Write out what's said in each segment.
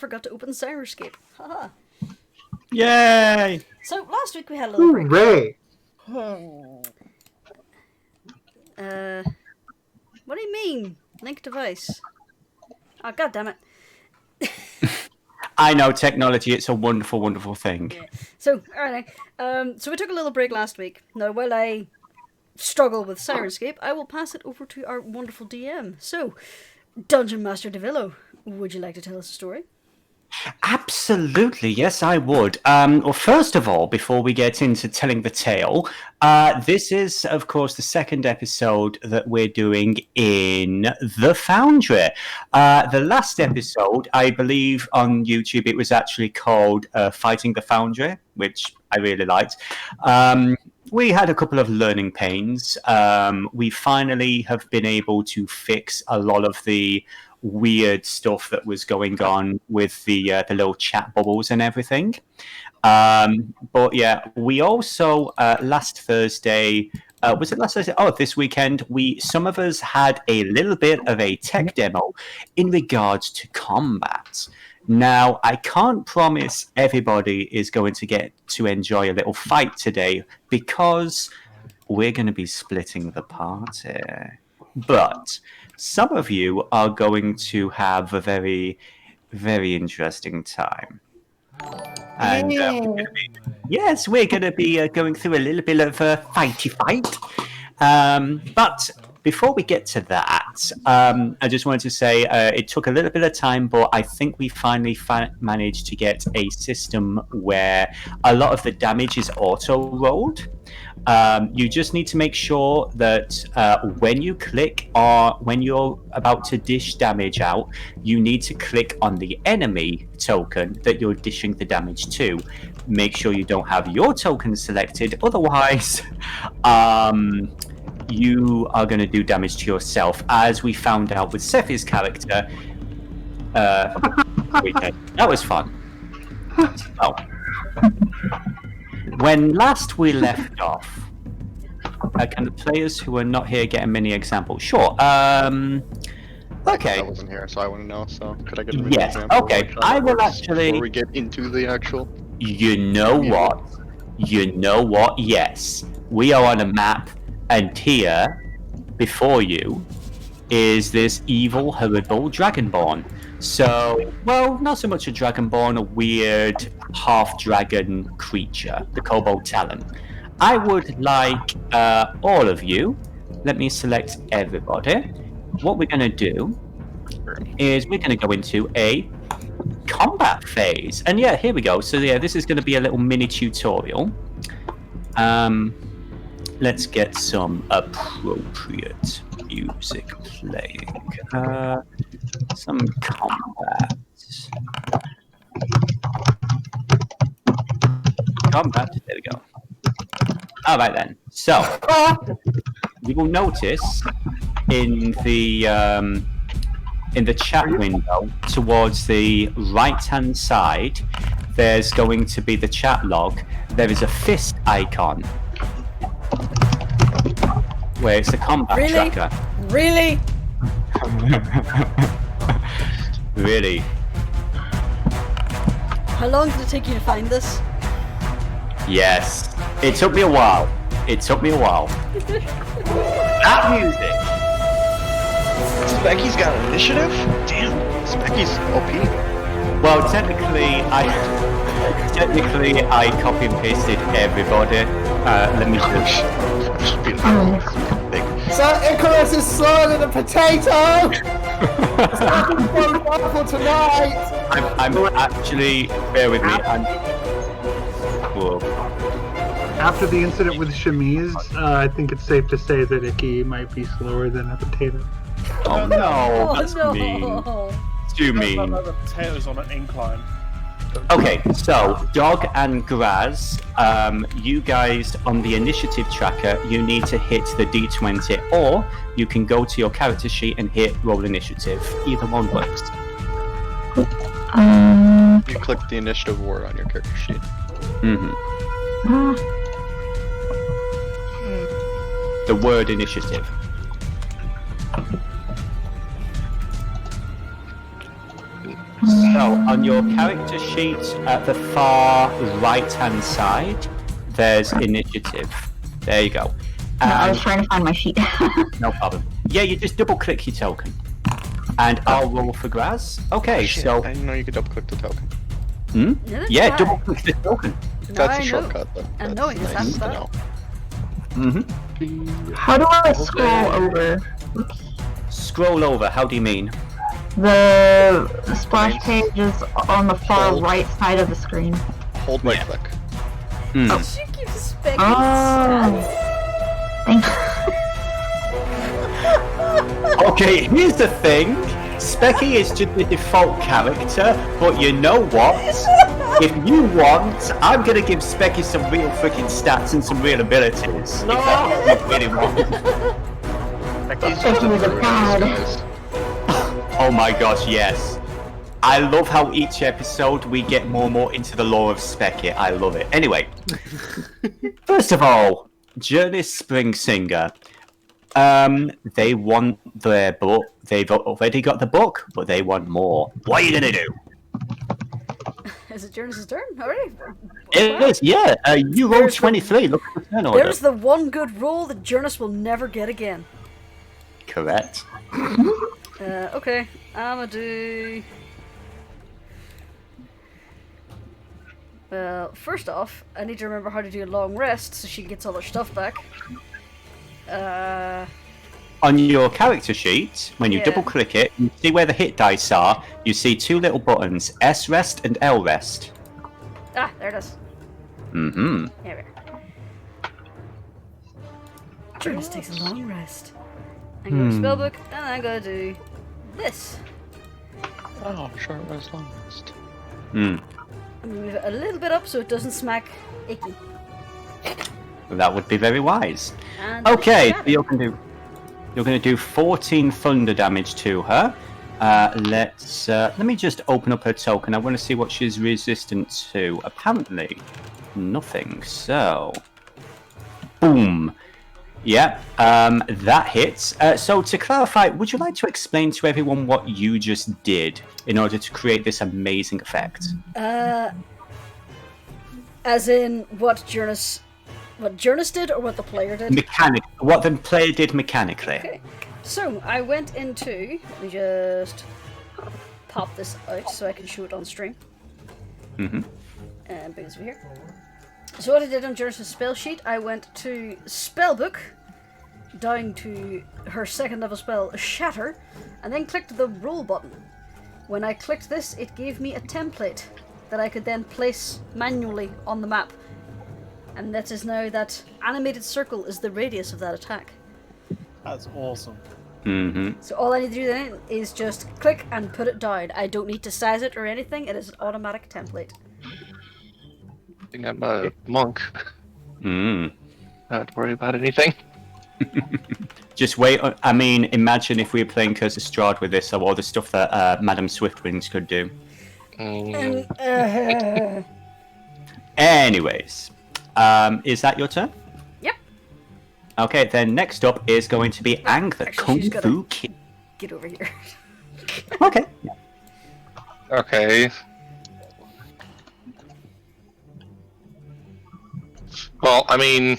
forgot to open Sirenscape. Haha. Yay! So last week we had a little break. Hooray! What do you mean? Link device. Oh, god damn it. I know technology, it's a wonderful, wonderful thing. Yeah. So, alright. So we took a little break last week. Now, while I struggle with Sirenscape, I will pass it over to our wonderful DM. So, Dungeon Master Devillo, would you like to tell us a story? Absolutely, yes, I would. Well, first of all, before we get into telling the tale, this is, of course, the second episode that we're doing in the Foundry. The last episode, I believe, on YouTube, it was actually called Fighting the Foundry, which I really liked. We had a couple of learning pains. We finally have been able to fix a lot of the weird stuff that was going on with the little chat bubbles and everything. But yeah, we also last Thursday, was it last Thursday? Oh, this weekend, some of us had a little bit of a tech demo in regards to combat. Now, I can't promise everybody is going to get to enjoy a little fight today because we're going to be splitting the party. But some of you are going to have a very, very interesting time. And we're going to be going through a little bit of a fighty fight. But before we get to that, I just wanted to say it took a little bit of time, but I think we finally managed to get a system where a lot of the damage is auto-rolled. You just need to make sure that when you click or when you're about to dish damage out, you need to click on the enemy token that you're dishing the damage to. Make sure you don't have your token selected, otherwise you are going to do damage to yourself, as we found out with Seethe's character. That was fun. Oh. When last we left off, can the players who are not here get a mini example? Sure. Okay. I wasn't here, so I want to know. So could I get a mini Yes. example? Okay. I will actually. Before we get into the actual. You know what? You know what? Yes. We are on a map, and here, before you, is this evil, horrible Dragonborn. So, well, not so much a Dragonborn, a weird half-dragon creature, the Kobold Talon. I would like all of you, let me select everybody. What we're going to do is we're going to go into a combat phase. And yeah, here we go. So yeah, this is going to be a little mini tutorial. Let's get some appropriate music playing. Some combat. There we go. Alright then. So, you will notice in the chat window towards the right-hand side, there's going to be the chat log. There is a fist icon where it's the combat tracker. Really? Really? How long did it take you to find this? Yes. It took me a while. That music. Specky's got an initiative? Damn. Specky's OP. Well, technically, I copy and pasted everybody. Let me just. So Icrius is slurring a potato! It's happening so wonderful tonight! I'm actually, bear with me, Whoa. After the incident with Chemise, I think it's safe to say that Icky might be slower than a potato. Oh no, that's mean. It's too mean. The potatoes on an incline. Okay, so Dog and Graz, you guys on the initiative tracker, you need to hit the D20, or you can go to your character sheet and hit roll initiative. Either one works. You click the initiative word on your character sheet. The word initiative. So, on your character sheet at the far right-hand side, there's initiative. There you go. No, I And was trying to find my sheet. no problem. Yeah, you just double-click your token. And I'll roll for Graz. Okay, Shit, so... I didn't know you could double click the token. Neither did Yeah, I. double-click the token. Now That's I a know. shortcut, though. And That's knowing is nice half to the know. How do I scroll over? Scroll over, how do you mean? The splash page is on the far Hold. right side of the screen. Hold right Yeah. click. Hmm. Did you give Specky Oh. Thank you. Okay, here's the thing. Specky is just the default character, but you know what? If you want, I'm gonna give Specky some real freaking stats and some real abilities. If that's what you really want. He's just a was a druid, god. guys. Oh my gosh, yes. I love how each episode we get more and more into the lore of Specky. I love it. Anyway, first of all, Jurnis Spring Singer. They want their book. They've already got the book, but they want more. What are you gonna do? Is it Jurnis' turn already? It is, yeah. You rolled There's the- 23. Look at the turn order. There's the one good roll that Jurnis will never get again. Correct. Okay, I'ma do... Well, first off, I need to remember how to do a long rest so she gets all her stuff back. On your character sheet, when you Yeah. double click it, you see where the hit dice are. You see two little buttons, S rest and L rest. Ah, there it is. Mm-hmm. There we are. Jurnis takes a long rest. I'm going to spellbook, and I'm going to do this. Oh, short rest, long rest. Hmm. I'm going to move it a little bit up so it doesn't smack Icky. That would be very wise. And Okay, shatter. so you're gonna do 14 thunder damage to her. Let me just open up her token. I want to see what she's resistant to. Apparently, nothing. So, boom. Yeah, that hits. So to clarify, would you like to explain to everyone what you just did in order to create this amazing effect? As in what Jurnis did or what the player did? What the player did mechanically. Okay. So I went into, let me just pop this out so I can show it on stream. Mm-hmm. And bring this over here. So what I did on Jurnis' spell sheet, I went to Spellbook, down to her second level spell, Shatter, and then clicked the roll button. When I clicked this, it gave me a template that I could then place manually on the map. And that is now that animated circle is the radius of that attack. That's awesome. Mm-hmm. So all I need to do then is just click and put it down. I don't need to size it or anything, it is an automatic template. I think I'm a monk. Mm. I don't have to worry about anything. Just wait. I mean, imagine if we were playing Curse of Strahd with this, or all the stuff that Madame Swiftwings could do. Anyways, is that your turn? Yep. Okay, then next up is going to be Ang, the Actually, Kung she's gotta- Fu Kid. Get over here. Okay. Okay. Well, I mean,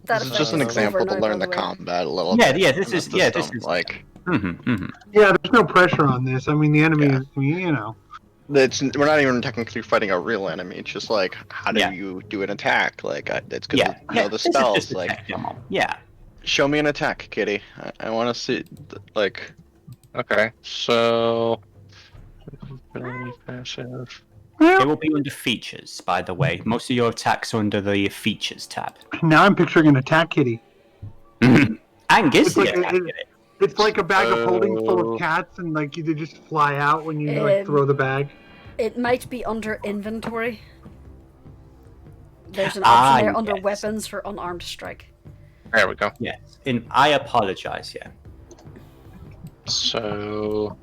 That this is effect just an over example to now, learn by the way. combat a little Yeah, bit. yeah, this in is- the yeah, this system. is- like Mm-hmm, mm-hmm. Yeah, there's no pressure on this. I mean, the enemy Yeah. is, you know. we're not even technically fighting a real enemy. It's just like how do Yeah. you do an attack? Like it's good Yeah, to know the this is spells. just a Like tech demo. Yeah. show me an attack, kitty. I want to see like. Okay, so. Passive. It will be under features, by the way. Most of your attacks are under the features tab. Now I'm picturing an attack kitty. Ang is It's the like, attack. it's like a bag of holding full of cats, and like they just fly out when you like throw the bag. It might be under inventory. There's an Ah, option there under yes. weapons for unarmed strike. There we go. Yes. I apologize, yeah. So.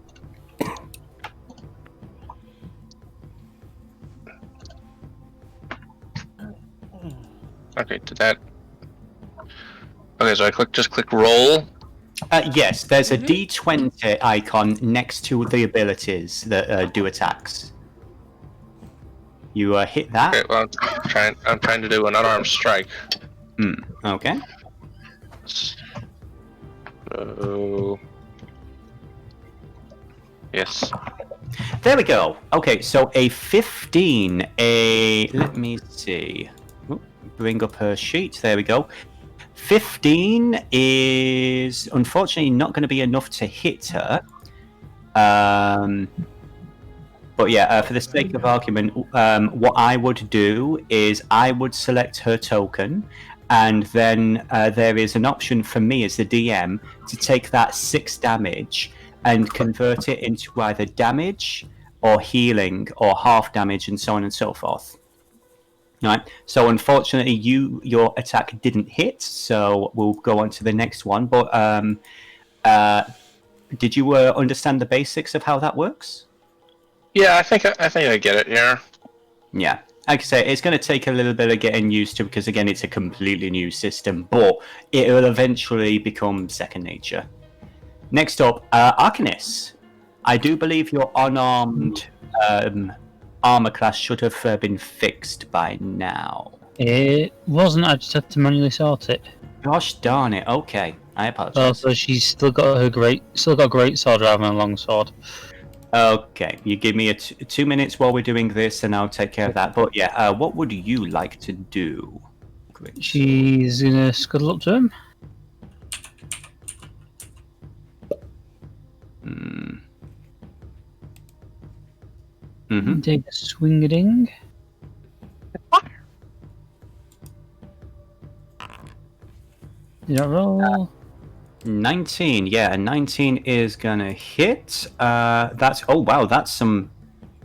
Okay, did that. Okay, so I just click roll. Yes, there's a D20 icon next to the abilities that do attacks. You hit that. Okay, well, I'm trying to do an unarmed strike. Okay. So... Yes. There we go. Okay, so a 15, let me see. Bring up her sheet. There we go. 15 is unfortunately not going to be enough to hit her. But yeah, for the sake of argument, what I would do is I would select her token, and then there is an option for me as the DM to take that 6 damage and convert it into either damage or healing or half damage and so on and so forth. Right. So unfortunately, your attack didn't hit, so we'll go on to the next one. But did you understand the basics of how that works? Yeah, I think I get it. Yeah. Yeah. Like I say, it's going to take a little bit of getting used to because again, it's a completely new system, but it will eventually become second nature. Next up, Arcanus. I do believe your unarmed armor class should have been fixed by now. It wasn't. I just had to manually sort it. Gosh darn it. Okay, I apologize. Oh, so she's still got a great sword rather than a long sword. Okay, you give me 2 minutes while we're doing this, and I'll take care of that. But yeah, what would you like to do? Great. She's gonna scuttle up to him. Take a swing-a-ding. Did I roll? 19, yeah, 19 is gonna hit. That's some.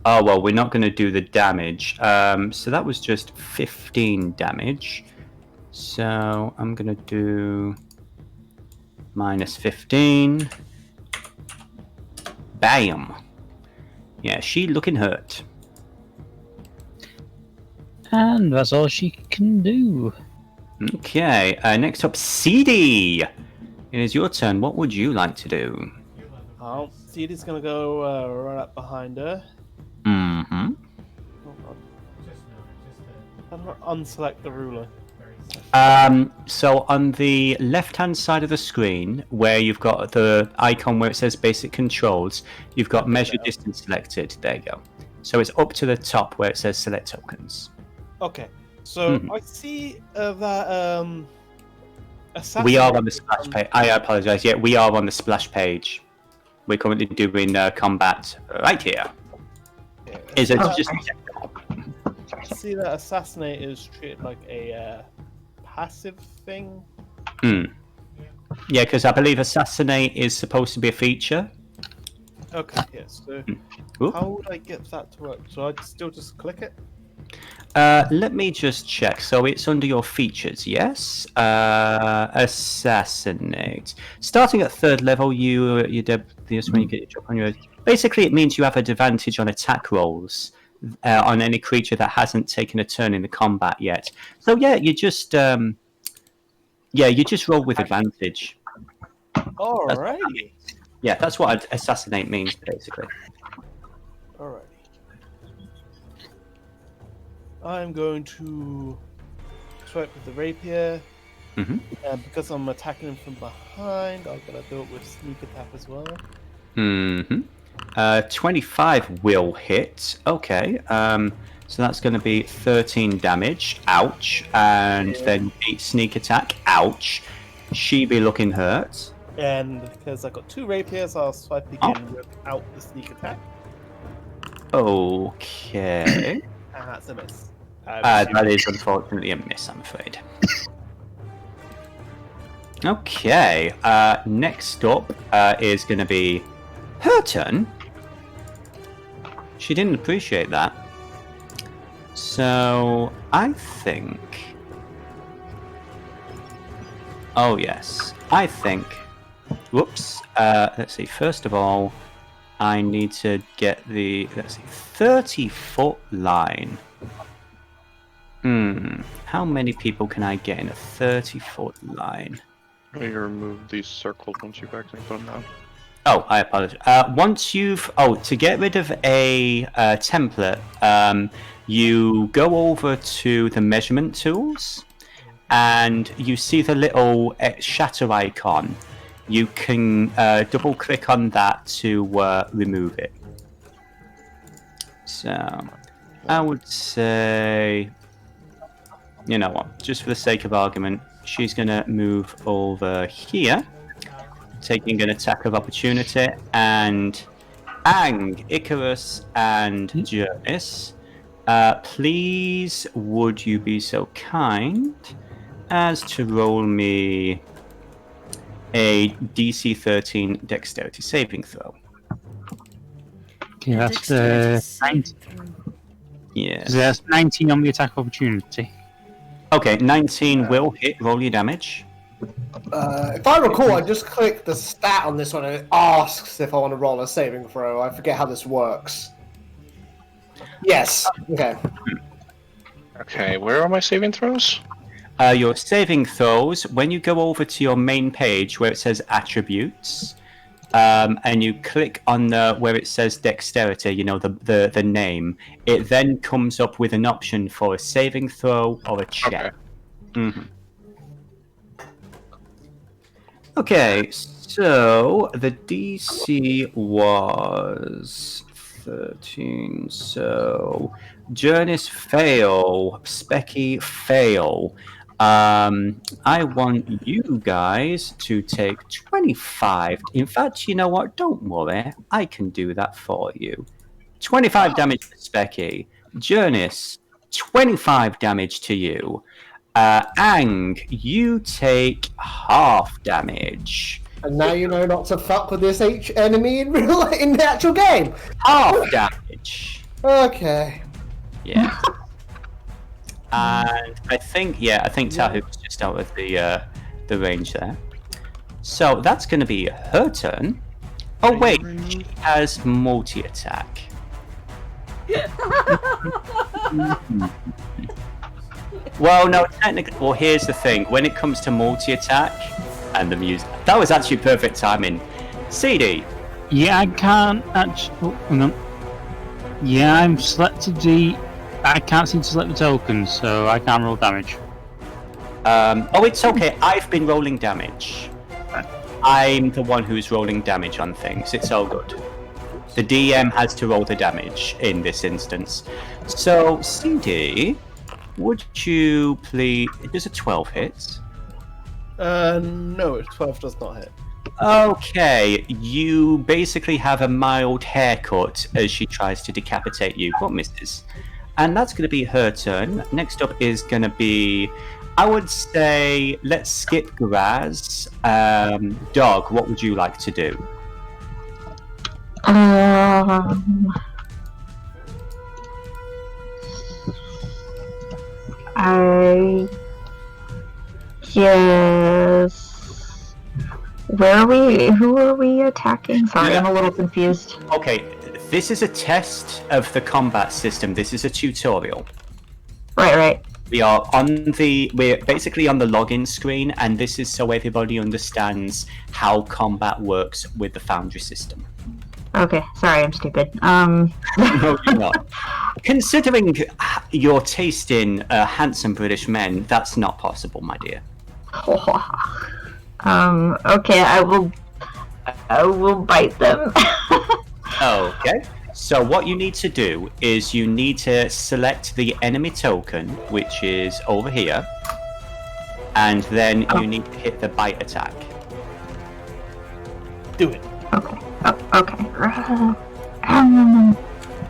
Oh well, we're not gonna do the damage. So that was just 15 damage. So I'm gonna do minus 15. Bam. Yeah, she looking hurt. And that's all she can do. Okay, next up, Seethe. It is your turn. What would you like to do? Oh, Seethe's gonna go right up behind her. Mm-hmm. I'm gonna unselect the ruler. So on the left-hand side of the screen, where you've got the icon where it says Basic Controls, you've got Measure Distance selected. There you go. So it's up to the top where it says Select Tokens. Okay, so I see that We are on the splash page. I apologize. Yeah, we are on the splash page. We're currently doing combat right here. Is it just? I see that Assassinate is treated like a passive thing. Yeah, because I believe Assassinate is supposed to be a feature. Okay, yes. So how would I get that to work? So I'd still just click it? Let me just check. So it's under your features, yes? Assassinate. Starting at 3rd level, this when you get your drop on your. Basically, it means you have an advantage on attack rolls on any creature that hasn't taken a turn in the combat yet. So yeah, you just roll with advantage. Alrighty. Yeah, that's what assassinate means, basically. Alrighty. I'm going to swipe with the rapier. And because I'm attacking him from behind, I'm going to do it with sneak attack as well. 25 will hit. Okay. So that's going to be 13 damage. Ouch. And then 8 sneak attack. Ouch. She be looking hurt. And because I got 2 rapiers, I'll swipe again without the sneak attack. Okay. And that's a miss. That is unfortunately a miss, I'm afraid. Okay. Next up is going to be her turn. She didn't appreciate that. So, I think... Oh, yes. I think... Whoops. Let's see. First of all, I need to get the... 30-foot line. How many people can I get in a 30-foot line? Let me remove these circles once you back and put them down. Oh, I apologize. Once you've... to get rid of a template, you go over to the measurement tools, and you see the little shatter icon. You can double-click on that to remove it. So, I would say... You know what? Just for the sake of argument, she's going to move over here, taking an attack of opportunity, and Icrius and Jurnis, please would you be so kind as to roll me a DC 13 dexterity saving throw. Okay, that's Dexterity saving 19. throw. Yes. So that's 19 on the attack opportunity. Okay, 19 will hit. Roll your damage. If I recall, I just clicked the stat on this one and it asks if I want to roll a saving throw. I forget how this works. Yes. Okay. Okay, where are my saving throws? Your saving throws, when you go over to your main page where it says attributes, and you click on where it says dexterity, you know, the name, it then comes up with an option for a saving throw or a check. Okay. Okay, so the DC was 13, so Jurnis fail, Specky fail. I want you guys to take 25. In fact, you know what? Don't worry. I can do that for you. 25 damage to Specky. Jurnis, 25 damage to you. Ang, you take half damage. And now you know not to fuck with this enemy in the actual game. Half damage. Okay. Yeah. And I think Tahu was just out of the range there. So that's going to be her turn. Oh wait, she has multi-attack. Well, no, technically. Well, here's the thing: when it comes to multi-attack and the music, that was actually perfect timing. Seethe. Yeah, I can't actually. Oh, hang on. Yeah, I'm selected I can't seem to select the tokens, so I can't roll damage. Oh, it's okay. I've been rolling damage. I'm the one who's rolling damage on things. It's all good. The DM has to roll the damage in this instance. So, Seethe, would you please... Does a 12 hit? No, 12 does not hit. Okay, you basically have a mild haircut as she tries to decapitate you, but misses. And that's going to be her turn. Next up is going to be... I would say, let's skip Graz. Dog, what would you like to do? Yes. Where are we? Who are we attacking? Sorry, I'm a little confused. Okay, this is a test of the combat system. This is a tutorial. Right. We're basically on the login screen, and this is so everybody understands how combat works with the Foundry system. Okay, sorry, I'm stupid. No, you're not. Considering your taste in handsome British men, that's not possible, my dear. Okay, I will bite them. Okay. So what you need to do is you need to select the enemy token, which is over here, and then you need to hit the bite attack. Do it. Okay.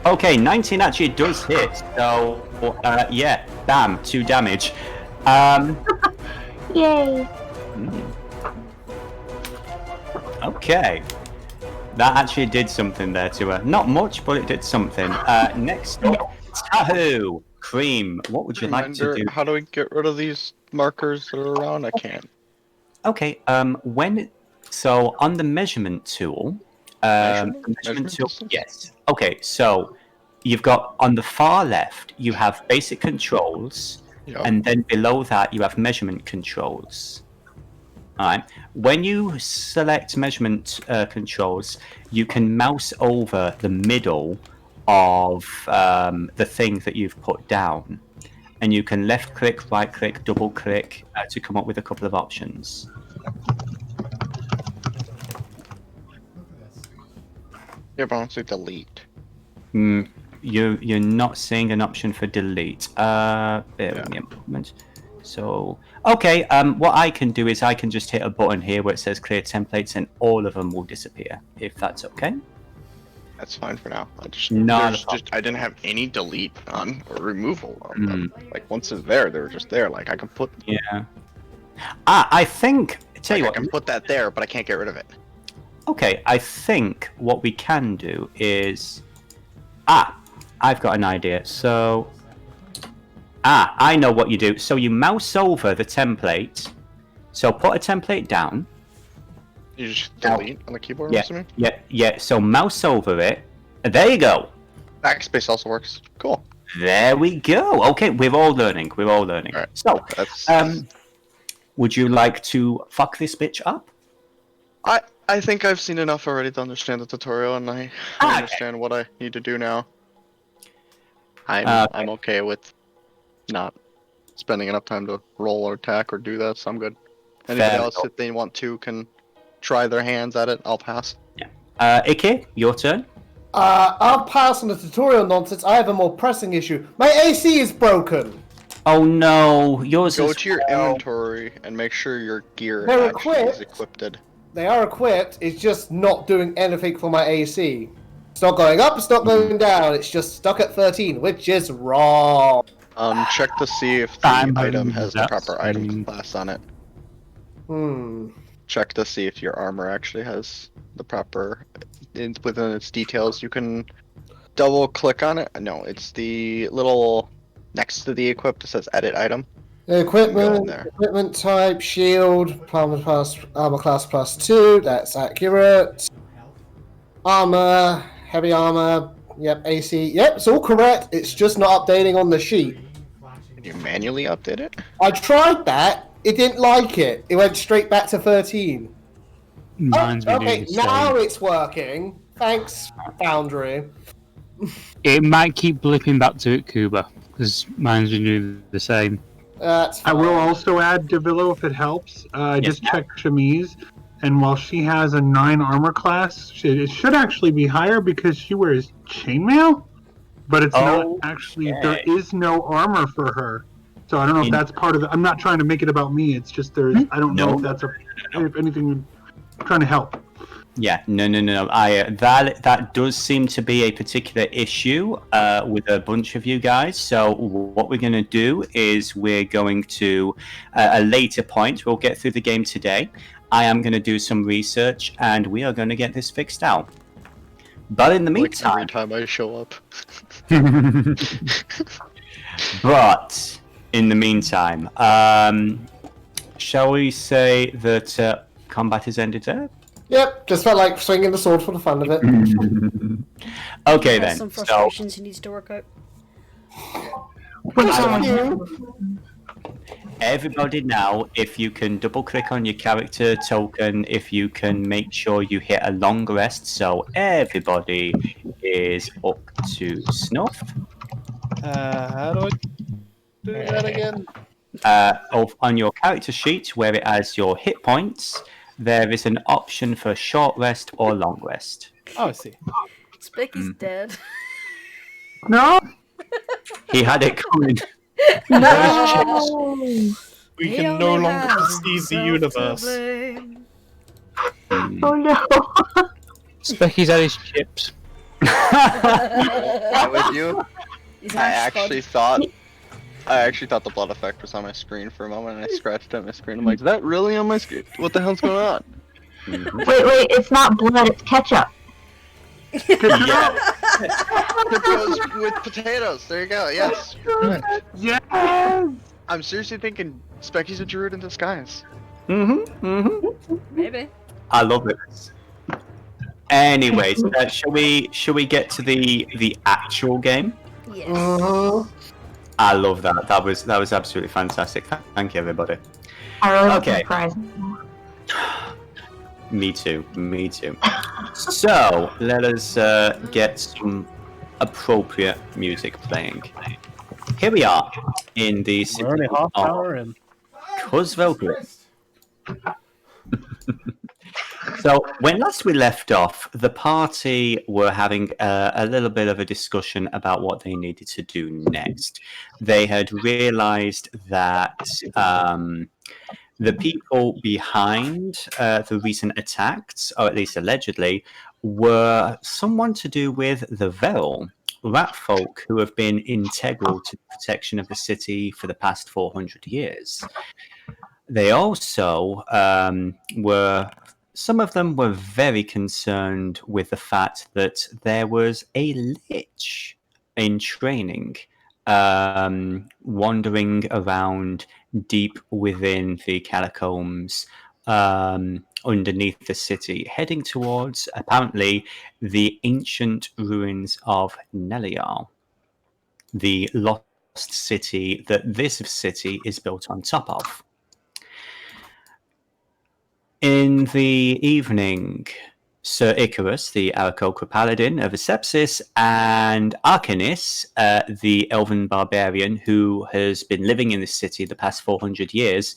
Okay, 19 actually does hit, so yeah, bam, 2 damage. Yay. Okay. That actually did something there to her. Not much, but it did something. Next up, Tahu. Cream, what would you like to do? How do we get rid of these markers that are around? I can't. Okay, so on the measurement tool, yes. Okay, so you've got on the far left, you have basic controls, Yep. and then below that you have measurement controls. Alright. When you select measurement controls, you can mouse over the middle of the thing that you've put down. And you can left click, right click, double click to come up with a couple of options. Yeah, but I want to delete. You're not seeing an option for delete. Bear with me a moment. So, okay, what I can do is I can just hit a button here where it says clear templates and all of them will disappear, if that's okay. That's fine for now. I didn't have any delete on or removal on them. Like once it's there, they were just there. Like I can put. Yeah. I think. Tell you what. I can put that there, but I can't get rid of it. Okay, I think what we can do is. I've got an idea. So. I know what you do. So you mouse over the template. So put a template down. You just delete on the keyboard, yeah, I'm assuming? Yeah. So mouse over it. There you go. Backspace also works. Cool. There we go. Okay, we're all learning. All right. So, would you like to fuck this bitch up? I think I've seen enough already to understand the tutorial, and I understand what I need to do now. I'm okay with not spending enough time to roll or attack or do that, so I'm good. Anybody else, if they want to, can try their hands at it. I'll pass. Yeah. Icky, your turn. I'll pass on the tutorial nonsense. I have a more pressing issue. My AC is broken. Oh no, yours Go is... to your inventory and make sure your gear They're actually is equipped. They are equipped. It's just not doing anything for my AC. It's not going up. It's not going down. It's just stuck at 13, which is wrong. Check to see if the item has the proper item class on it. Check to see if your armor actually has the proper within its details. You can double click on it. No, it's the little next to the equipped. It says edit item. Equipment type, shield, armor class +2. That's accurate. Armor, heavy armor. Yep, AC. Yep, it's all correct. It's just not updating on the sheet. Can you manually update it? I tried that. It didn't like it. It went straight back to 13. Okay, now it's working. Thanks, Foundry. It might keep blipping back to it, Kuba, because mine's been doing the same. I will also add Devillo if it helps. I just checked Chemise, and while she has a 9 armor class, it should actually be higher because she wears chainmail, but it's not actually. There is no armor for her, so I don't know if that's part of it. I'm not trying to make it about me. It's just there's. I don't know if that's if anything. I'm trying to help. Yeah, no. That does seem to be a particular issue with a bunch of you guys. So what we're going to do is we're going to, a later point, we'll get through the game today. I am going to do some research, and we are going to get this fixed out. But in the meantime... every time I show up. But in the meantime, shall we say that combat is ended there? Yep, just felt like swinging the sword for the fun of it. Okay then. Some frustrations he needs to work out. Everybody now, if you can double click on your character token, if you can make sure you hit a long rest, so everybody is up to snuff. How do I do that again? On your character sheet, where it has your hit points, there is an option for short rest or long rest. Oh, I see. Specky's dead. No! He had it coming. No! We can no longer perceive the universe. Oh no! Specky's had his chips. I'm with you. He's I actually thought the blood effect was on my screen for a moment, and I scratched at my screen. I'm like, is that really on my screen? What the hell's going on? Wait, it's not blood, it's ketchup. Yeah. It goes with potatoes. There you go. Yes. Yes! I'm seriously thinking Specky's a druid in disguise. Maybe. I love it. Anyways, shall we get to the actual game? Yes. I love that. That was absolutely fantastic. Thank you, everybody. I really Okay. surprised. Me too. So, let us get some appropriate music playing. Here we are in the city We're only half of hour in. Kozvelgrid. So, when last we left off, the party were having a little bit of a discussion about what they needed to do next. They had realized that the people behind the recent attacks, or at least allegedly, were someone to do with the Vile, rat folk who have been integral to the protection of the city for the past 400 years. They also some of them were very concerned with the fact that there was a lich in training, wandering around deep within the catacombs, underneath the city, heading towards, apparently, the ancient ruins of Neliar, the lost city that this city is built on top of. In the evening, Sir Icrius, the Arrocakkra Paladin of Asepsis, and Arcanis, the elven barbarian who has been living in the city the past 400 years,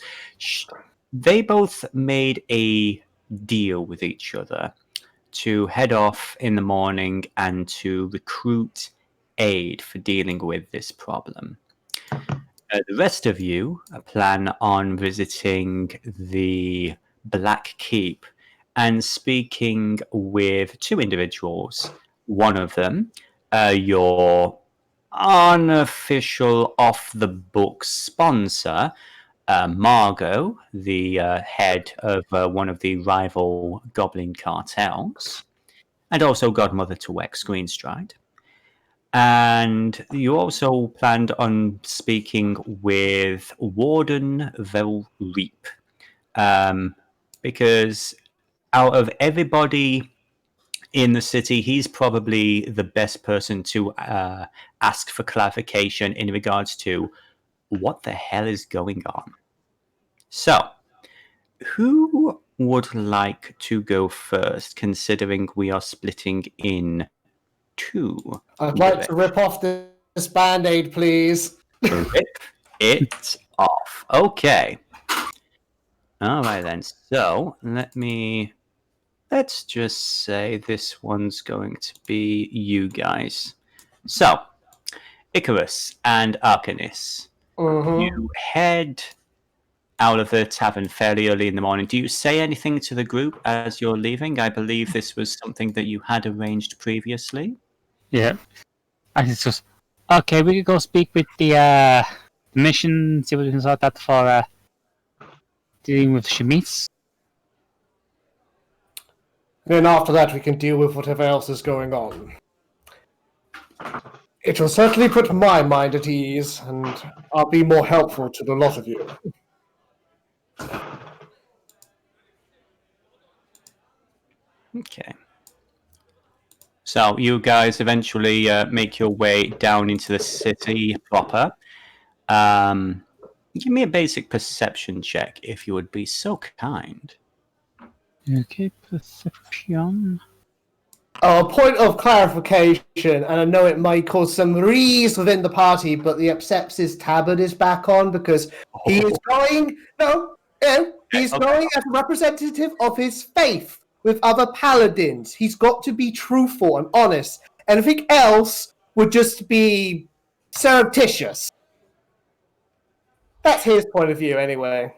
they both made a deal with each other to head off in the morning and to recruit aid for dealing with this problem. The rest of you plan on visiting the Black Keep and speaking with two individuals. One of them, your unofficial off-the-book sponsor, Margot, the head of one of the rival goblin cartels, and also godmother to Wex Greenstride. And you also planned on speaking with Warden Velreep, because out of everybody in the city, he's probably the best person to ask for clarification in regards to what the hell is going on. So, who would like to go first, considering we are splitting in two? I'd like to rip off this band-aid, please. Rip it off. Okay. All right then. So let's just say this one's going to be you guys. So, Icarus and Arcanis, you head out of the tavern fairly early in the morning. Do you say anything to the group as you're leaving? I believe this was something that you had arranged previously. Yeah. I just okay. We could go speak with the mission. See what we can sort out for dealing with Chemise. Then after that, we can deal with whatever else is going on. It will certainly put my mind at ease, and I'll be more helpful to the lot of you. Okay. So you guys eventually make your way down into the city proper. Give me a basic perception check, if you would be so kind. Okay, perception. A point of clarification, and I know it might cause some rees within the party, but the Absepsis tabard is back on because he is going. He's going as a representative of his faith with other paladins. He's got to be truthful and honest. Anything else would just be surreptitious. That's his point of view, anyway.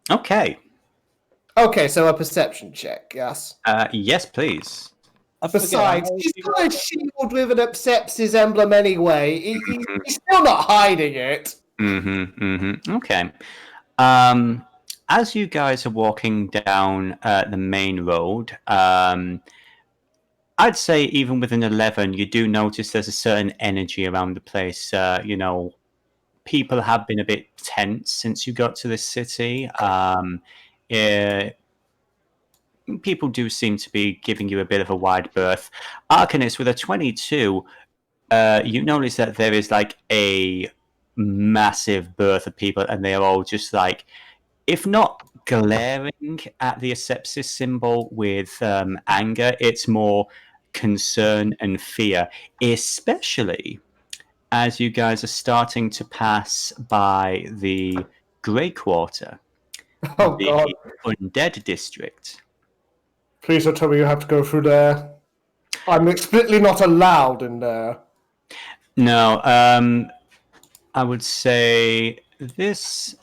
Okay. Okay, so a perception check, yes? Yes, please. Besides, he's got a shield with an Absepsis emblem anyway. He's still not hiding it. Okay. As you guys are walking down the main road, I'd say even with an 11, you do notice there's a certain energy around the place. People have been a bit tense since you got to this city. People do seem to be giving you a bit of a wide berth. Arcanis, with a 22, you notice that there is like a massive berth of people, and they are all just like if not glaring at the asepsis symbol with anger, it's more concern and fear, especially as you guys are starting to pass by the Grey Quarter, Oh the god. Undead District. Please don't tell me you have to go through there. I'm explicitly not allowed in there. No, I would say this...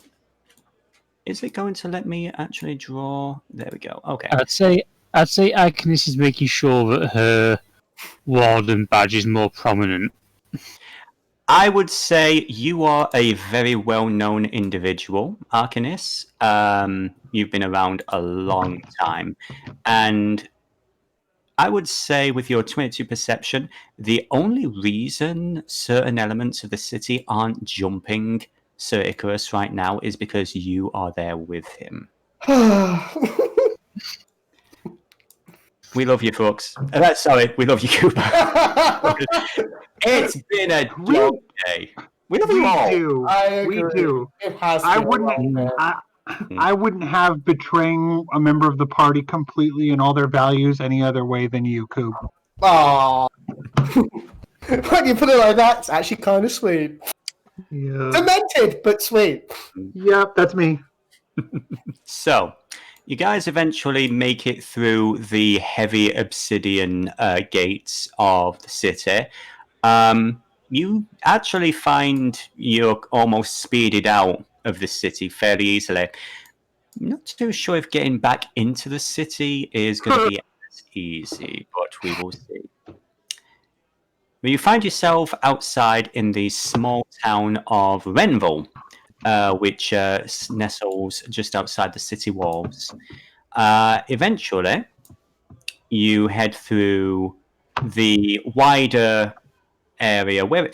Is it going to let me actually draw? There we go. Okay. I'd say Icrius is making sure that her warden badge is more prominent. I would say you are a very well-known individual, Arcanis. You've been around a long time. And I would say with your 22 perception, the only reason certain elements of the city aren't jumping Sir Icrius right now is because you are there with him. We love you, Frux. Sorry, we love you, Cooper. It's been a long day. We love you all. We do. It has I been a long day. I wouldn't have betraying a member of the party completely and all their values any other way than you, Coop. Aww. When you put it like that, it's actually kind of sweet. Yeah. Demented, but sweet. Yep, that's me. So, you guys eventually make it through the heavy obsidian gates of the city. You actually find you're almost speeded out of the city fairly easily. I'm not too sure if getting back into the city is going to be as easy, but we will see. But you find yourself outside in the small town of Renville, which nestles just outside the city walls. Eventually, you head through the wider area where,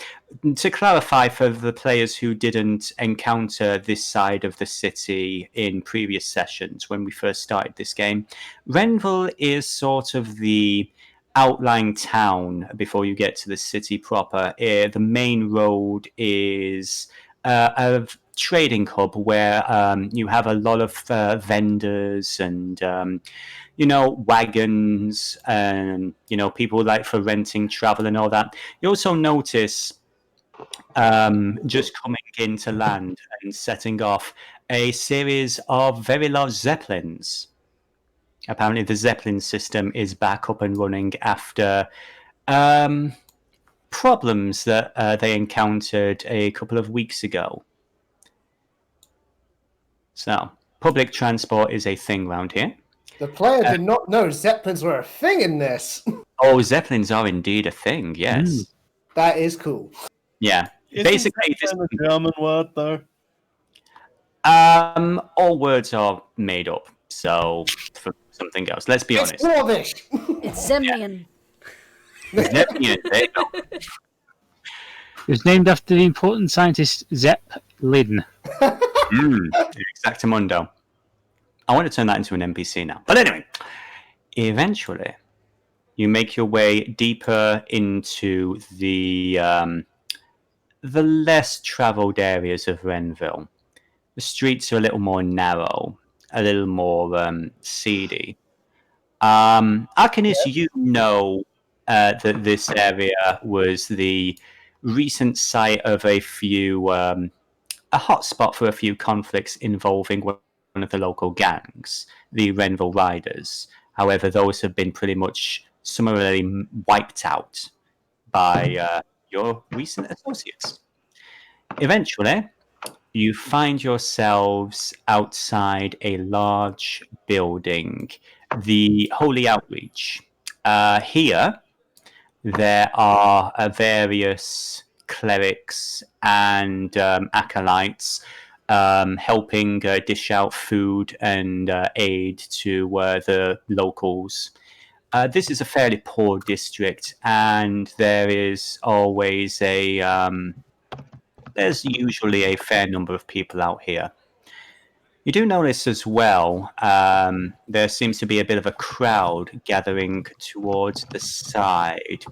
to clarify for the players who didn't encounter this side of the city in previous sessions when we first started this game, Renville is sort of the outlying town before you get to the city proper. The main road is a trading hub where you have a lot of vendors and wagons and people like for renting travel and all that. You also notice just coming into land and setting off a series of very large zeppelins. Apparently the zeppelin system is back up and running after problems that they encountered a couple of weeks ago. So, public transport is a thing around here. The player did not know Zeppelins were a thing in this. Oh, Zeppelins are indeed a thing, yes. That is cool. Yeah. Isn't Basically, Zeppelin a German word, though? all words are made up, so for something else. Let's be honest. It's Nordish. It's Zemnian. Zemnian, there you go. It was named after the important scientist Zeppelin. Exactamundo. I want to turn that into an NPC now. But anyway, eventually, you make your way deeper into the less travelled areas of Renville. The streets are a little more narrow, a little more seedy. Arcanis, you know that this area was the recent site of a hotspot for a few conflicts involving one of the local gangs, the Renville Riders. However, those have been pretty much summarily wiped out by your recent associates. Eventually, you find yourselves outside a large building, the Holy Outreach. Here, there are various clerics and acolytes helping dish out food and aid to the locals. This is a fairly poor district, and there is always there's usually a fair number of people out here. You do notice as well, there seems to be a bit of a crowd gathering towards the side.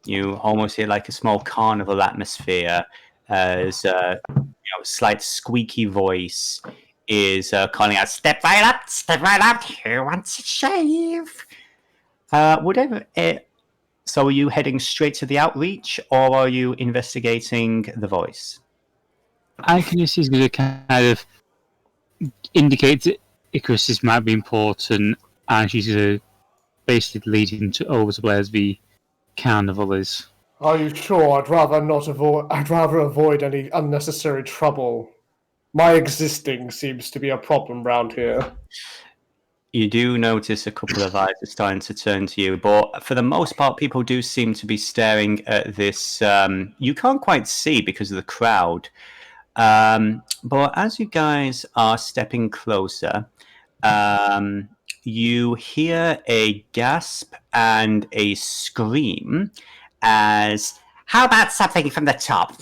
You almost hear like a small carnival atmosphere as slight squeaky voice is calling out, step right up, who wants a shave? Whatever. So are you heading straight to the outreach, or are you investigating the voice? Icrius is going to kind of indicate that Icrius might be important, and she's going to basically lead him over to where the carnival is. Are you sure? I'd rather avoid any unnecessary trouble. My existing seems to be a problem round here. You do notice a couple of eyes are starting to turn to you, but for the most part, people do seem to be staring at this. You can't quite see because of the crowd. But as you guys are stepping closer, you hear a gasp and a scream as, how about something from the top?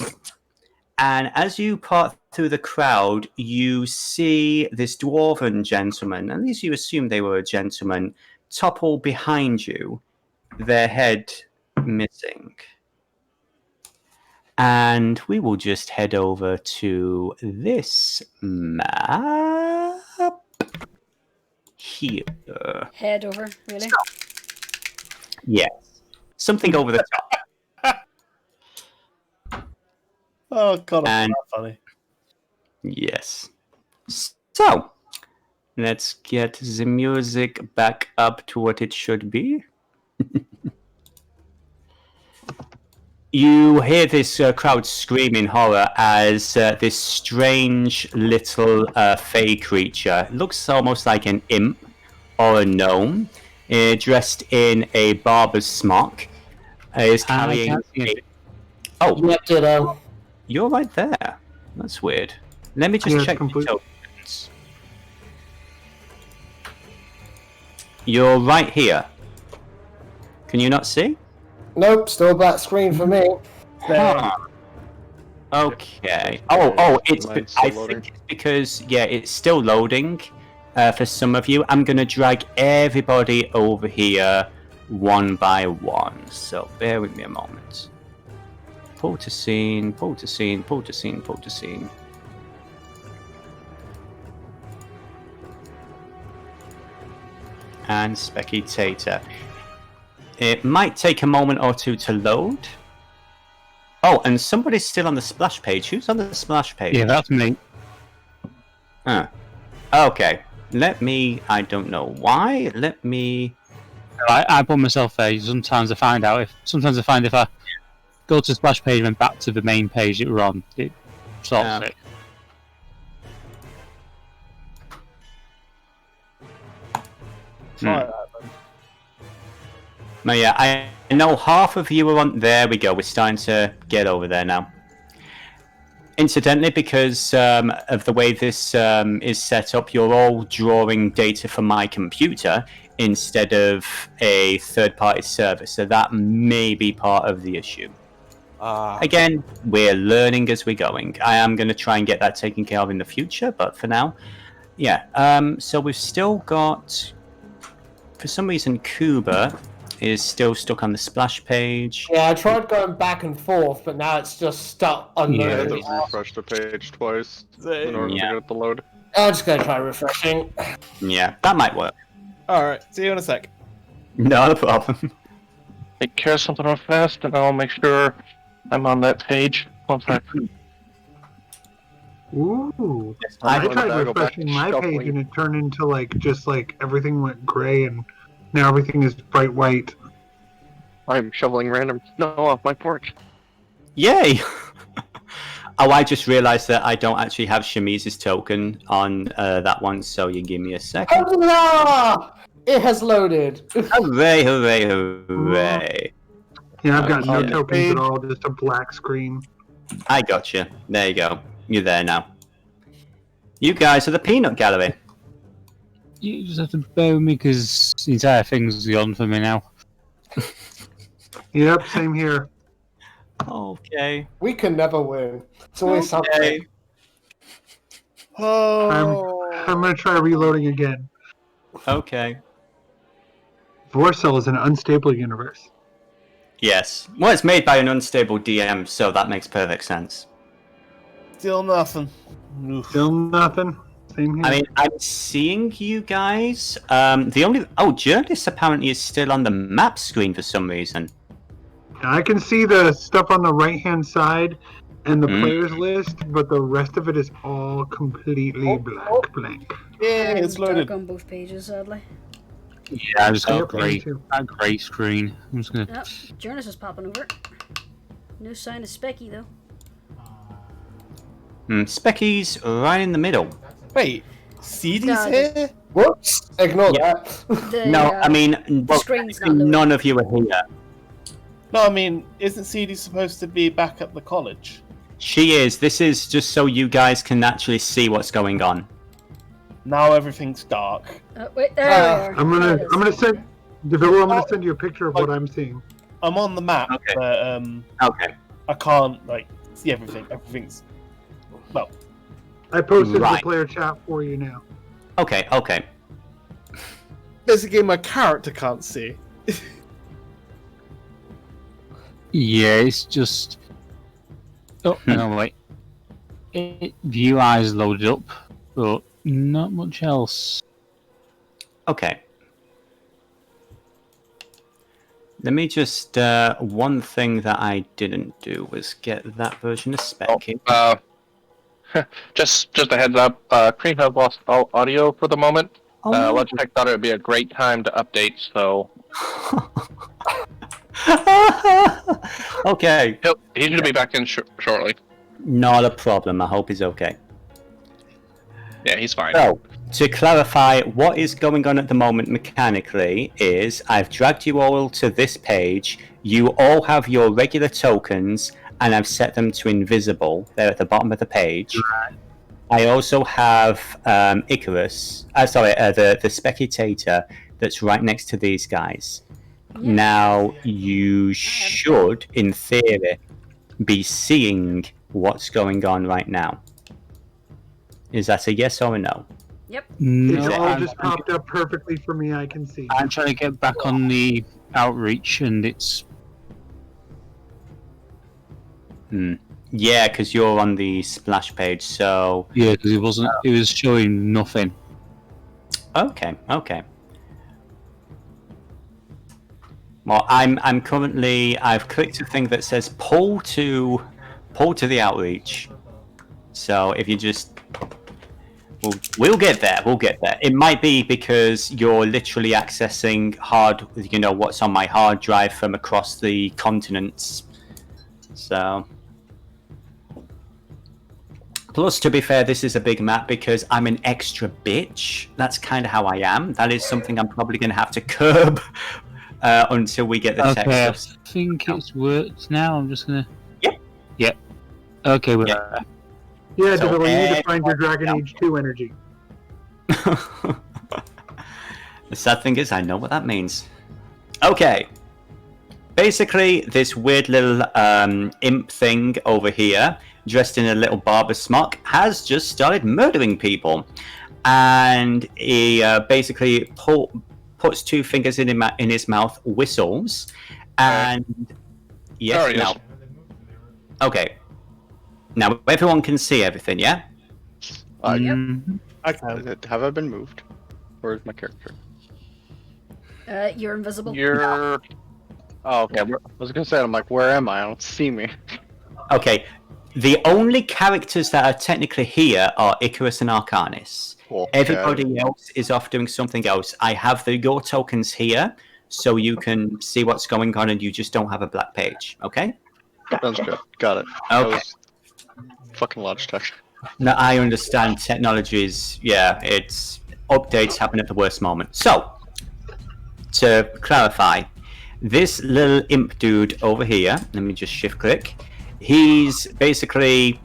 And as you part through the crowd, you see this dwarven gentleman, at least you assume they were a gentleman, topple behind you, their head missing. And we will just head over to this map here. Head over, really? Yes. Something over the top. Oh god, And- that's funny. Yes. So, let's get the music back up to what it should be. You hear this crowd scream in horror as this strange little fey creature, looks almost like an imp or a gnome, dressed in a barber's smock, is carrying Oh, Yep, ditto. you're right there. That's weird. Let me just Yeah, check the complete. tokens. You're right here. Can you not see? Nope, still black screen for me. Huh. Okay. It's. Mine's I still loading. think it's because it's still loading. For some of you, I'm gonna drag everybody over here one by one. So bear with me a moment. Pull to scene. And spectator. It might take a moment or two to load. Oh, and somebody's still on the splash page. Who's on the splash page? Yeah, that's me. Huh. Okay. I don't know why. I put myself there. Sometimes I find if I go to the splash page and then back to the main page that we're on, it solves it. Try that then. No, yeah, I know half of you are on. There we go. We're starting to get over there now. Incidentally, because of the way this is set up, you're all drawing data from my computer instead of a third-party server, so that may be part of the issue. Again, we're learning as we're going. I am going to try and get that taken care of in the future, but for now, yeah. So we've still got, for some reason, Kubur is still stuck on the splash page. Yeah, I tried going back and forth, but now it's just stuck I had unloading. to refresh the page twice in order to get it to load. I'm just gonna try refreshing. Yeah, that might work. Alright, see you in a sec. No problem. Take care of something real fast, and I'll make sure I'm on that page. One sec. Ooh. I I don't tried know, go back refreshing to my shuffling. page and it turned into just everything went gray and now everything is bright white. I'm shoveling random snow off my porch. Yay! Oh, I just realised that I don't actually have Chemise's token on that one, so you give me a second. Hola! It has loaded. Hooray, hooray, hooray. Yeah, I've got no Okay. tokens at all, just a black screen. I got you. There you go. You're there now. You guys are the peanut gallery. You just have to bear with me because the entire thing's gone for me now. Yep, same here. Okay. We can never win. It's always something. Oh. I'm gonna try reloading again. Okay. Voarcel is an unstable universe. Yes. Well, it's made by an unstable DM, so that makes perfect sense. Still nothing. Still nothing. Same here. I mean, I'm seeing you guys. Jurnis apparently is still on the map screen for some reason. I can see the stuff on the right-hand side and the players list, but the rest of it is all completely blank. Yeah, it's loaded. Dark on both pages, sadly. Yeah, I just got Yep, a grey screen. I'm just gonna. Yep, Jurnis is popping over. No sign of Specky, though. Specky's right in the middle. Wait, Seethe's No, here? Whoops! Ignore Yeah. that. No, I mean, screen's not loaded. none of you are here. No, I mean, isn't Seethe supposed to be back at the college? She is. This is just so you guys can actually see what's going on. Now everything's dark. Wait, there we are. I'm There it gonna is. send Devillo. I'm gonna send you a picture of what I'm seeing. I'm on the map, Okay. but Okay. I can't see everything. Everything's I posted Right. the player chat for you now. Okay. there's a game my character can't see. Yeah, it's just. Oh, no, wait. View eyes loaded up, but not much else. Okay. Let me just. One thing that I didn't do was get that version of Specky. Just a heads up. Cream has lost all audio for the moment. Logitech thought it would be a great time to update, so Okay. he should be back in shortly. Not a problem. I hope he's okay. Yeah, he's fine. So, to clarify, what is going on at the moment mechanically is I've dragged you all to this page. You all have your regular tokens, and I've set them to invisible. They're at the bottom of the page. I also have Icrius. The Specutator that's right next to these guys. Yeah. Now, you should, in theory, be seeing what's going on right now. Is that a yes or a no? Yep. No, It all I'm, just popped up perfectly for me. I can see. I'm trying to get back on the outreach, and it's. Yeah, because you're on the splash page, so... Yeah, because it wasn't. It was showing nothing. Okay. Well, I'm currently... I've clicked a thing that says pull to the outreach. So if you just... We'll get there. It might be because you're literally accessing what's on my hard drive from across the continents. So... Plus, to be fair, this is a big map because I'm an extra bitch. That's kind of how I am. That is something I'm probably going to have to curb until we get the Okay, I text. think it's worked now. I'm just gonna. Yep. Okay, we're Yeah. Yeah, So Devillo, you need to find your Dragon Age 2 energy. The sad thing is, I know what that means. Okay. Basically, this weird little imp thing over here, dressed in a little barber smock, has just started murdering people. And he basically puts two fingers in his mouth, whistles, and... Yes, now... Okay. Now, everyone can see everything, yeah? I can. Have I been moved? Where's my character? You're invisible. You're. Oh, okay. I was gonna say, I'm like, where am I? I don't see me. Okay. The only characters that are technically here are Icrius and Arcanis. Okay. Everybody else is off doing something else. I have your tokens here, so you can see what's going on, and you just don't have a black page. Okay? Sounds good. Got it. That Okay. was fucking Logitech. Now I understand technology is it's updates happen at the worst moment. So, to clarify, this little imp dude over here, let me just shift click. He's basically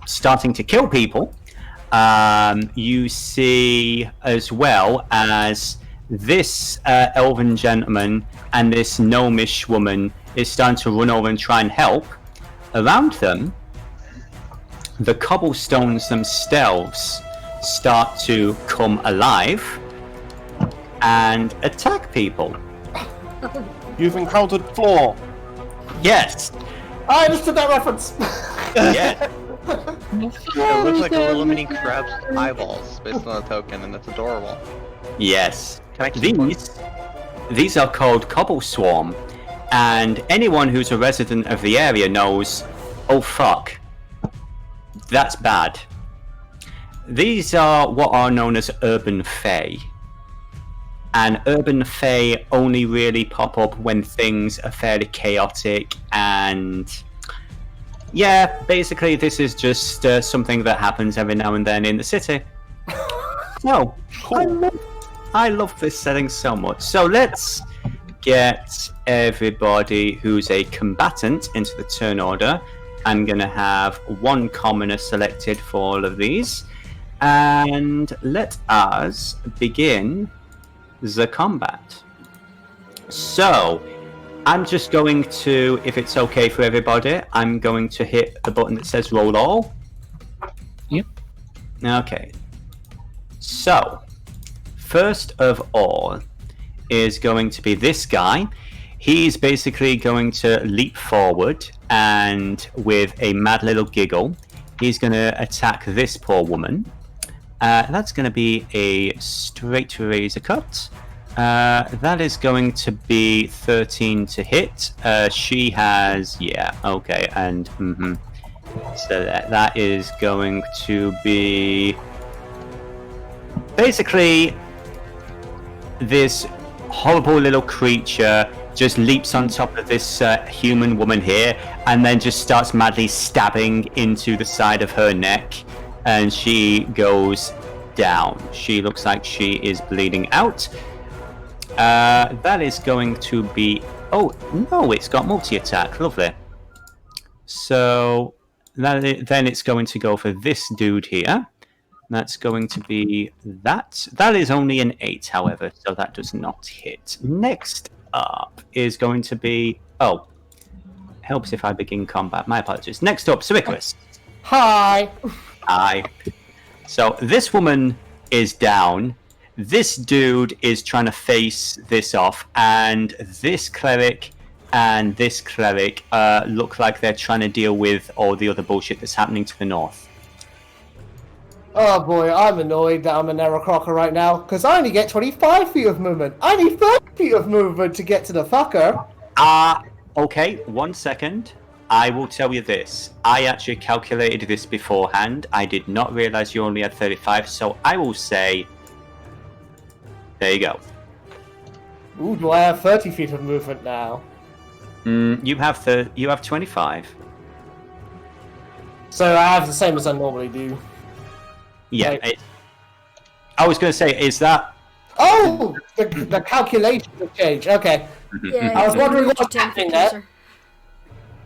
starting to kill people. You see as well as this elven gentleman and this gnomish woman is starting to run over and try and help. Around them, the cobblestones themselves start to come alive and attack people. You've encountered 4. Yes. I understood that reference. Yeah. It looks like a little mini crab's eyeballs based on the token, and that's adorable. Yes. Can I keep one? These are called Cobble Swarm, and anyone who's a resident of the area knows, oh fuck, that's bad. These are what are known as urban fae. And urban fae only really pop up when things are fairly chaotic, and yeah, basically this is just something that happens every now and then in the city. So, cool. I love this setting so much. So let's get everybody who's a combatant into the turn order. I'm going to have one commoner selected for all of these. And let us begin the combat. So, I'm just going to, if it's okay for everybody, I'm going to hit the button that says roll all. Yep. Okay. So, first of all is going to be this guy. He's basically going to leap forward and with a mad little giggle, he's going to attack this poor woman. That's going to be a straight razor cut. That is going to be 13 to hit. She has, yeah, okay, and so that is going to be basically this horrible little creature just leaps on top of this human woman here and then just starts madly stabbing into the side of her neck, and she goes down. She looks like she is bleeding out. That is going to be... Oh, no, it's got multi-attack. Lovely. So, then it's going to go for this dude here. That's going to be that. That is only an 8, however, so that does not hit. Next up is going to be... Oh, helps if I begin combat. My apologies. Next up, Icrius. Hi. Hi. So this woman is down. This dude is trying to face this off, and this cleric and this cleric look like they're trying to deal with all the other bullshit that's happening to the north. Oh boy, I'm annoyed that I'm an Arrocakkra right now, because I only get 25 feet of movement. I need 30 feet of movement to get to the fucker. Okay, 1 second. I will tell you this. I actually calculated this beforehand. I did not realize you only had 35, so I will say... There you go. Ooh, do I have 30 feet of movement now? You have 25. So I have the same as I normally do. Yeah. Right. I was going to say, is that... Oh! The calculation has changed. Okay. Yeah, I was wondering what was happening there.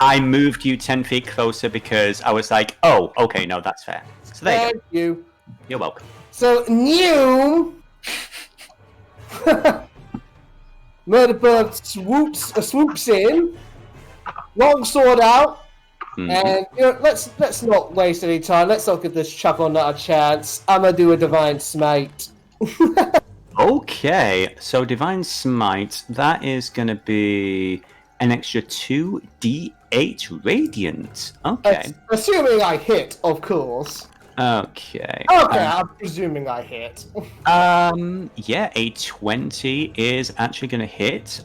I moved you 10 feet closer because I was like, oh, okay, no, that's fair. So there Thank you. You're welcome. So, new... Murderbird swoops in, long sword out, and let's not waste any time. Let's not give this chuckle nut a chance. I'm gonna do a divine smite. Okay, so divine smite, that is gonna be an extra 2d8 radiant. Okay. Assuming I hit, of course. Okay. Okay, I'm presuming I hit. Yeah, a 20 is actually going to hit.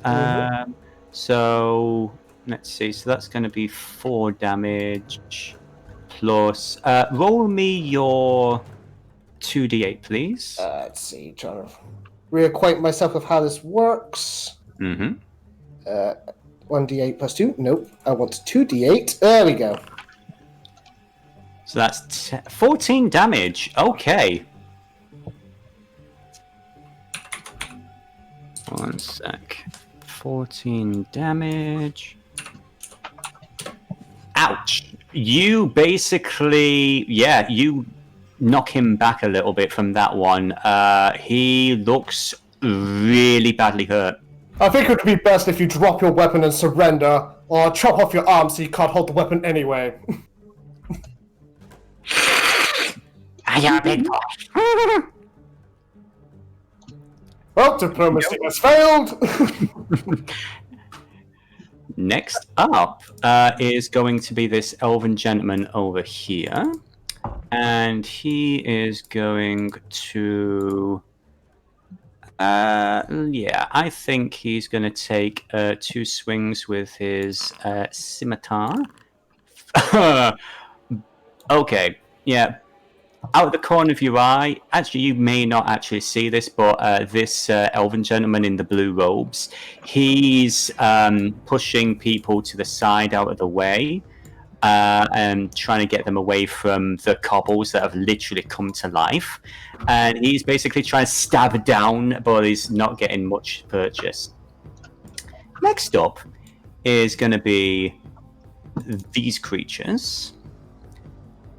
So, let's see. So that's going to be 4 damage plus... roll me your 2d8, please. Let's see. Trying to reacquaint myself with how this works. 1d8 plus 2. Nope. I want 2d8. There we go. So that's 14 damage. Okay. 1 sec. 14 damage. Ouch. You basically, yeah, you knock him back a little bit from that one. He looks really badly hurt. I think it would be best if you drop your weapon and surrender, or chop off your arm so you can't hold the weapon anyway. You're a big boy. Well, diplomacy has failed. Next up is going to be this elven gentleman over here. And he is going to... yeah, I think he's going to take 2 swings with his scimitar. Okay, yeah. Out of the corner of your eye, actually, you may not actually see this, but this elven gentleman in the blue robes, he's pushing people to the side out of the way and trying to get them away from the cobbles that have literally come to life. And he's basically trying to stab down, but he's not getting much purchase. Next up is going to be these creatures.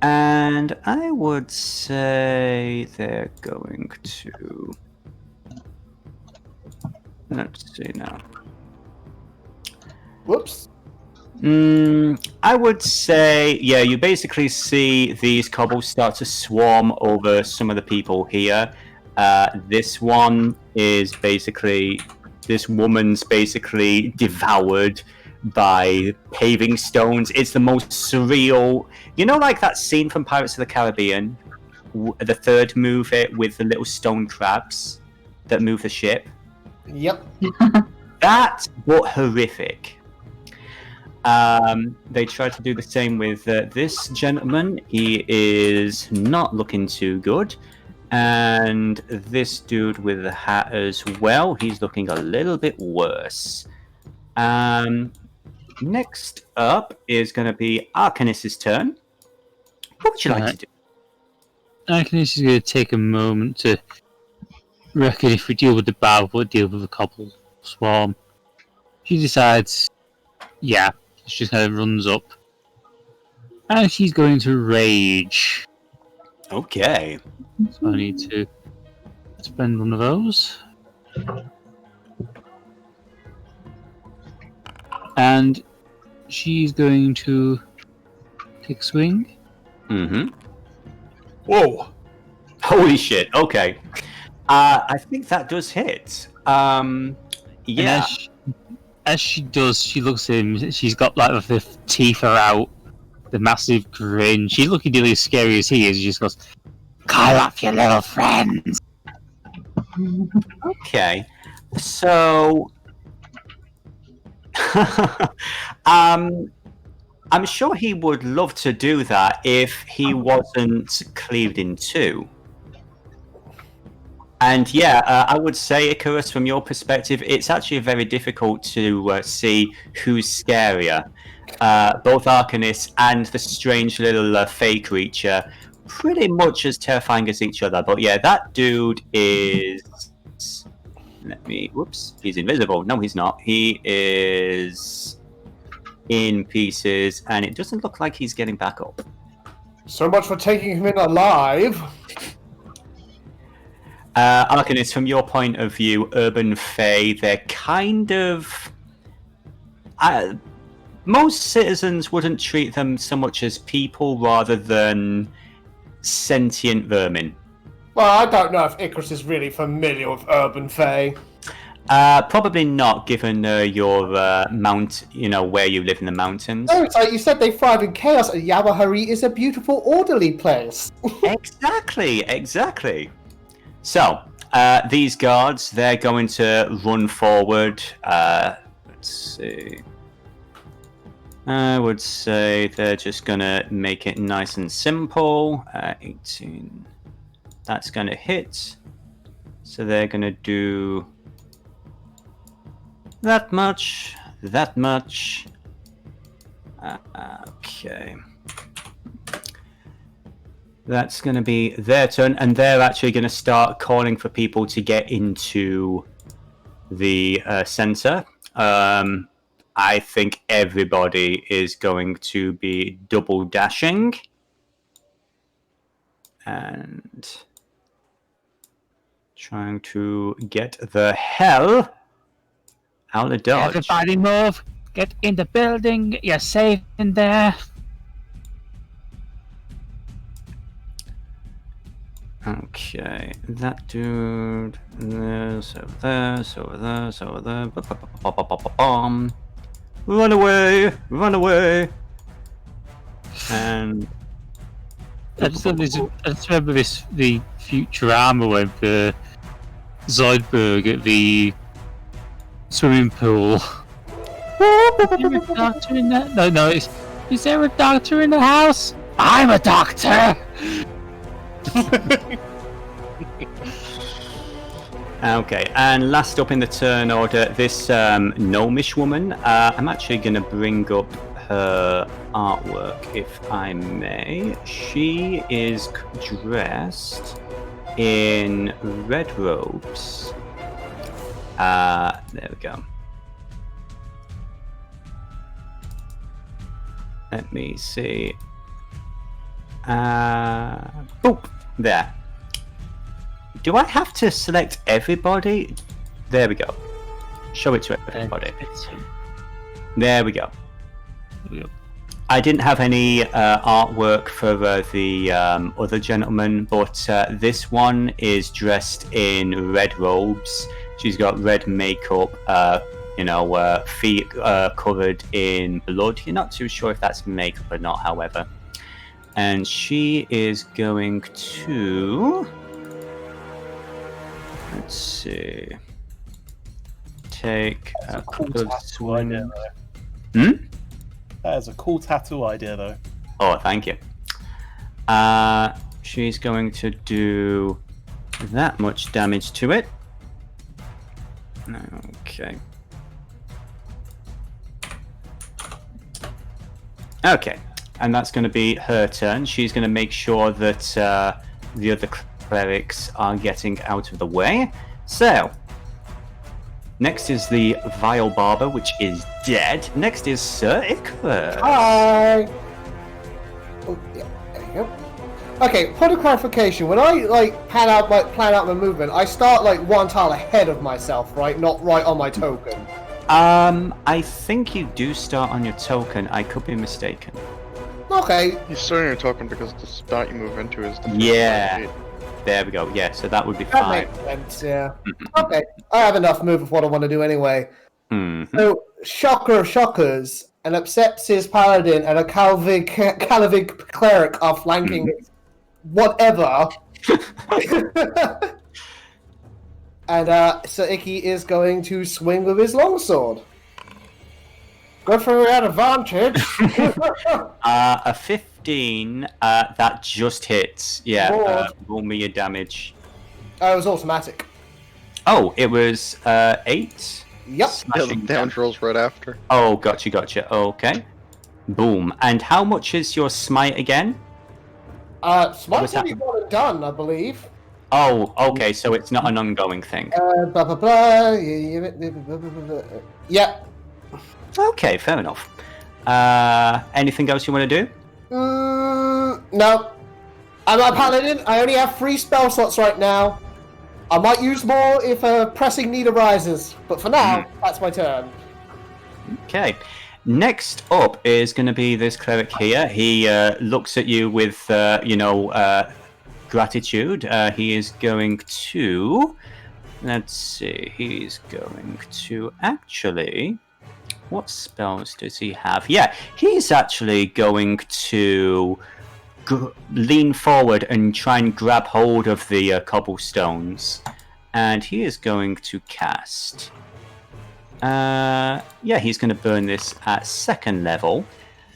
And I would say they're going to... Let's see now. Whoops. I would say, yeah, you basically see these cobbles start to swarm over some of the people here. This one is basically... This woman's basically devoured by paving stones. It's the most surreal... You know, like that scene from Pirates of the Caribbean? The third movie with the little stone crabs that move the ship? Yep. That, but horrific. They tried to do the same with this gentleman. He is not looking too good. And this dude with the hat as well, he's looking a little bit worse. Next up is going to be Arcanis' turn. What would you like to do? Arcanis is going to take a moment to reckon if we deal with the barb, we'll deal with the cobble swarm. She decides, yeah, she just kind of runs up. And she's going to rage. Okay. So I need to spend one of those. And she's going to take a swing. Mm-hmm. Whoa! Holy shit, okay. I think that does hit. Yeah. As she does, she looks at him, she's got like the teeth are out, the massive grin. She's looking nearly as scary as he is. She just goes, "Call off your little friends." Okay. So... I'm sure he would love to do that if he wasn't cleaved in two. And yeah, I would say, Icarus, from your perspective, it's actually very difficult to see who's scarier. Both Arcanis and the strange little fey creature, pretty much as terrifying as each other. But yeah, that dude is... Whoops. He's invisible. No, he's not. He is in pieces, and it doesn't look like he's getting back up. So much for taking him in alive. Arcanis, from your point of view, urban fae, they're kind of... most citizens wouldn't treat them so much as people rather than sentient vermin. Well, I don't know if Icarus is really familiar with urban fae. Probably not, given your mount, where you live in the mountains. No, it's like you said, they thrive in chaos, and Yawahari is a beautiful, orderly place. Exactly. So, these guards, they're going to run forward. Let's see. I would say they're just going to make it nice and simple. 18. That's going to hit. So they're going to do that much. Okay. That's going to be their turn, and they're actually going to start calling for people to get into the center. I think everybody is going to be double dashing. And trying to get the hell out of dodge. Everybody move! Get in the building! You're safe in there! Okay, that dude, there's over there, over there. Run away! Run away! And I just remember the Futurama with Zoidberg at the swimming pool. Is there a doctor in that? No, is there a doctor in the house? I'm a doctor! Okay, and last up in the turn order, this gnomish woman. I'm actually going to bring up her artwork, if I may. She is dressed in red robes. There we go. Let me see. Boop! There. Do I have to select everybody? There we go. Show it to everybody. There we go. I didn't have any artwork for the other gentleman, but this one is dressed in red robes. She's got red makeup, feet covered in blood. You're not too sure if that's makeup or not, however. And she is going to... Let's see. Take a couple of swings. That is a cool tattoo idea, though. Oh, thank you. She's going to do that much damage to it. Okay. Okay, and that's going to be her turn. She's going to make sure that the other clerics are getting out of the way. So, next is the Vile Barber, which is dead. Next is Sir Icrius. Hi! Oh, yeah, there you go. Okay, point of clarification. When I plan out my movement, I start one tile ahead of myself, right? Not right on my token. I think you do start on your token. I could be mistaken. Okay. You start on your token because the spot you move into is the first Yeah. There we go. Yeah, so that would be That fine. makes sense, yeah. Okay, I have enough move of what I want to do anyway. Mm-hmm. So, shocker of shockers, an Absepsis Paladin and a Calavig Cleric are flanking whatever. And Sir Icky is going to swing with his longsword. Go for that advantage. A 15, that just hits. Yeah, Lord. roll me your damage. It was automatic. Oh, it was 8? Yep. Yeah, the Slashing damage rolls right after. Oh, gotcha. Okay. Boom. And how much is your smite again? Smite's already one and done, I believe. Oh, okay, so it's not an ongoing thing. Blah, blah, blah. Yep. Okay, fair enough. Anything else you want to do? No. I'm a paladin. I only have 3 spell slots right now. I might use more if a pressing need arises, but for now, that's my turn. Okay. Next up is going to be this cleric here. He looks at you with, gratitude. He is going to... Let's see. He's going to actually... What spells does he have? Yeah, he's actually going to lean forward and try and grab hold of the cobblestones. And he is going to cast... he's going to burn this at 2nd level.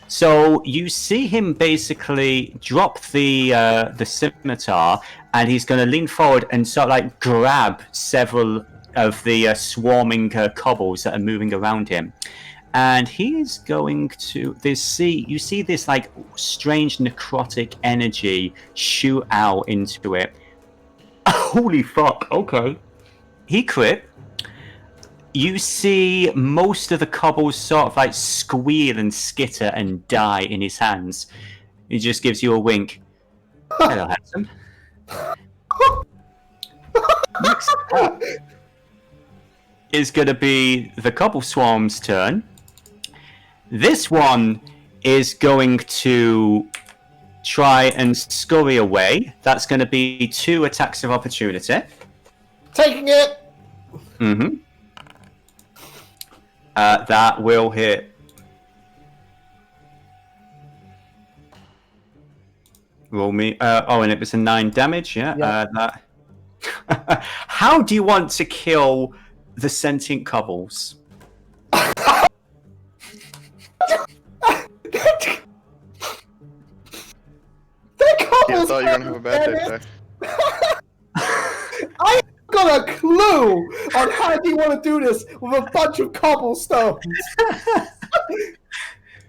So you see him basically drop the scimitar, and he's going to lean forward and sort of grab several of the swarming cobbles that are moving around him. And he's going to... You see this strange necrotic energy shoot out into it. Holy fuck, okay. He crit. You see most of the cobbles sort of squeal and skitter and die in his hands. He just gives you a wink. Hello, handsome. Next up is going to be the cobble swarm's turn. This one is going to try and scurry away. That's going to be 2 attacks of opportunity. Taking it! That will hit Roll me. And it was a 9 damage. Yeah. Yeah. That. How do you want to kill the sentient cobbles? Yeah, I thought you were gonna have a bad day today. I ain't got a clue on how do you want to do this with a bunch of cobblestones.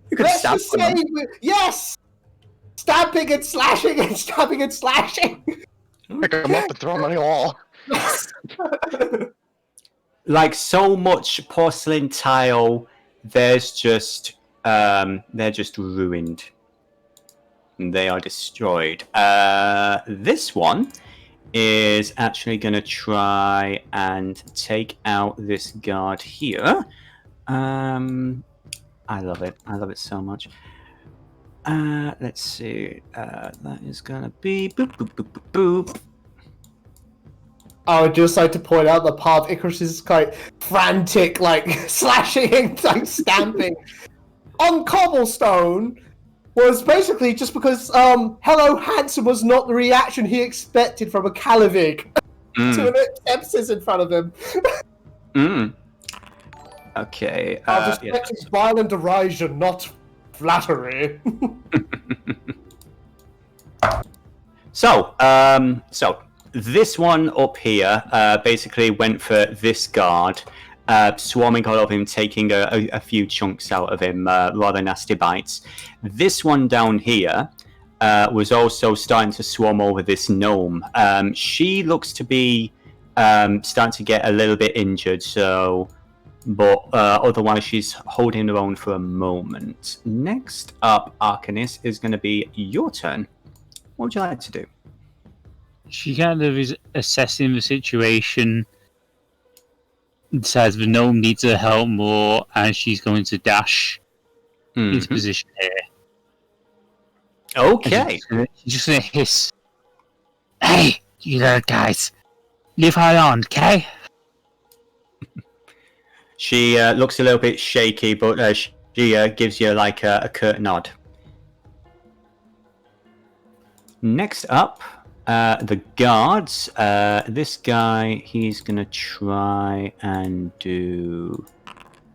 You could Let's stab just say, yes! Stabbing and slashing and stabbing and slashing. Pick them up and throw them on the wall. Like so much porcelain tile, they're just ruined. They are destroyed. This one is actually going to try and take out this guard here. I love it. I love it so much. Let's see. That is going to be boop, boop, boop, boop, boop. I would just like to point out that part of Icrius' quite frantic, like, slashing and like, stamping on cobblestone was basically just because Hello Handsome was not the reaction he expected from a Calavig to an sepsis in front of him. Okay. I was expecting violent derision, not flattery. So this one up here basically went for this guard, swarming all of him, taking a few chunks out of him, rather nasty bites. This one down here was also starting to swarm over this gnome. She looks to be starting to get a little bit injured, but otherwise she's holding her own for a moment. Next up, Arcanis, is going to be your turn. What would you like to do? She kind of is assessing the situation, decides the gnome needs her help more, and she's going to dash into position here. Okay. She's just going to hiss. Hey, you little guys. Leave her alone, okay? She looks a little bit shaky, but she gives you like a curt nod. Next up, the guards. This guy, he's going to try and do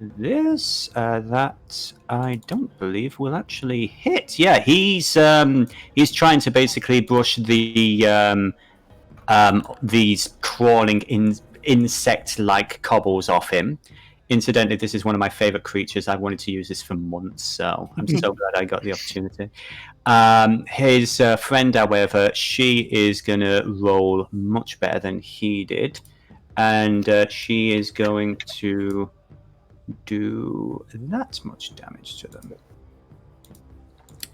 this. That I don't believe will actually hit. Yeah, he's trying to basically brush the these crawling insect-like cobbles off him. Incidentally, this is one of my favorite creatures. I've wanted to use this for months, so I'm so glad I got the opportunity. His friend, however, she is going to roll much better than he did, and she is going to do that much damage to them.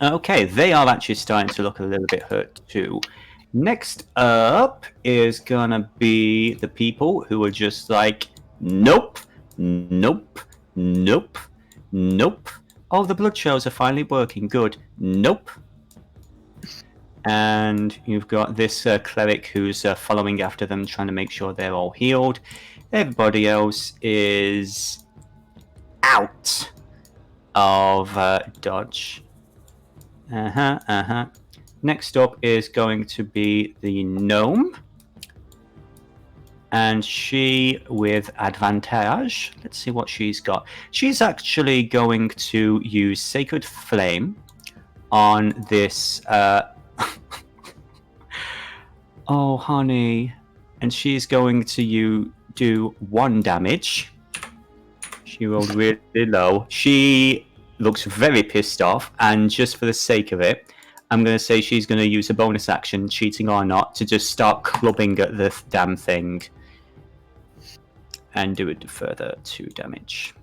Okay, they are actually starting to look a little bit hurt too. Next up is going to be the people who are just like, nope. Nope. Nope. Nope. Oh, the blood shows are finally working. Good. Nope. And you've got this cleric who's following after them, trying to make sure they're all healed. Everybody else is out of dodge. Next up is going to be the gnome. And she, with advantage, let's see what she's got. She's actually going to use Sacred Flame on this... oh, honey. And she's going to do 1 damage. She rolled really low. She looks very pissed off, and just for the sake of it, I'm going to say she's going to use a bonus action, cheating or not, to just start clubbing at the damn thing. And do it further 2 damage.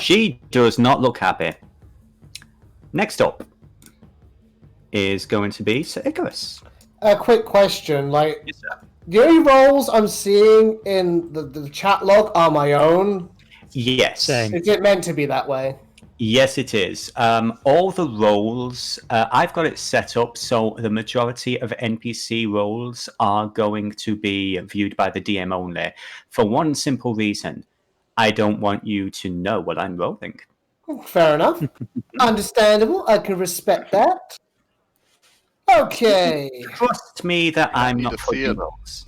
She does not look happy. Next up is going to be Sir Icrius. A quick question, like, Yes, sir. the only roles I'm seeing in the chat log are my own. Yes. Same. Is it meant to be that way? Yes, it is. All the roles, I've got it set up so the majority of NPC roles are going to be viewed by the DM only. For one simple reason, I don't want you to know what I'm rolling. Fair enough. Understandable. I can respect that. Okay. Trust me that I I'm need not to see putting it. rolls.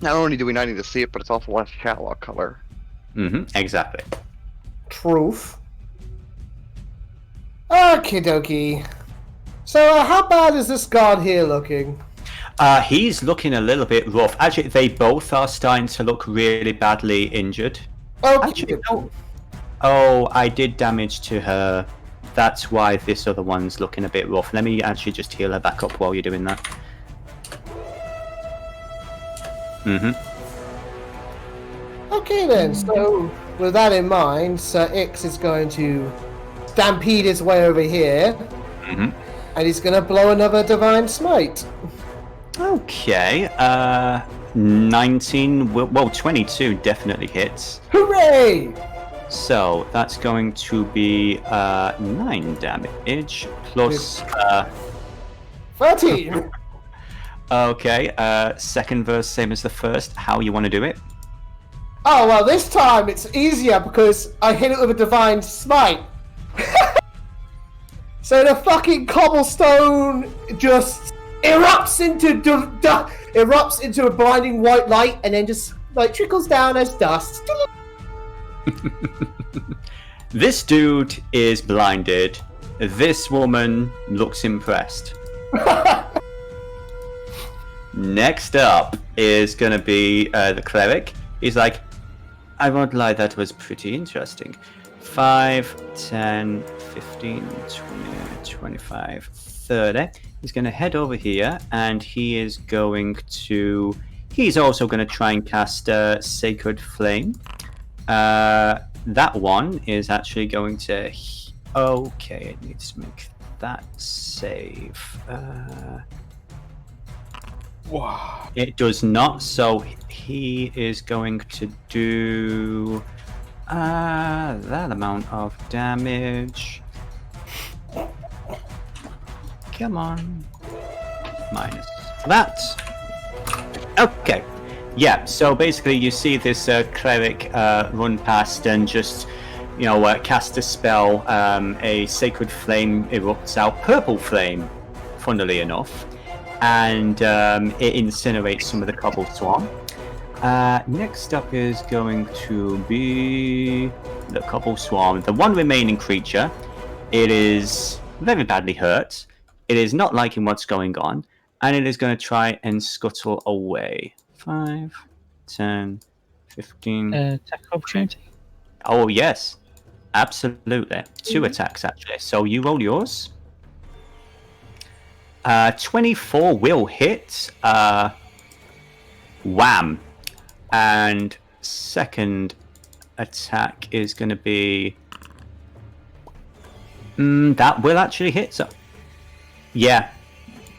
Not only do we not need to see it, but it's also less catwalk color. Exactly. Truth. Okie dokie. So, how bad is this guard here looking? He's looking a little bit rough. Actually, they both are starting to look really badly injured. Okay. Actually, no. Oh, I did damage to her. That's why this other one's looking a bit rough. Let me actually just heal her back up while you're doing that. Okay then, so with that in mind, Sir Ix is going to stampede his way over here, and he's going to blow another Divine Smite. Okay, 19, well, 22 definitely hits. Hooray! So that's going to be 9 damage plus 13! Okay, second verse, same as the first. How you want to do it? Oh, well, this time it's easier because I hit it with a Divine Smite. So the fucking cobblestone just erupts into a blinding white light and then just like trickles down as dust. This dude is blinded. This woman looks impressed. Next up is going to be the cleric. He's like, I won't lie, that was pretty interesting. 5, 10, 15, 20, 25, 30. He's going to head over here and he is going to... He's also going to try and cast Sacred Flame. That one is actually going to... Okay, it needs to make that save. Wow. It does not, so he is going to do that amount of damage. Come on. Minus that. Okay. Yeah, so basically you see this cleric run past and just, cast a spell. A sacred flame erupts out, purple flame, funnily enough. And it incinerates some of the cobble swarm. Next up is going to be the cobble swarm. The one remaining creature. It is very badly hurt. It is not liking what's going on. And it is going to try and scuttle away. 5, 10, 15... attack opportunity? Oh, yes. Absolutely. 2 attacks, actually. So you roll yours. 24 will hit. Wham. And second attack is going to be... that will actually hit. So, yeah.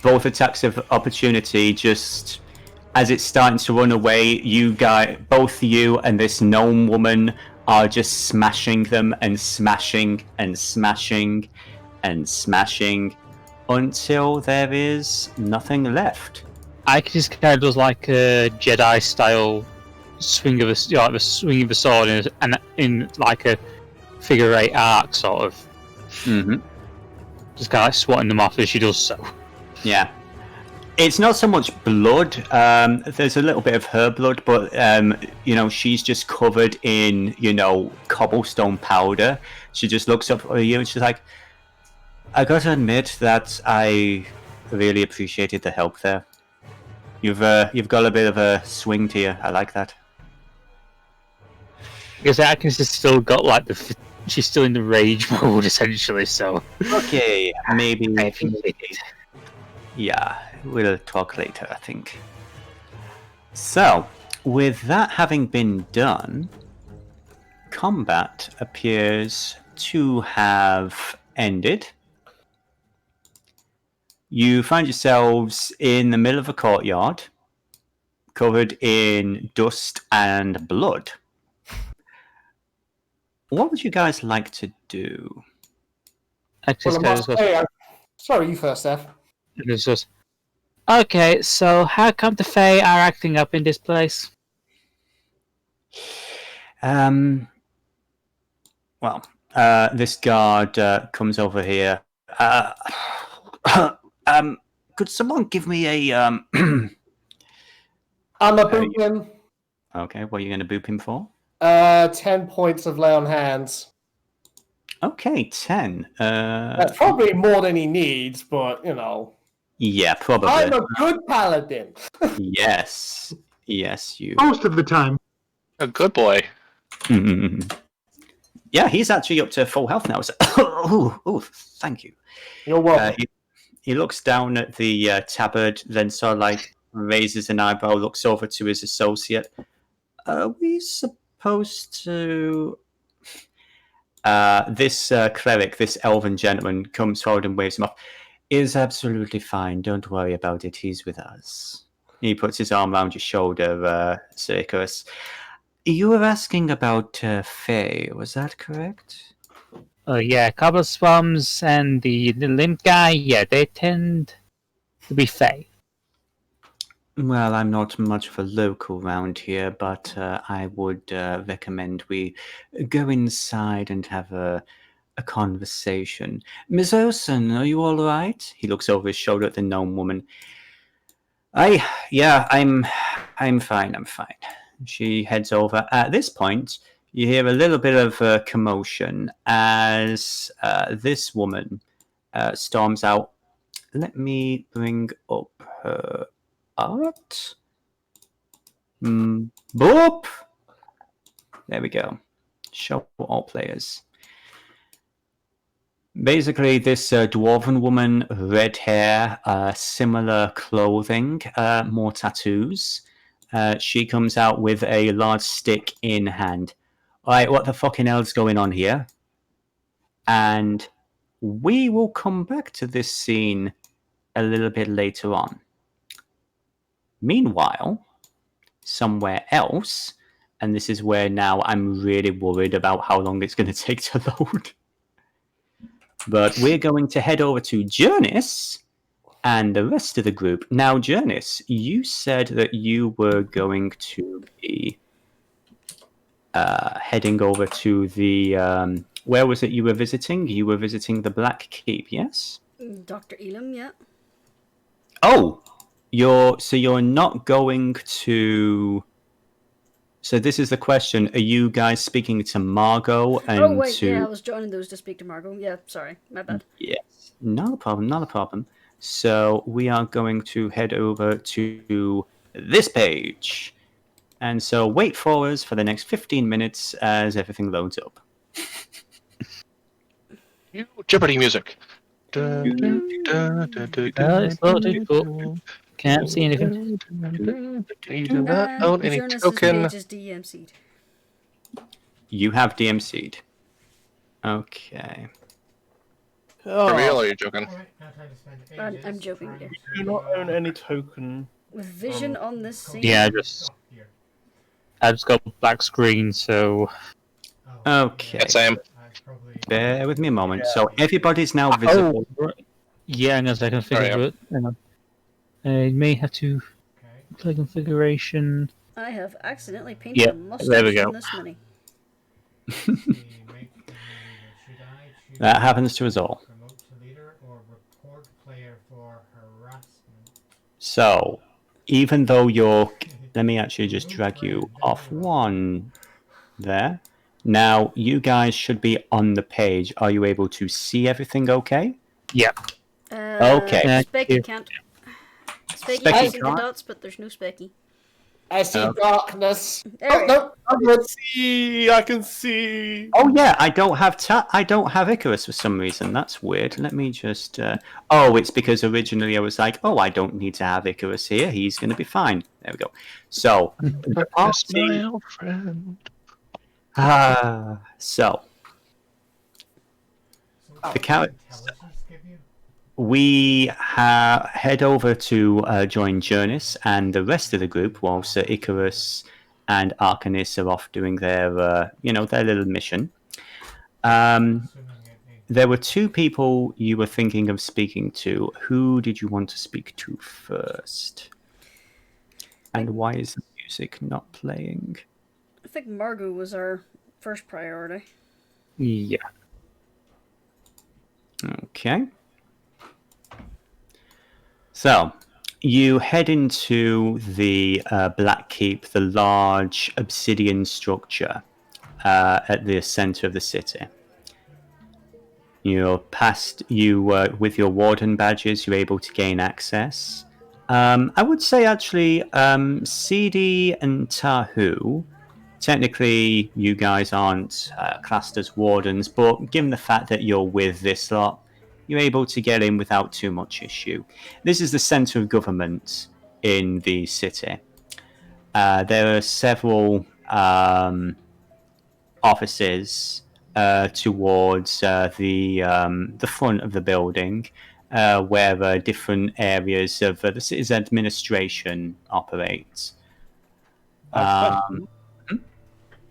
Both attacks of opportunity, just as it's starting to run away, both you and this gnome woman are just smashing them and smashing and smashing and smashing until there is nothing left. Icrius kind of does like a Jedi style swing of the swing of the sword in like a figure 8 arc sort of. Just kind of like swatting them off as she does so. Yeah. It's not so much blood. There's a little bit of her blood, but she's just covered in cobblestone powder. She just looks up at you and she's like, I gotta admit that I really appreciated the help there. You've got a bit of a swing to you. I like that. Because Atkins has still got like she's still in the rage mode essentially. So okay, maybe. Yeah, we'll talk later, I think. So, with that having been done, combat appears to have ended. You find yourselves in the middle of a courtyard, covered in dust and blood. What would you guys like to do? Sorry, you first, Steph. Okay, so how come the Fae are acting up in this place? This guard comes over here. could someone give me a I'm a boop him. Okay, what are you going to boop him for? 10 points of lay on hands. Okay, 10. That's probably more than he needs, but Yeah, probably. I'm a good paladin. Yes, you. Most of the time. A good boy. Yeah, he's actually up to full health now. So oh, thank you. You're welcome. He looks down at the tabard, then sort of like raises an eyebrow, looks over to his associate. Are we supposed to... this cleric, this elven gentleman, comes forward and waves him off. Is absolutely fine. Don't worry about it. He's with us. He puts his arm around your shoulder, Sir Icrius. You were asking about Faye, was that correct? Yeah, couple of swums and the limp guy, yeah, they tend to be Fae. Well, I'm not much of a local around here, but I would recommend we go inside and have a conversation. Miss Olsen, are you all right? He looks over his shoulder at the gnome woman. I'm fine. She heads over. At this point, you hear a little bit of commotion as this woman storms out. Let me bring up her art. Boop! There we go. Show all players. Basically, this dwarven woman, red hair, similar clothing, more tattoos. She comes out with a large stick in hand. Alright, what the fucking hell's going on here? And we will come back to this scene a little bit later on. Meanwhile, somewhere else, and this is where now I'm really worried about how long it's going to take to load. But we're going to head over to Jurnis and the rest of the group. Now, Jurnis, you said that you were going to be heading over to the... where was it you were visiting? You were visiting the Black Keep, yes? Dr. Elam, yeah. Oh! You're not going to... So this is the question. Are you guys speaking to Margot and Oh, wait, yeah, I was joining those to speak to Margot. Yeah, sorry, my bad. Yes, not a problem. So we are going to head over to this page. And so wait for us for the next 15 minutes as everything loads up. Jeopardy music. It's loaded, but can't see anything. You do not own any Jurnis' token. page is DMC'd. You have DMC'd. Okay. Oh, For real, or are you joking? I'm joking. Yeah. do not own any token. With vision on this scene. Yeah, I just got black screen, so... Okay. Yeah, same. Bear with me a moment. So everybody's now visible. Yeah, hang on a second, figure it. Hang on. I may have to play configuration. I have accidentally painted a mustache there we go. on this mini. That happens to us all. So, even though you're... Let me actually just drag you off one there. Now, you guys should be on the page. Are you able to see everything okay? Yeah. Okay. Specky can't. Specky Specky can see the can't? dots, but there's no Specky. I see darkness. There we No, I'm good. I can see. Oh yeah, I don't have Icarus for some reason. That's weird. Let me just. Oh, it's because originally I was like, oh, I don't need to have Icarus here. He's going to be fine. There we go. So, That's my old friend. So the characters. We head over to join Jurnis and the rest of the group while Sir Icrius and Arcanis are off doing their, their little mission. There were two people you were thinking of speaking to. Who did you want to speak to first? And why is the music not playing? I think Margot was our first priority. Yeah. Okay. So, you head into the Black Keep, the large obsidian structure at the center of the city. You're past you with your warden badges. You're able to gain access. I would say actually, Seethe and Tahu. Technically, you guys aren't classed as wardens, but given the fact that you're with this lot, you're able to get in without too much issue. This is the center of government in the city. There are several offices towards the front of the building, where different areas of the city's administration operate.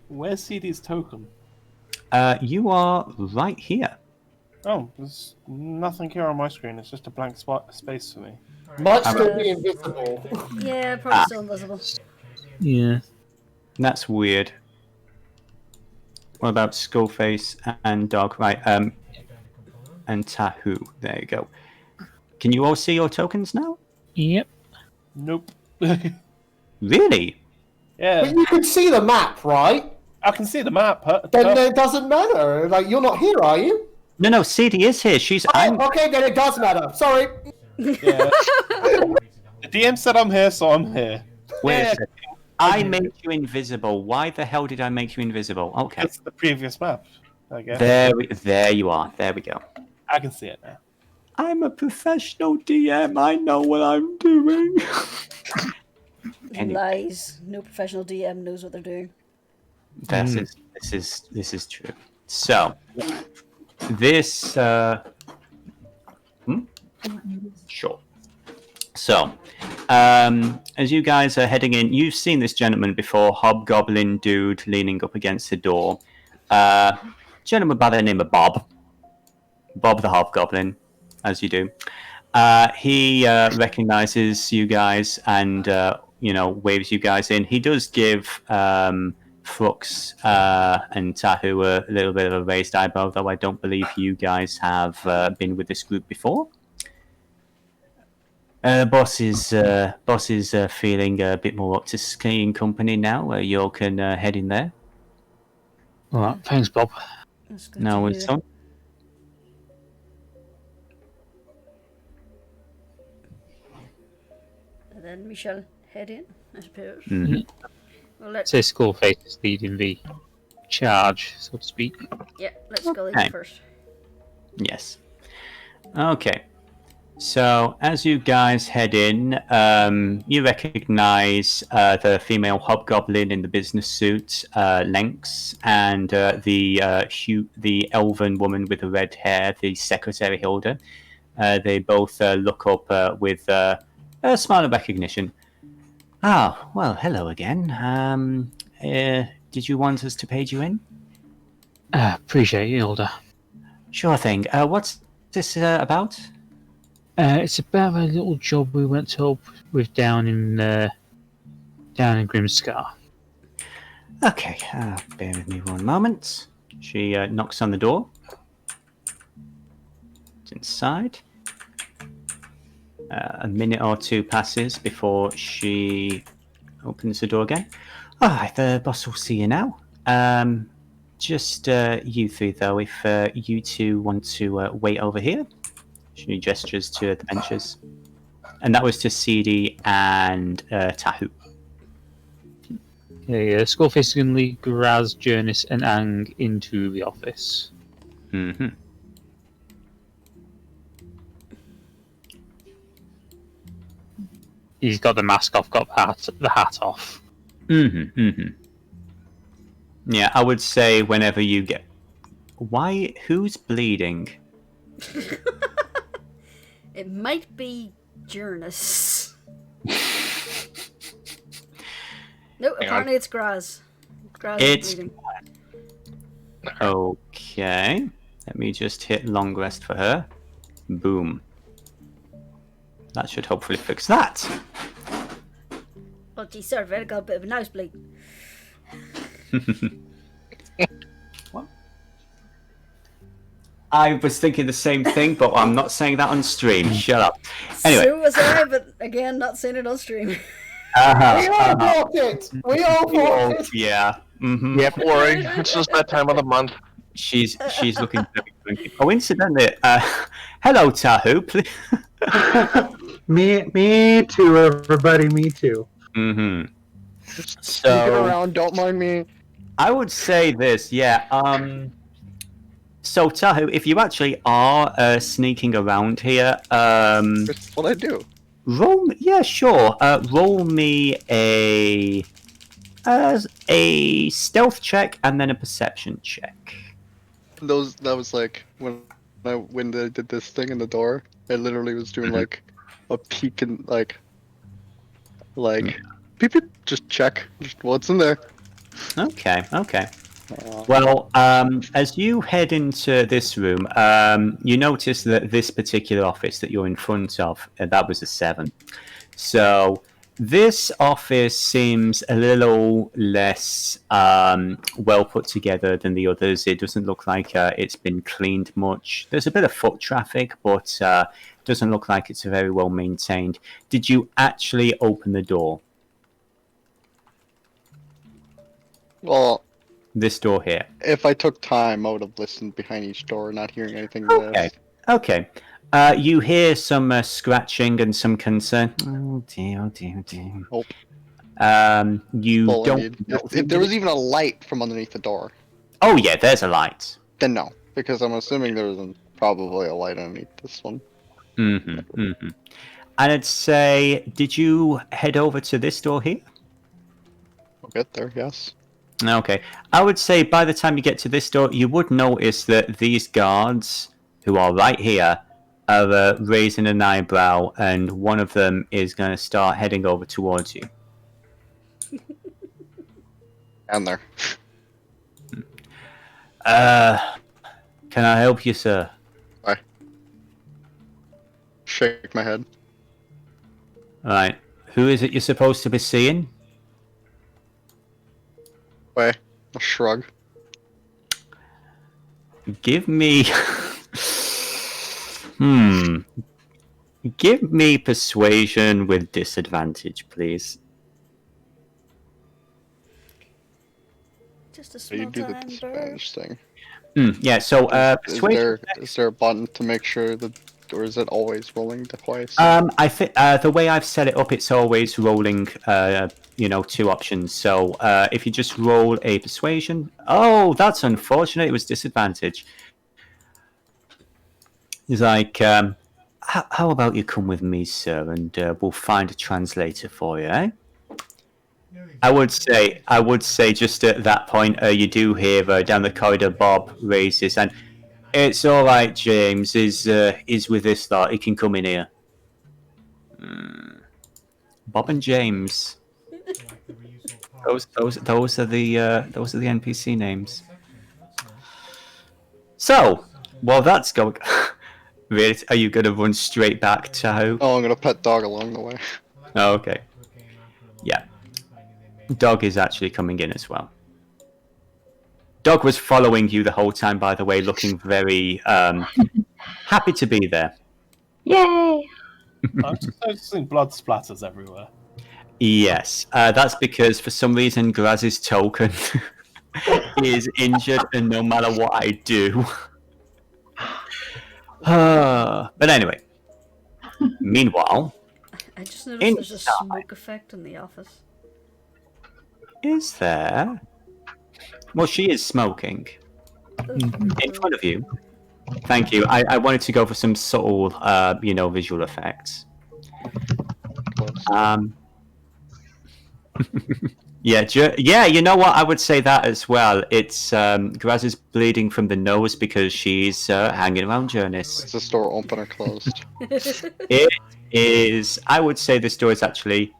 Where's Seethe's token? You are right here. Oh, there's nothing here on my screen. It's just a blank space for me. Might still be invisible. Yeah, probably still invisible. Yeah. That's weird. What about Skullface and Dog? Right, and Tahu. There you go. Can you all see your tokens now? Yep. Nope. Really? Yeah. But you can see the map, right? I can see the map. Then it doesn't matter. Like, you're not here, are you? No, Seethe is here. She's. Okay, then it does matter. Sorry. Yeah. The DM said I'm here, so I'm here. Wait a second. I made you invisible. Why the hell did I make you invisible? Okay. That's the previous map, I guess. There you are. There we go. I can see it now. I'm a professional DM. I know what I'm doing. Anyway. Lies. No professional DM knows what they're doing. This is true. So this sure. So as you guys are heading in, you've seen this gentleman before, hobgoblin dude leaning up against the door. Gentleman by the name of Bob the hobgoblin, as you do. He recognizes you guys and waves you guys in. He does give Frux and Tahu a little bit of a raised eyebrow, though I don't believe you guys have been with this group before. Boss is feeling a bit more up to skiing company now. You can head in there. All right, thanks, Bob. No, it's on. And then we shall head in, I suppose. Mm-hmm. Well, let's say Skullface is leading the charge, so to speak. Yeah, let's go in first. Yes. Okay. So as you guys head in, you recognize the female hobgoblin in the business suit, Lynx, and the elven woman with the red hair, the secretary Hilda. They both look up with a smile of recognition. Ah, well, hello again. Did you want us to page you in? Appreciate it, Hilda. Sure thing. What's this about? It's about a little job we went to help with down in Grimscar. Okay, bear with me one moment. She knocks on the door. It's inside. A minute or two passes before she opens the door again. All right, the boss will see you now. Just you three, though, if you two want to wait over here. She gestures to the benches. And that was to Seethe and Tahu. Yeah, Skullface is going to lead Graz, Jurnis, and Ang into the office. Mm-hmm. He's got the mask off, got the hat off. Mm-hmm, mm-hmm. Yeah, I would say whenever you get... Who's bleeding? It might be Jurnis. No, apparently it's Graz. Graz is bleeding. Okay. Let me just hit long rest for her. Boom. That should hopefully fix that. Well, gee, sorry, I got a bit of a nosebleed. What? I was thinking the same thing, but I'm not saying that on stream. Shut up. Anyway. So was I, but again, not saying it on stream. We all bought it. We all bought it. Yeah. Mm-hmm. Yep, worry. It's just that time of the month. She's looking very funky. Oh, incidentally, hello, Tahu. Please. Me too, everybody. Me too. Mm-hmm. Sneaking around, don't mind me. I would say this, yeah. So Tahu, if you actually are sneaking around here, That's what I do. roll me a stealth check and then a perception check. That was like when they did this thing in the door. I literally was doing like a peek and like beep, beep, just check just what's in there. Okay. Well, as you head into this room, you notice that this particular office that you're in front of, that was a 7. So this office seems a little less well put together than the others. It doesn't look like it's been cleaned much. There's a bit of foot traffic, but it doesn't look like it's very well maintained. Did you actually open the door? Well, this door here. If I took time, I would have listened behind each door, not hearing anything. Okay. You hear some scratching and some concern. Oh dear. Nope. You Well, don't. If there was even a light from underneath the door. Oh yeah, there's a light. Then no, because I'm assuming there isn't probably a light underneath this one. And I'd say, did you head over to this door here? I'll get there. Yes. Okay. I would say by the time you get to this door, you would notice that these guards, who are right here, are raising an eyebrow, and one of them is going to start heading over towards you. Down there. Can I help you, sir? Bye. Shake my head. Right. Who is it you're supposed to be seeing? Way. A shrug. Give me... Give me persuasion with disadvantage, please. Just a small You do the time, disadvantage thing. Yeah, so persuasion... Is there a button to make sure that... Or is it always rolling twice? I think the way I've set it up, it's always rolling, 2 options. So if you just roll a persuasion... Oh, that's unfortunate. It was disadvantage. He's like, how about you come with me, sir, and we'll find a translator for you, eh? I would say just at that point, you do hear down the corridor, Bob raises and it's all right. James is with this lot. He can come in here. Bob and James. Those are the NPC names. So, while that's going, really, are you going to run straight back to home? Oh, I'm going to pet dog along the way. Oh, okay. Yeah. Dog is actually coming in as well. Dog was following you the whole time, by the way, looking very happy to be there. Yay! I'm just seeing blood splatters everywhere. Yes, that's because for some reason Graz's token is injured, and no matter what I do. But anyway, meanwhile, I just noticed there's a smoke effect in the office. Is there? Well, she is smoking in front of you. Thank you. I wanted to go for some subtle, visual effects. Yeah, you know what? I would say that as well. It's Graz is bleeding from the nose because she's hanging around Jurnis. Is the store open or closed? It is. I would say this door is actually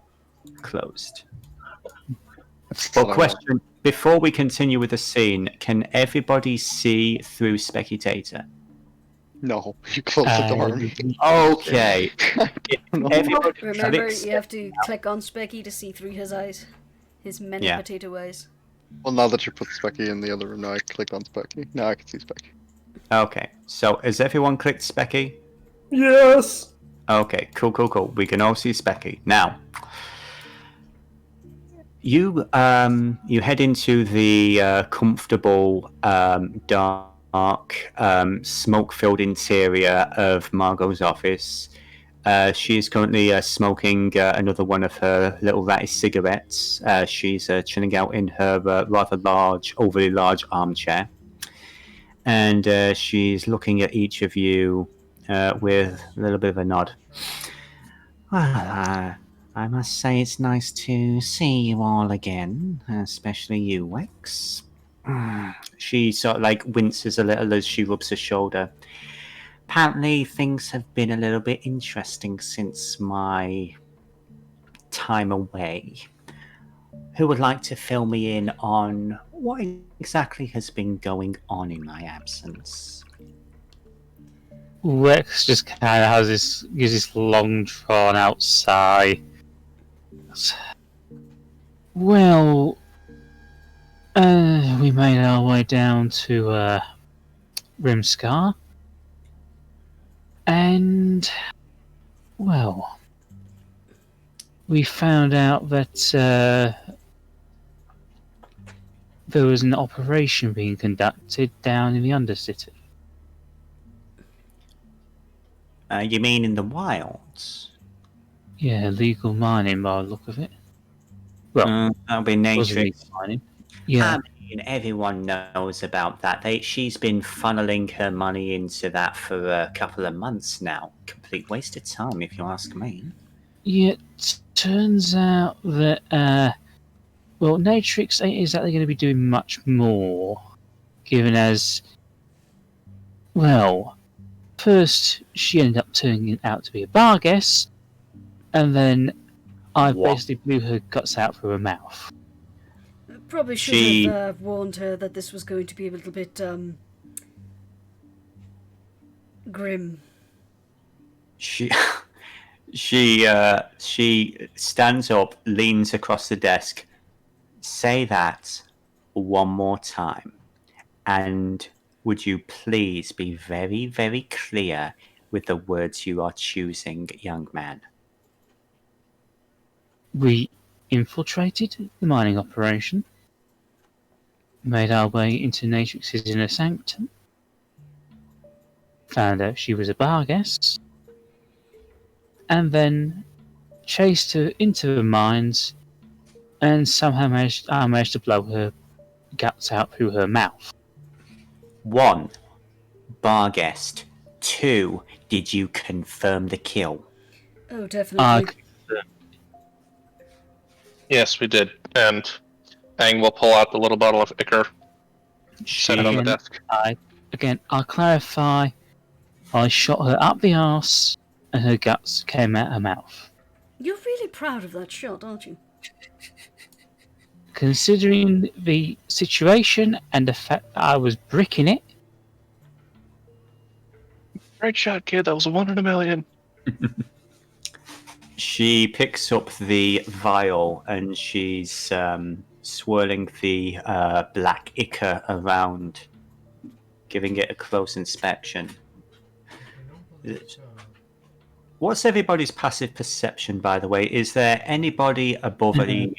closed. Well, question: before we continue with the scene, can everybody see through Specutator? No, you close the door. Okay. Remember, you have to click on Specky to see through his eyes. His many potato eyes. Well, now that you put Specky in the other room, now I clicked on Specky. Now I can see Specky. Okay, so has everyone clicked Specky? Yes. Okay, cool. We can all see Specky. Now, you head into the comfortable, dark, smoke-filled interior of Margot's office. She is currently smoking another one of her little ratty cigarettes. She's chilling out in her rather large, overly large armchair. And she's looking at each of you with a little bit of a nod. Well, I must say it's nice to see you all again, especially you, Wex. She sort of like winces a little as she rubs her shoulder. Apparently, things have been a little bit interesting since my time away. Who would like to fill me in on what exactly has been going on in my absence? Rex just kind of gives this long, drawn out sigh. Well, we made our way down to Rimscar, and well, we found out that there was an operation being conducted down in the Undercity. You mean in the wilds? Yeah, illegal mining by the look of it. Well, that'll be was nature. illegal mining. Yeah. I mean, everyone knows about that. She's been funneling her money into that for a couple of months now. Complete waste of time, if you ask me. Yeah, it turns out that, well, Natrix ain't exactly going to be doing much more, given as, well, first she ended up turning out to be a bar guest, and then I basically blew her guts out through her mouth. Probably should have warned her that this was going to be a little bit grim. She stands up, leans across the desk. Say that one more time, and would you please be very, very clear with the words you are choosing, young man? We infiltrated the mining operation, made our way into Natrix's inner sanctum, found out she was a bar guest, and then chased her into the mines, and somehow managed to blow her guts out through her mouth. 1. Bar guest. 2. Did you confirm the kill? Oh, definitely. Yes, we did. And Aang will pull out the little bottle of Ichor, set it on the desk. I'll clarify. I shot her up the arse, and her guts came out her mouth. You're really proud of that shot, aren't you? Considering the situation and the fact that I was bricking it. Great shot, kid. That was a 1 in a million. She picks up the vial and she's swirling the black ichor around, giving it a close inspection. What's everybody's passive perception, by the way? Is there anybody above a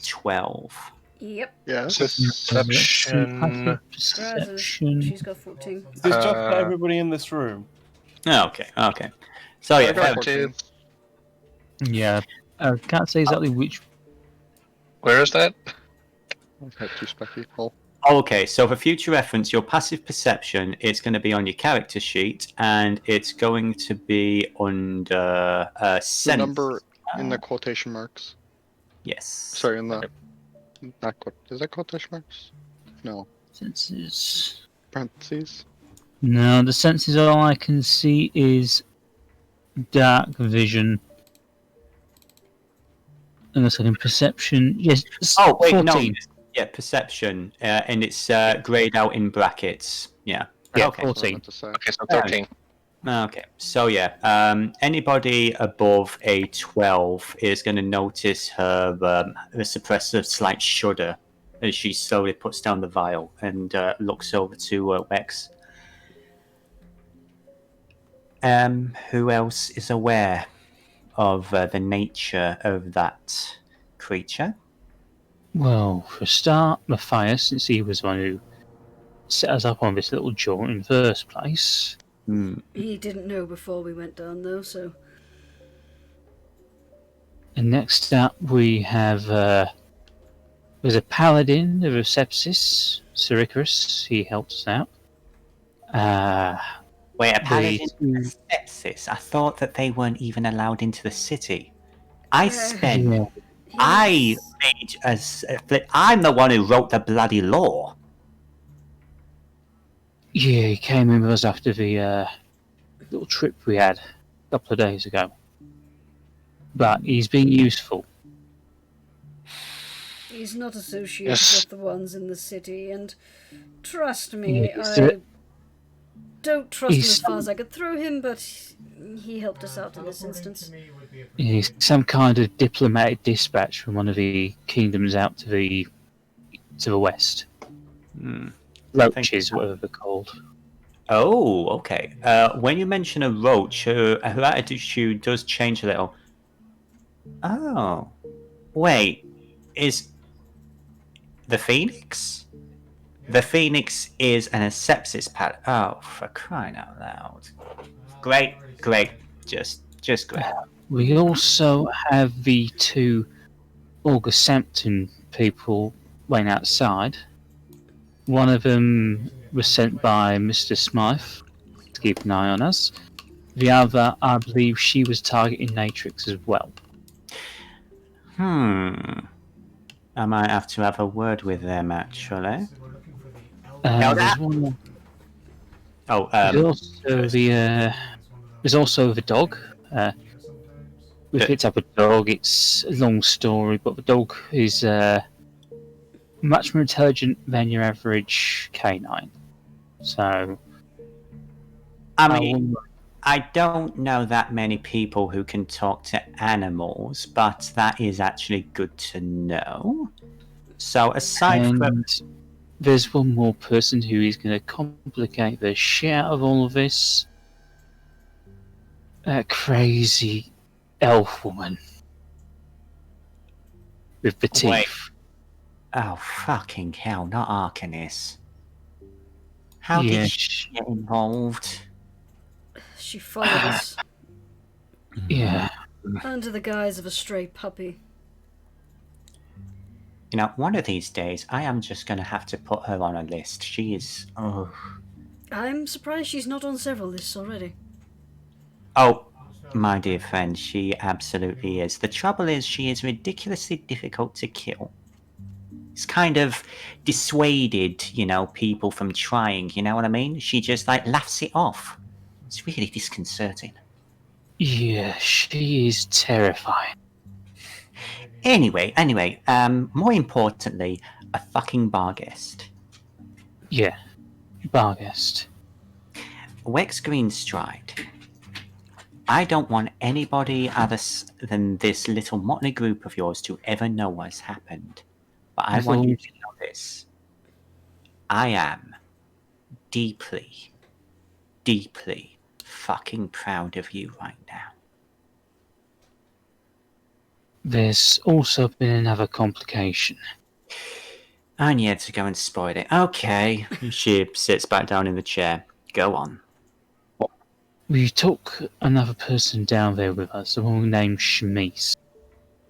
12? Yep. Yes. Perception. She's got 14. Is this just for everybody in this room? Oh, okay. So yeah, 14. Yeah, I can't say exactly which. Where is that? I've had 2 spec people. Okay, so for future reference, your passive perception is going to be on your character sheet, and it's going to be under sense. The number in the quotation marks. Yes. Sorry, in the is that quotation marks? No. Senses. Parentheses. No, the senses all I can see is dark vision. And a second perception. Yes. Oh wait, 14. no. Yeah, perception, and it's grayed out in brackets. Yeah. Yeah, Okay. 14. Okay, so 13. Okay, so yeah, anybody above a 12 is going to notice her suppress a slight shudder as she slowly puts down the vial and looks over to Wex. Who else is aware of the nature of that creature? Well, for a start, Matthias, since he was the one who set us up on this little jaunt in the first place. He didn't know before we went down, though, so... And next up, we have... there's a Paladin of sepsis, Icrius. He helped us out. Wait, a Paladin of sepsis? I thought that they weren't even allowed into the city. I'm the one who wrote the bloody law. Yeah, he came in with us after the little trip we had a couple of days ago. But he's been useful. He's not associated with the ones in the city, and trust me, Yeah, I don't trust him as far as I could throw him, but he helped us out in this instance. He's some kind of diplomatic dispatch from one of the kingdoms out to the west. Roaches, whatever they're called. Oh, okay. When you mention a roach, her attitude does change a little. Oh. Wait. Is the Phoenix? The Phoenix is an asepsis pad. Oh, for crying out loud. Great. Just great. We also have the two August-Sampton people waiting outside. One of them was sent by Mr. Smythe to keep an eye on us. The other, I believe she was targeting Natrix as well. I might have to have a word with them, actually. There's one more. There's also the dog. We picked up a dog. It's a long story, but the dog is much more intelligent than your average canine. So, I don't know that many people who can talk to animals, but that is actually good to know. So, aside from... There's one more person who is going to complicate the shit out of all of this. That crazy elf woman. With the teeth. Wait. Oh, fucking hell, not Arcanis. How did she get involved? She followed us. Yeah. Under the guise of a stray puppy. You know, one of these days, I am just going to have to put her on a list. She is... Oh. I'm surprised she's not on several lists already. Oh, my dear friend, she absolutely is. The trouble is, she is ridiculously difficult to kill. It's kind of dissuaded, people from trying, you know what I mean? She just, laughs it off. It's really disconcerting. Yeah, she is terrifying. Anyway, more importantly, a fucking bar guest. Yeah, bar guest. Wex Greenstride. I don't want anybody other than this little motley group of yours to ever know what's happened. But I want you to know this. I am deeply, deeply fucking proud of you right now. There's also been another complication. I need to go and spoil it. Okay. She sits back down in the chair. Go on. We took another person down there with us, a woman named Chemise.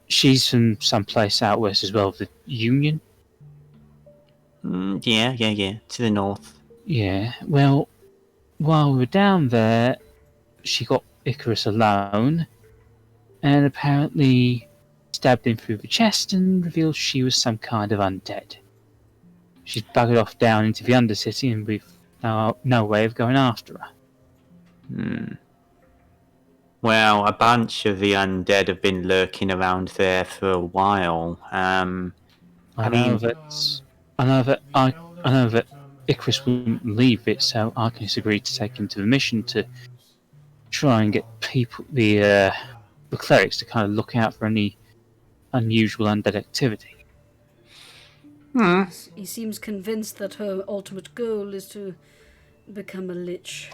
She's from someplace out west as well, the Union. Yeah, to the north. Yeah, well, while we were down there, she got Icrius alone, and apparently stabbed him through the chest and revealed she was some kind of undead. She's buggered off down into the Undercity, and we've no way of going after her. Well, a bunch of the undead have been lurking around there for a while. I know that Icrius wouldn't leave it, so Arcanis agreed to take him to the mission to try and get people, the clerics, to kind of look out for any unusual undead activity. He seems convinced that her ultimate goal is to become a lich.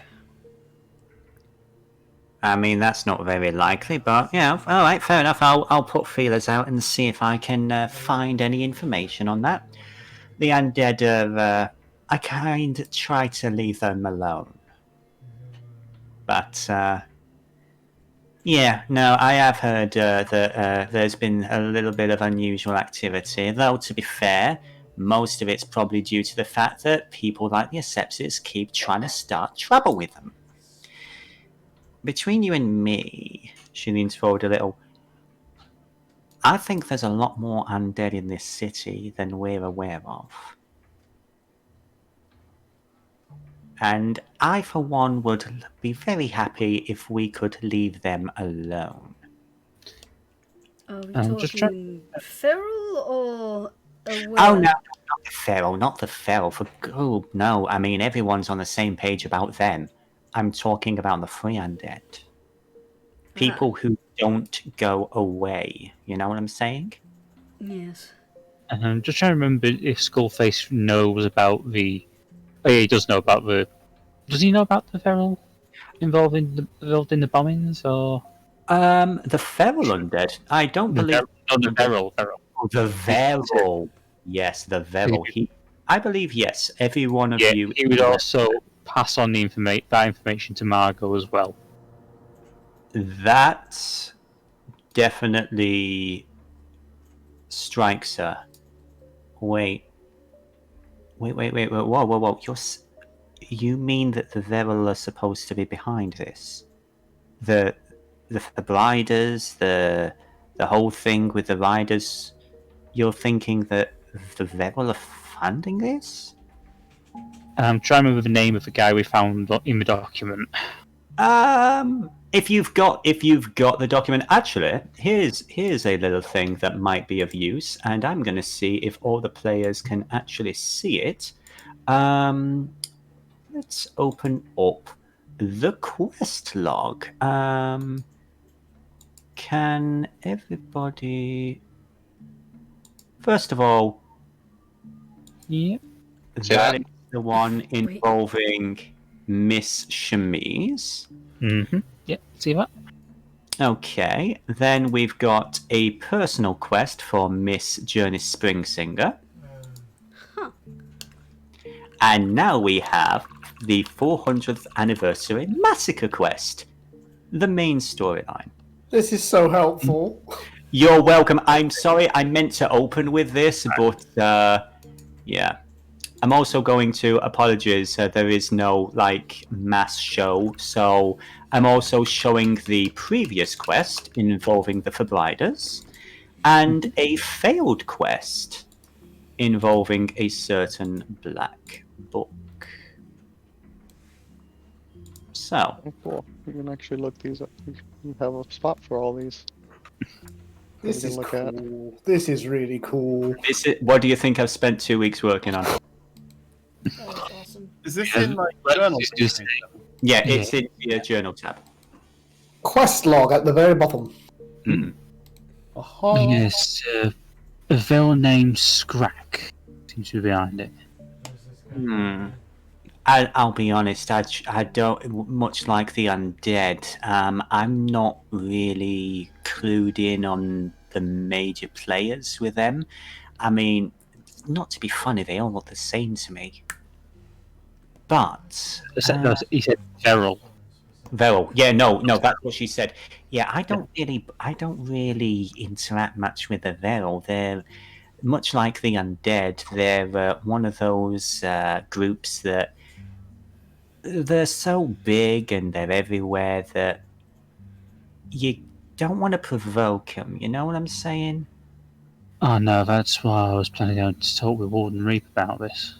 I mean, that's not very likely, but yeah, all right, fair enough. I'll put feelers out and see if I can find any information on that. The undead are, I kind of try to leave them alone, but yeah, no, I have heard that there's been a little bit of unusual activity. Though, to be fair, most of it's probably due to the fact that people like the Asepsis keep trying to start trouble with them. Between you and me, she leans forward a little. I think there's a lot more undead in this city than we're aware of. And I, for one, would be very happy if we could leave them alone. Are we Just talking feral or aware? Oh, no, not the feral, not the feral. Oh, no, I mean, everyone's on the same page about them. I'm talking about the free undead. People who don't go away. You know what I'm saying? Yes. And I'm just trying to remember if Skullface knows about the. Oh, yeah, he does know about the. Does he know about the feral involved in the bombings, or The feral undead. I don't believe. the feral? The Veral. Yes, the Veral. I believe, yes, every one of you. He would also pass on that information to Margot as well. That definitely strikes her. Wait. Whoa. You mean that the Veral are supposed to be behind this? The Bliders, the whole thing with the Riders. You're thinking that the Veral are funding this? I'm trying to remember the name of the guy we found in the document. If you've got the document, actually, here's a little thing that might be of use, and I'm going to see if all the players can actually see it. Let's open up the quest log. Can everybody? First of all, Yep. that is the one involving Miss Chemise. Mm-hmm. Yep, see that? Okay, then we've got a personal quest for Miss Jurnis Springsinger. Huh. And now we have the 400th anniversary massacre quest, the main storyline. This is so helpful. You're welcome. I'm sorry I meant to open with this, but yeah. I'm also going to apologize. There is no mass show, so I'm also showing the previous quest involving the Fabliders and a failed quest involving a certain black book. So, cool. You can actually look these up. You have a spot for all these. This is cool. This is really cool. What do you think I've spent 2 weeks working on? Oh, awesome. Is this in journal? Yeah, it's in the journal tab. Quest log at the very bottom. Uh-huh. Yes, a villain named Scrack seems to be behind it. I'll be honest, I don't, much like the undead, I'm not really clued in on the major players with them. I mean, not to be funny, they all look the same to me. But... he said Feral. Veral. Yeah, no, that's what she said. Yeah, I don't really interact much with the Veral. They're much like the undead. They're one of those groups that they're so big and they're everywhere that you don't want to provoke them. You know what I'm saying? Oh no, that's why I was planning on to talk with Warden Reap about this.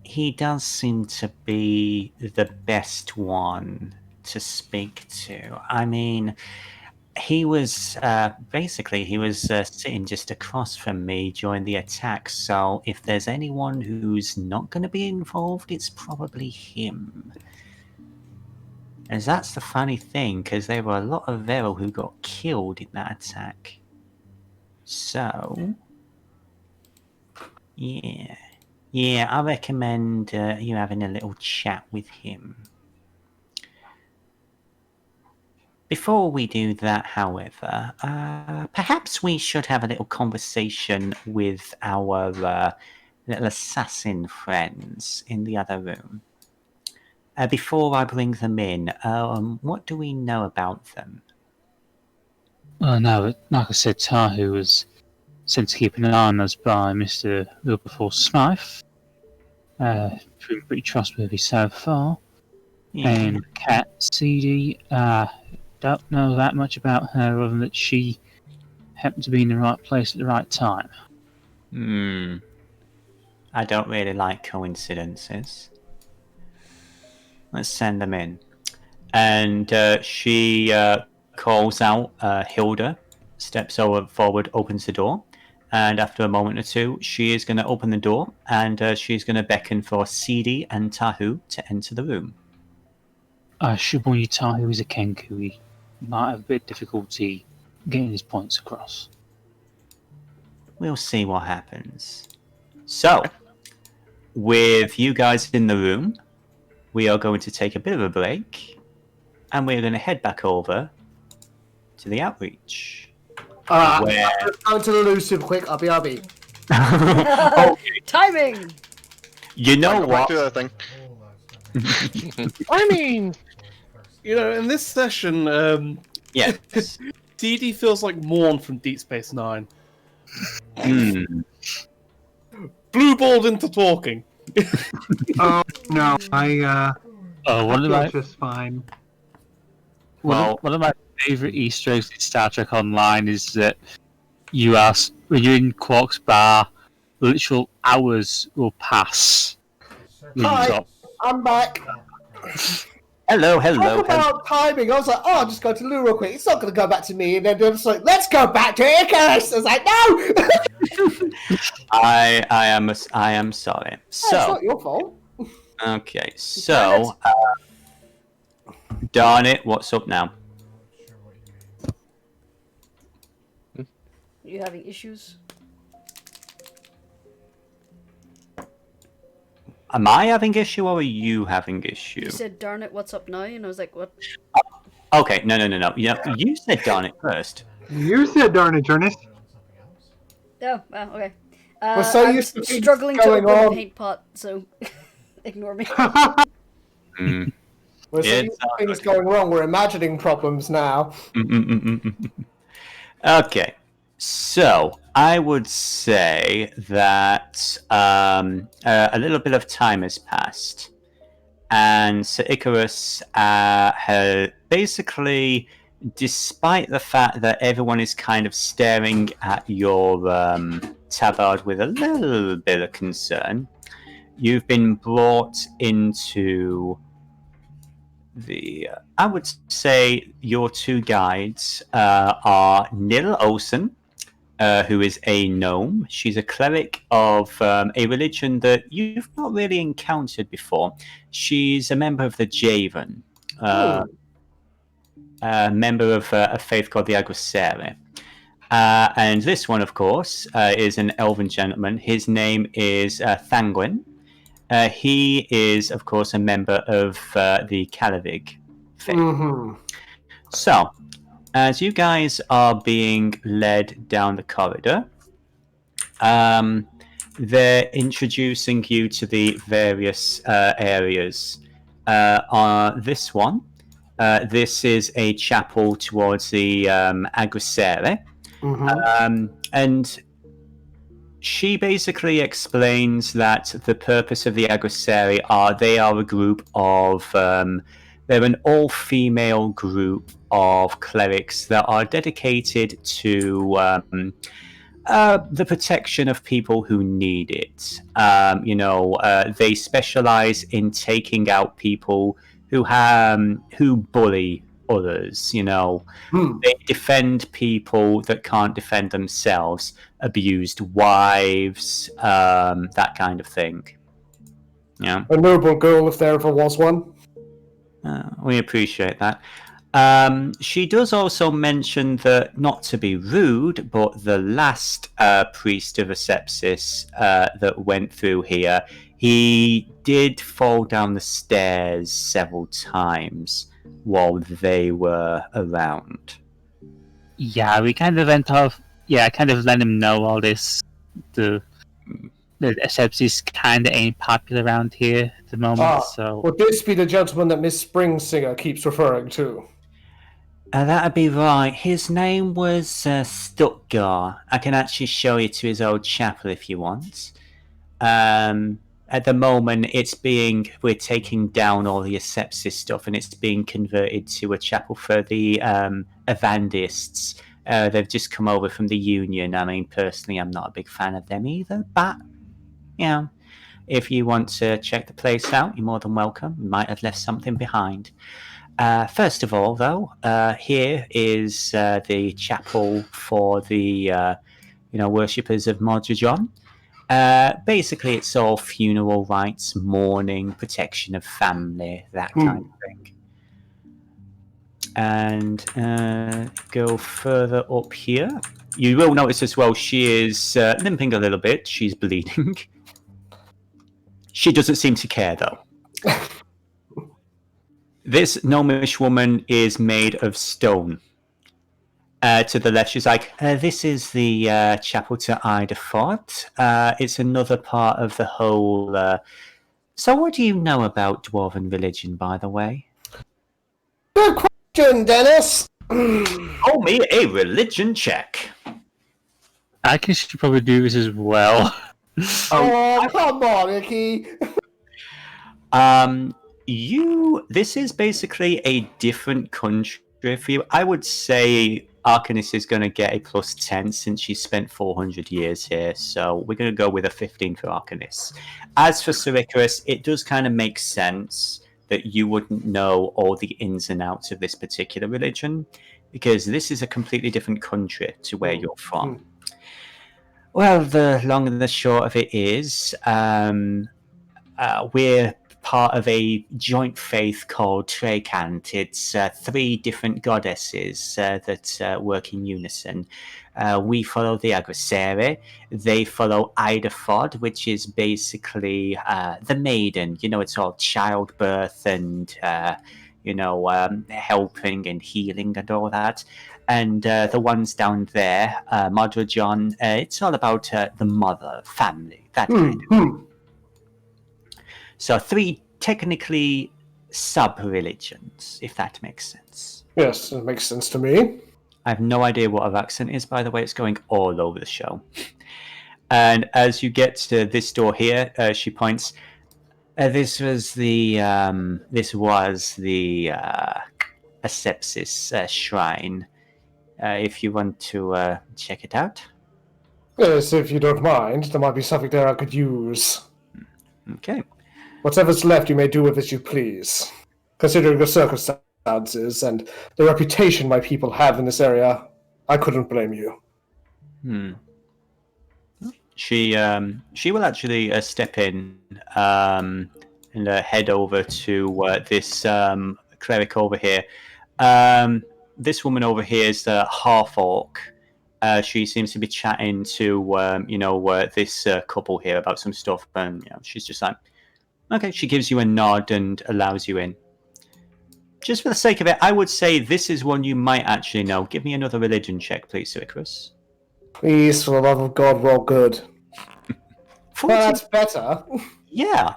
He does seem to be the best one to speak to. I mean, he was sitting just across from me during the attack, so if there's anyone who's not going to be involved, it's probably him. And that's the funny thing, because there were a lot of Veral who got killed in that attack. So, yeah. Yeah, I recommend you having a little chat with him. Before we do that, however, perhaps we should have a little conversation with our little assassin friends in the other room. Before I bring them in, what do we know about them? Well, no, like I said, Tahu was sent to keep an eye on us by Mr. Wilberforce Smythe. Been pretty trustworthy so far. Yeah. And Cat Seethe, don't know that much about her other than that she happened to be in the right place at the right time. I don't really like coincidences. Let's send them in. And she calls out Hilda, steps forward, opens the door, and after a moment or two, she is going to open the door, and she's going to beckon for Seethe and Tahu to enter the room. I should warn you, Tahu is a Kenku. He might have a bit of difficulty getting his points across. We'll see what happens. So, with you guys in the room, we are going to take a bit of a break, and we're going to head back over to the outreach. Alright, I'm just going to the loo super quick. RB. Okay. Timing! You know what? Do that thing. I mean, in this session, Yes. Seethe feels like Morn from Deep Space Nine. Blue balled into talking. Oh no, I One of my just fine. one of my favourite Easter eggs in Star Trek Online is that you ask when you're in Quark's bar, literal hours will pass. Hi, I'm back. Hello. Talk about timing. I was like, I'll just go to Lou real quick. It's not going to go back to me. And then they're just like, let's go back to Icrius. I was like, no! I am sorry. It's not your fault. Okay, so darn it, what's up now? You having issues? Am I having issue or are you having issue? You said, darn it, what's up now? And I was like, what? Okay, no. You said darn it first. You said darn it, Jurnis. Oh, well, okay. We're so I'm used to things struggling to going open on. the paint pot, so ignore me. We're so used to things going wrong. We're imagining problems now. Okay, so I would say that a little bit of time has passed, and Sir Icrius has basically, despite the fact that everyone is kind of staring at your tabard with a little bit of concern, you've been brought into I would say your two guides are Nil Olsen, who is a gnome. She's a cleric of a religion that you've not really encountered before. She's a member of the Javen, a member of a faith called the Arrocakkra. And this one, of course, is an elven gentleman. His name is Thangwin. He is, of course, a member of the Calavig faith. So, as you guys are being led down the corridor, they're introducing you to the various areas. On this one, this is a chapel towards the Arrocakkra. And she basically explains that the purpose of the Arrocakkra they are a group of they're an all-female group of clerics that are dedicated to the protection of people who need it. They specialize in taking out people who bully others. They defend people that can't defend themselves, abused wives, that kind of thing. Yeah, a noble girl if there ever was one. We appreciate that. She does also mention that, not to be rude, but the last priest of Asepsis that went through here, he did fall down the stairs several times while they were around. Yeah, we kind of went off. Yeah, I kind of let him know all this. The Asepsis kind of ain't popular around here at the moment, so... Would this be the gentleman that Miss Springsinger keeps referring to? That'd be right. His name was Stuttgart. I can actually show you to his old chapel if you want. At the moment, we're taking down all the Asepsis stuff, and it's being converted to a chapel for the Avandists. They've just come over from the Union. I mean, personally, I'm not a big fan of them either, but, you know, if you want to check the place out, you're more than welcome. We might have left something behind. First of all, though, here is the chapel for the worshippers of Modrijon. Basically, it's all funeral rites, mourning, protection of family, that kind of thing. And go further up here. You will notice as well she is limping a little bit. She's bleeding. She doesn't seem to care, though. This gnomish woman is made of stone. To the left, she's like, this is the chapel to Idafort. It's another part of the whole... So what do you know about Dwarven religion, by the way? Good question, Dennis! Call me a religion check. I can probably do this as well. Oh, come on, Icky! This is basically a different country for you. I would say Arcanist is going to get a plus 10 since she spent 400 years here, so we're going to go with a 15 for Arcanist. As for Sir Icrius, it does kind of make sense that you wouldn't know all the ins and outs of this particular religion, because this is a completely different country to where you're from. Well, the long and the short of it is, we're part of a joint faith called Trekant. It's 3 different goddesses that work in unison. We follow the Agressere. They follow Idafod, which is basically the maiden. You know, it's all childbirth and, helping and healing and all that. And the ones down there, Modrijon, it's all about the mother, family, that kind of thing. So 3 technically sub-religions, if that makes sense. Yes, it makes sense to me. I have no idea what her accent is, by the way. It's going all over the show. And as you get to this door here, she points. This was the Asepsis shrine. If you want to check it out. Yes, if you don't mind. There might be something there I could use. Okay. Whatever's left you may do with as you please. Considering the circumstances and the reputation my people have in this area, I couldn't blame you. She will actually step in and head over to this cleric over here. This woman over here is the half-orc. She seems to be chatting to this couple here about some stuff, and she's just like, okay. She gives you a nod and allows you in. Just for the sake of it, I would say this is one you might actually know. Give me another religion check, please, Sir Icrius. Please, for the love of God, roll good. Well, that's better. Yeah,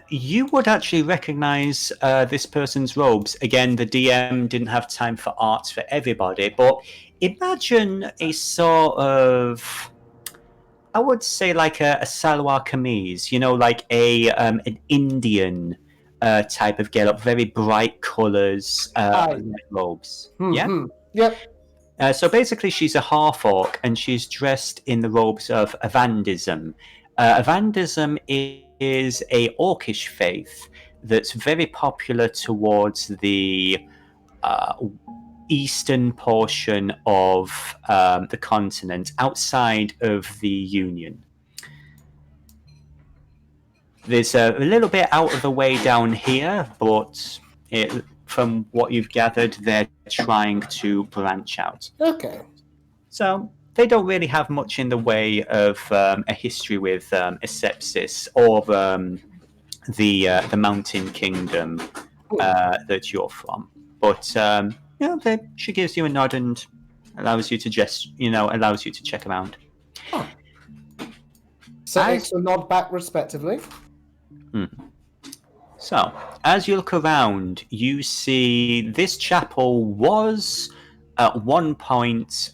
you would actually recognize this person's robes. Again, the DM didn't have time for arts for everybody, but imagine a sort of, I would say like a salwar kameez, like an Indian type of get-up, very bright colours, robes. Yeah? Yep. So basically she's a half-orc, and she's dressed in the robes of Avandism. Avandism is a orcish faith that's very popular towards the eastern portion of the continent, outside of the Union. There's a little bit out of the way down here, but from what you've gathered, they're trying to branch out. Okay. So they don't really have much in the way of a history with Asepsis or the Mountain Kingdom that you're from. But she gives you a nod and allows you to allows you to check around. Oh. So extra nod back respectively. So, as you look around, you see this chapel was at one point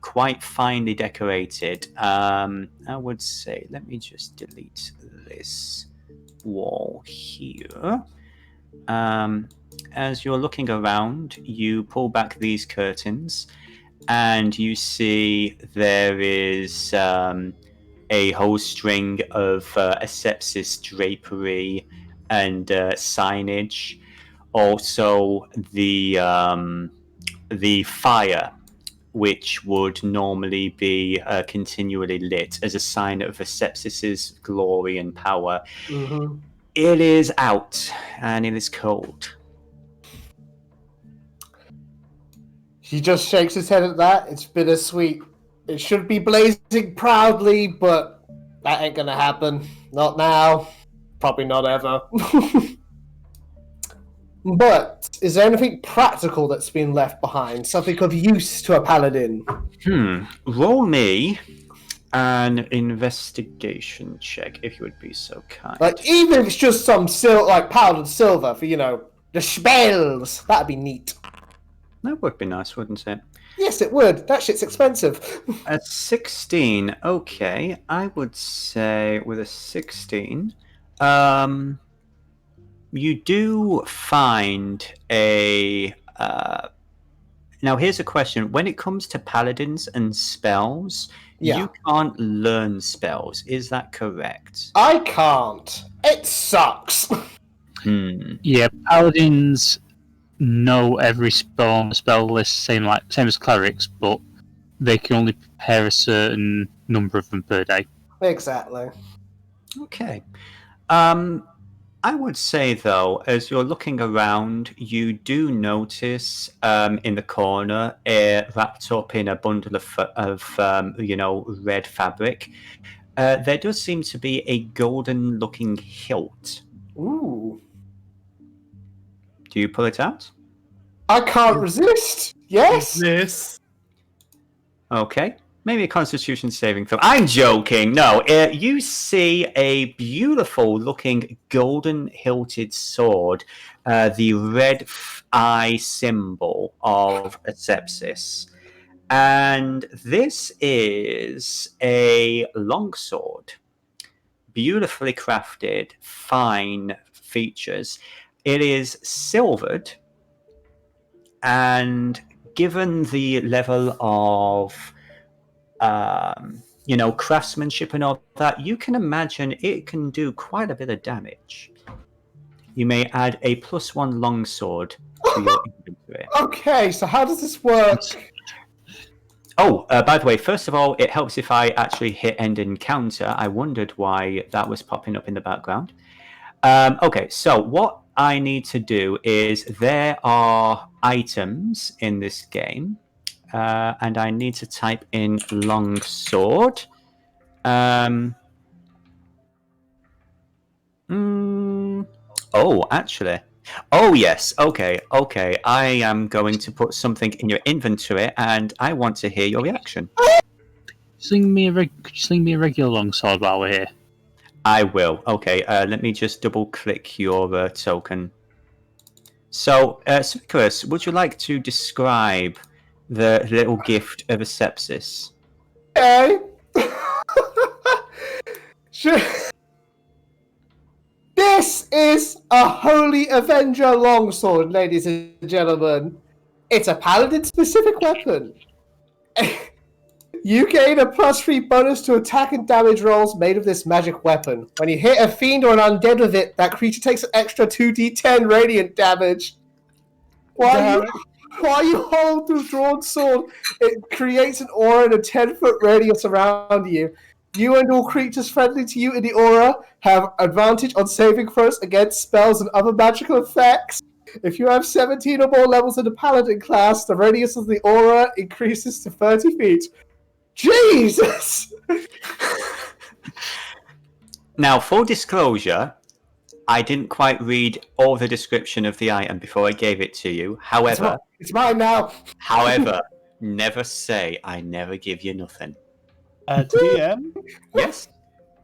quite finely decorated. I would say, let me just delete this wall here. As you're looking around, you pull back these curtains and you see there is a whole string of Asepsis drapery and signage. Also, the fire, which would normally be continually lit as a sign of Asepsis's glory and power. Mm-hmm. It is out, and it is cold. He just shakes his head at that. It's bittersweet. It should be blazing proudly, but that ain't gonna happen. Not now. Probably not ever. But is there anything practical that's been left behind? Something of use to a paladin? Roll me an investigation check, if you would be so kind. Like, even if it's just some powdered silver for, the spells. That'd be neat. That would be nice, wouldn't it? Yes, it would. That shit's expensive. At 16, okay. I would say with a 16, you do find a... Now, here's a question. When it comes to paladins and spells, you can't learn spells. Is that correct? I can't. It sucks. Yeah, paladins know every spell on the spell list, same as clerics, but they can only prepare a certain number of them per day. Exactly. Okay. I would say, though, as you're looking around, you do notice in the corner, wrapped up in a bundle of red fabric, there does seem to be a golden-looking hilt. Ooh. Do you pull it out? I can't resist. Yes. Yes. Okay. Maybe a Constitution saving throw. I'm joking. No, you see a beautiful-looking golden-hilted sword, the red eye symbol of Asepsis. And this is a longsword. Beautifully crafted, fine features. It is silvered, and given the level of craftsmanship and all that, you can imagine it can do quite a bit of damage. You may add a +1 longsword to your inventory. Okay, so how does this work? Oh, by the way, first of all, it helps if I actually hit end encounter. I wondered why that was popping up in the background. Okay, so what I need to do is there are items in this game, and I need to type in longsword. Actually. Oh, yes. Okay. I am going to put something in your inventory, and I want to hear your reaction. Could you sling me a regular longsword while we're here? I will. Okay, let me just double-click your token. So, Icrius, would you like to describe the little gift of Asepsis? Okay. Sure. This is a Holy Avenger longsword, ladies and gentlemen. It's a paladin-specific weapon. You gain a +3 bonus to attack and damage rolls made of this magic weapon. When you hit a fiend or an undead with it, that creature takes an extra 2d10 radiant damage. While you hold the drawn sword, it creates an aura in a 10-foot radius around you. You and all creatures friendly to you in the aura have advantage on saving throws against spells and other magical effects. If you have 17 or more levels in the Paladin class, the radius of the aura increases to 30 feet. Jesus! Now, full disclosure, I didn't quite read all the description of the item before I gave it to you. However, it's mine now. However, never say I never give you nothing. DM? Yes?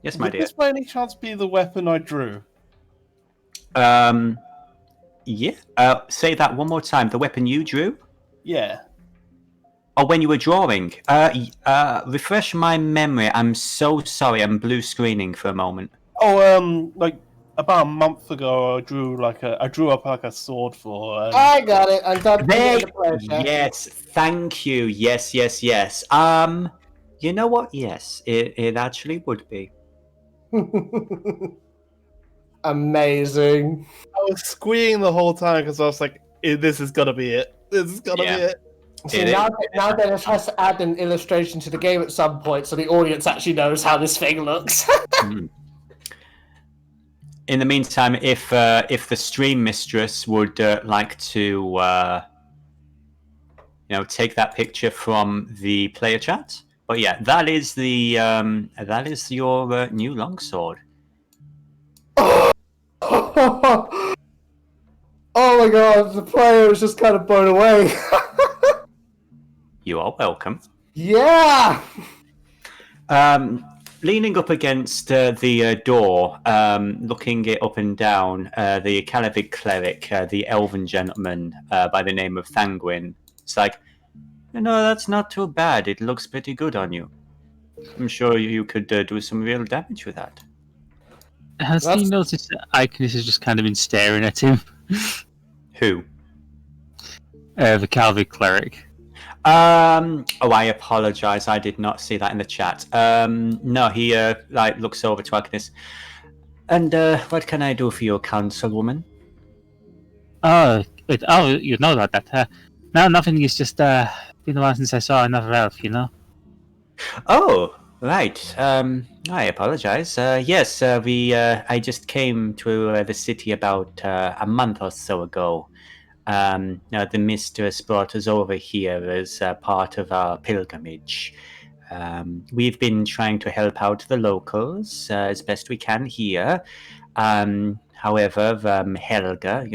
Yes, my Would dear. this by any chance be the weapon I drew? Yeah. Say that one more time. The weapon you drew? Yeah. Oh, when you were drawing. Refresh my memory. I'm so sorry. I'm blue screening for a moment. Oh, like about a month ago, I drew up like a sword for. I got it. I'm done. Yes, thank you. Yes. You know what? Yes, it actually would be. Amazing. I was squeeing the whole time because I was like, "This is gonna be it. This is gonna be it." See, now Dennis has to add an illustration to the game at some point so the audience actually knows how this thing looks. In the meantime, if the stream mistress would like to, take that picture from the player chat, but yeah, that is your new longsword. Oh my god, the player was just kind of blown away. You are welcome. Yeah! Leaning up against the door, looking it up and down, the Calavic cleric, the elven gentleman by the name of Thangwin. It's like, that's not too bad. It looks pretty good on you. I'm sure you could do some real damage with that. Has he noticed that Icrius has just kind of been staring at him? Who? The Calvic cleric. I apologize. I did not see that in the chat. No, he looks over to Icrius. And what can I do for you, councilwoman? Oh, wait, you know about that. No, nothing. It's just been a while since I saw another elf. Oh, right. I apologize. Yes, I just came to the city about a month or so ago. The mistress brought us over here as part of our pilgrimage. We've been trying to help out the locals as best we can here. However, Helga,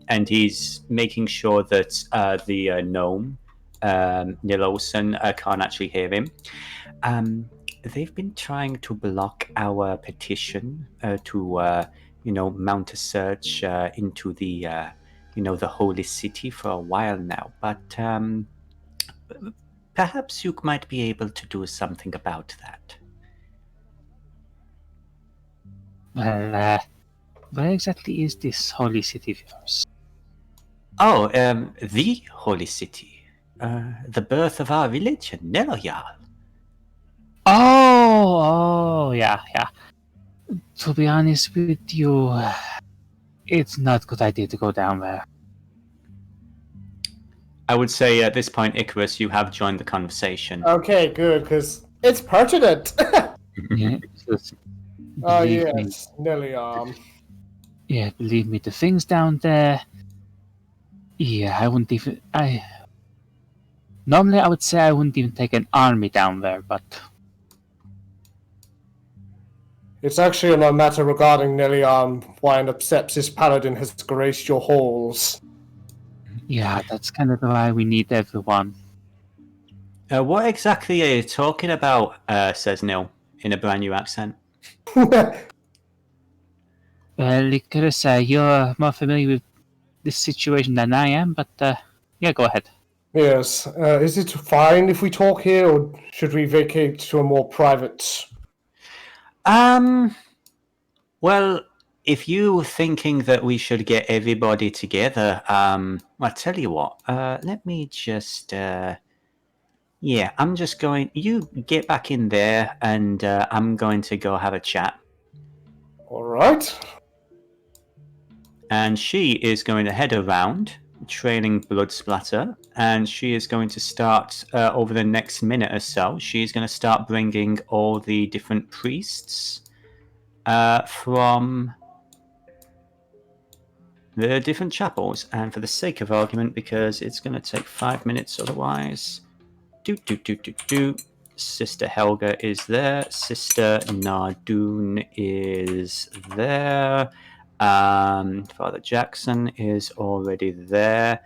and he's making sure that the gnome, Nilosen, can't actually hear him. They've been trying to block our petition to, mount a search into the the holy city for a while now, but perhaps you might be able to do something about that. Well, where exactly is this holy city of yours? Oh, the holy city. The birth of our religion, Neloyal. Oh, yeah. To be honest with you, it's not a good idea to go down there. I would say at this point, Icrius, you have joined the conversation. Okay, good, because it's pertinent. Yeah, Oh, yes, nearly Yeah, believe me, the things down there. Yeah, I wouldn't even. Normally, I would say I wouldn't even take an army down there, but. It's actually a matter regarding Neliarm why an Sepsis Paladin has graced your halls. Yeah, that's kind of why we need everyone. What exactly are you talking about? Says Nil in a brand new accent. Well, Icarus, you're more familiar with this situation than I am, but yeah, go ahead. Yes. Is it fine if we talk here, or should we vacate to a more private? Well, if you're thinking that we should get everybody together, I'll tell you what. Let me just. I'm just going. You get back in there, and I'm going to go have a chat. All right. And she is going to head around, trailing blood splatter, and she is going to start over the next minute or so. She's going to start bringing all the different priests from the different chapels, and for the sake of argument, because it's going to take 5 minutes otherwise. Sister Helga is there. Sister Nardoon is there. Father Jackson is already there.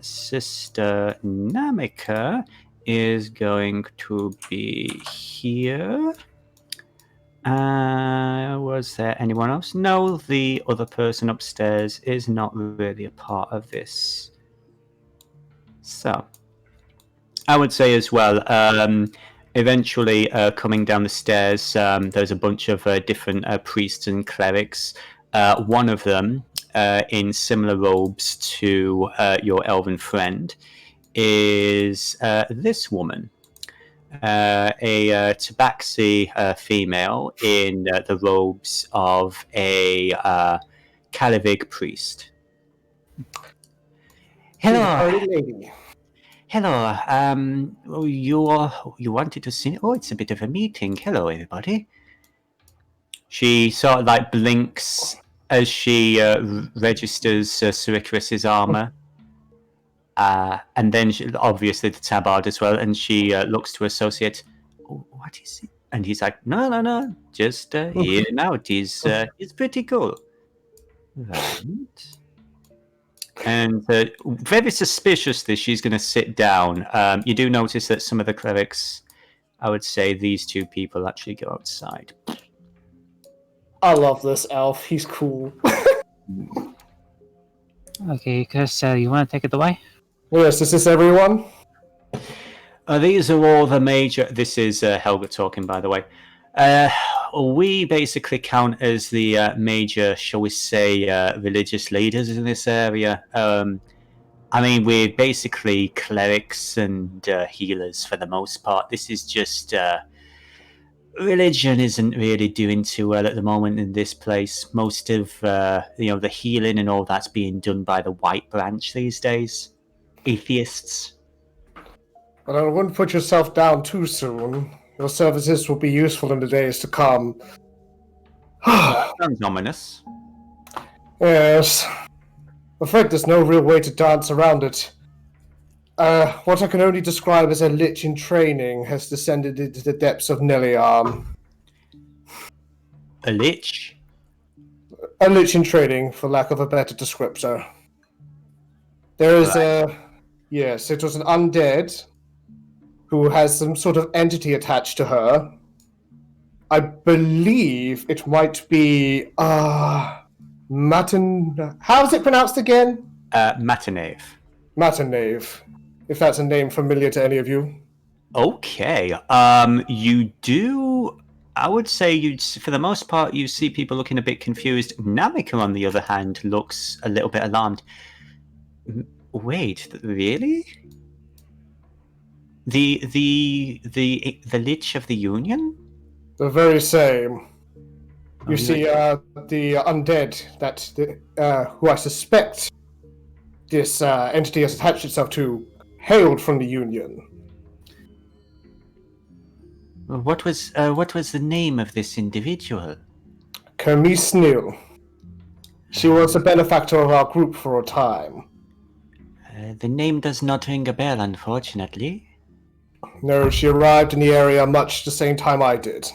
Sister Namika is going to be here. Was there anyone else? No, the other person upstairs is not really a part of this. So, I would say as well, eventually coming down the stairs, there's a bunch of different priests and clerics. One of them, in similar robes to your elven friend, is this woman. A Tabaxi female in the robes of a Kalavig priest. Hello. Hello. You wanted to see? Oh, it's a bit of a meeting. Hello, everybody. She sort of like blinks as she registers Sir Icrius's armor. And then obviously the tabard as well, and she looks to associate. Oh, what is it? And he's like, no, just hear him out. He's pretty cool, right? And very suspiciously, she's going to sit down. You do notice that some of the clerics, I would say, these two people actually go outside. I love this elf. He's cool. Okay, Chris, you want to take it away? Yes, is this everyone? These are all the major... This is Helga talking, by the way. We basically count as the major, shall we say, religious leaders in this area. I mean, we're basically clerics and healers for the most part. This is just... religion isn't really doing too well at the moment in this place. Most of the healing and all that's being done by the white branch these days. Atheists. But I wouldn't put yourself down too soon. Your services will be useful in the days to come. Sounds ominous. Yes. I'm afraid there's no real way to dance around it. What I can only describe as a lich in training has descended into the depths of Neliarm. A lich? A lich in training, for lack of a better descriptor. There is Yes, it was an undead who has some sort of entity attached to her. I believe it might be Matin... How is it pronounced again? Matinave. Matinave. If that's a name familiar to any of you. Okay. You do... I would say, for the most part, you see people looking a bit confused. Namika, on the other hand, looks a little bit alarmed. Wait, really? The Lich of the Union? The very same. You see, the undead that who I suspect this entity has attached itself to hailed from the Union. What was the name of this individual? Chemise. She was a benefactor of our group for a time. The name does not ring a bell, unfortunately. No, she arrived in the area much the same time I did.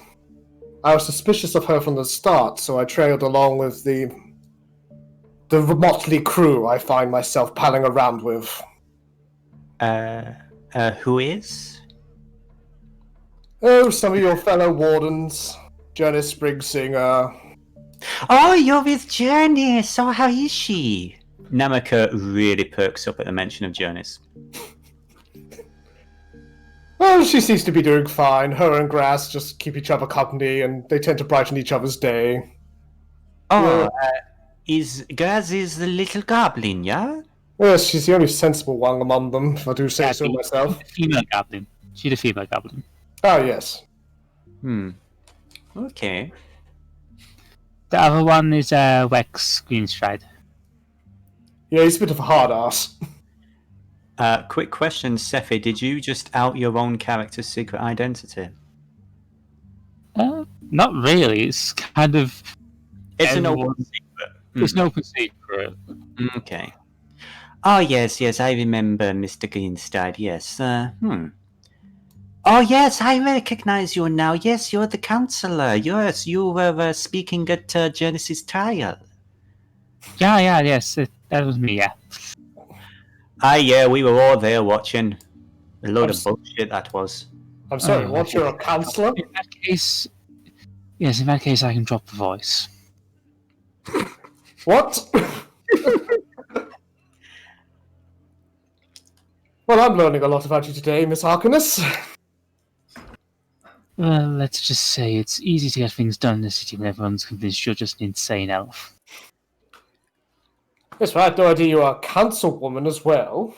I was suspicious of her from the start, so I trailed along with the motley crew I find myself palling around with. Who is? Oh, some of your fellow wardens. Jurnis Sprigsinger. Oh, you're with Jurnis! Oh, how is she? Namika really perks up at the mention of Jurnis. Well, she seems to be doing fine. Her and Grass just keep each other company, and they tend to brighten each other's day. Oh, Grass is the little goblin, yeah? Yes, she's the only sensible one among them, if I do say so myself. Female goblin. She's a female goblin. Oh, yes. Okay. The other one is Wex Greenstride. Yeah, he's a bit of a hard ass. Quick question, Seethe, did you just out your own character's secret identity? Not really. It's kind of... It's an open secret. It's an open secret. Okay. Oh, yes, I remember Mr. Greenstein, yes. Oh, yes, I recognize you now. Yes, you're the counselor. Yes, you were speaking at Jurnis' trial. Yes, that was me, yeah. Yeah, we were all there watching. A load of bullshit that was. I'm sorry, Oh, what, you're a counselor? In that case, I can drop the voice. What? Well, I'm learning a lot about you today, Miss Harkness. Well, let's just say it's easy to get things done in the city when everyone's convinced you're just an insane elf. Yes, but I had no idea you were a councilwoman as well.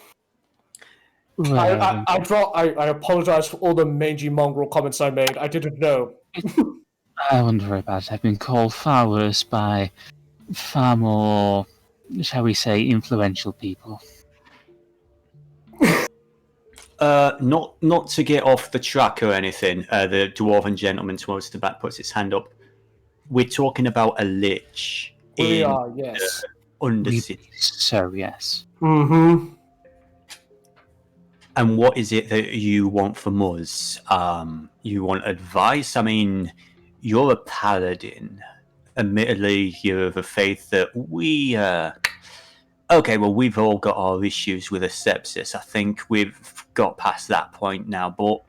Well, I apologize for all the mangy mongrel comments I made. I didn't know. I wouldn't worry about it. I've been called far worse by far more, shall we say, influential people. Not to get off the track or anything, the dwarven gentleman towards the back puts his hand up. We're talking about a lich. We are, yes. Undercity. So, yes. Mm-hmm. And what is it that you want from us? You want advice? I mean, you're a paladin. Admittedly, you're of a faith that we... Okay, well, we've all got our issues with asepsis. I think we've got past that point now, but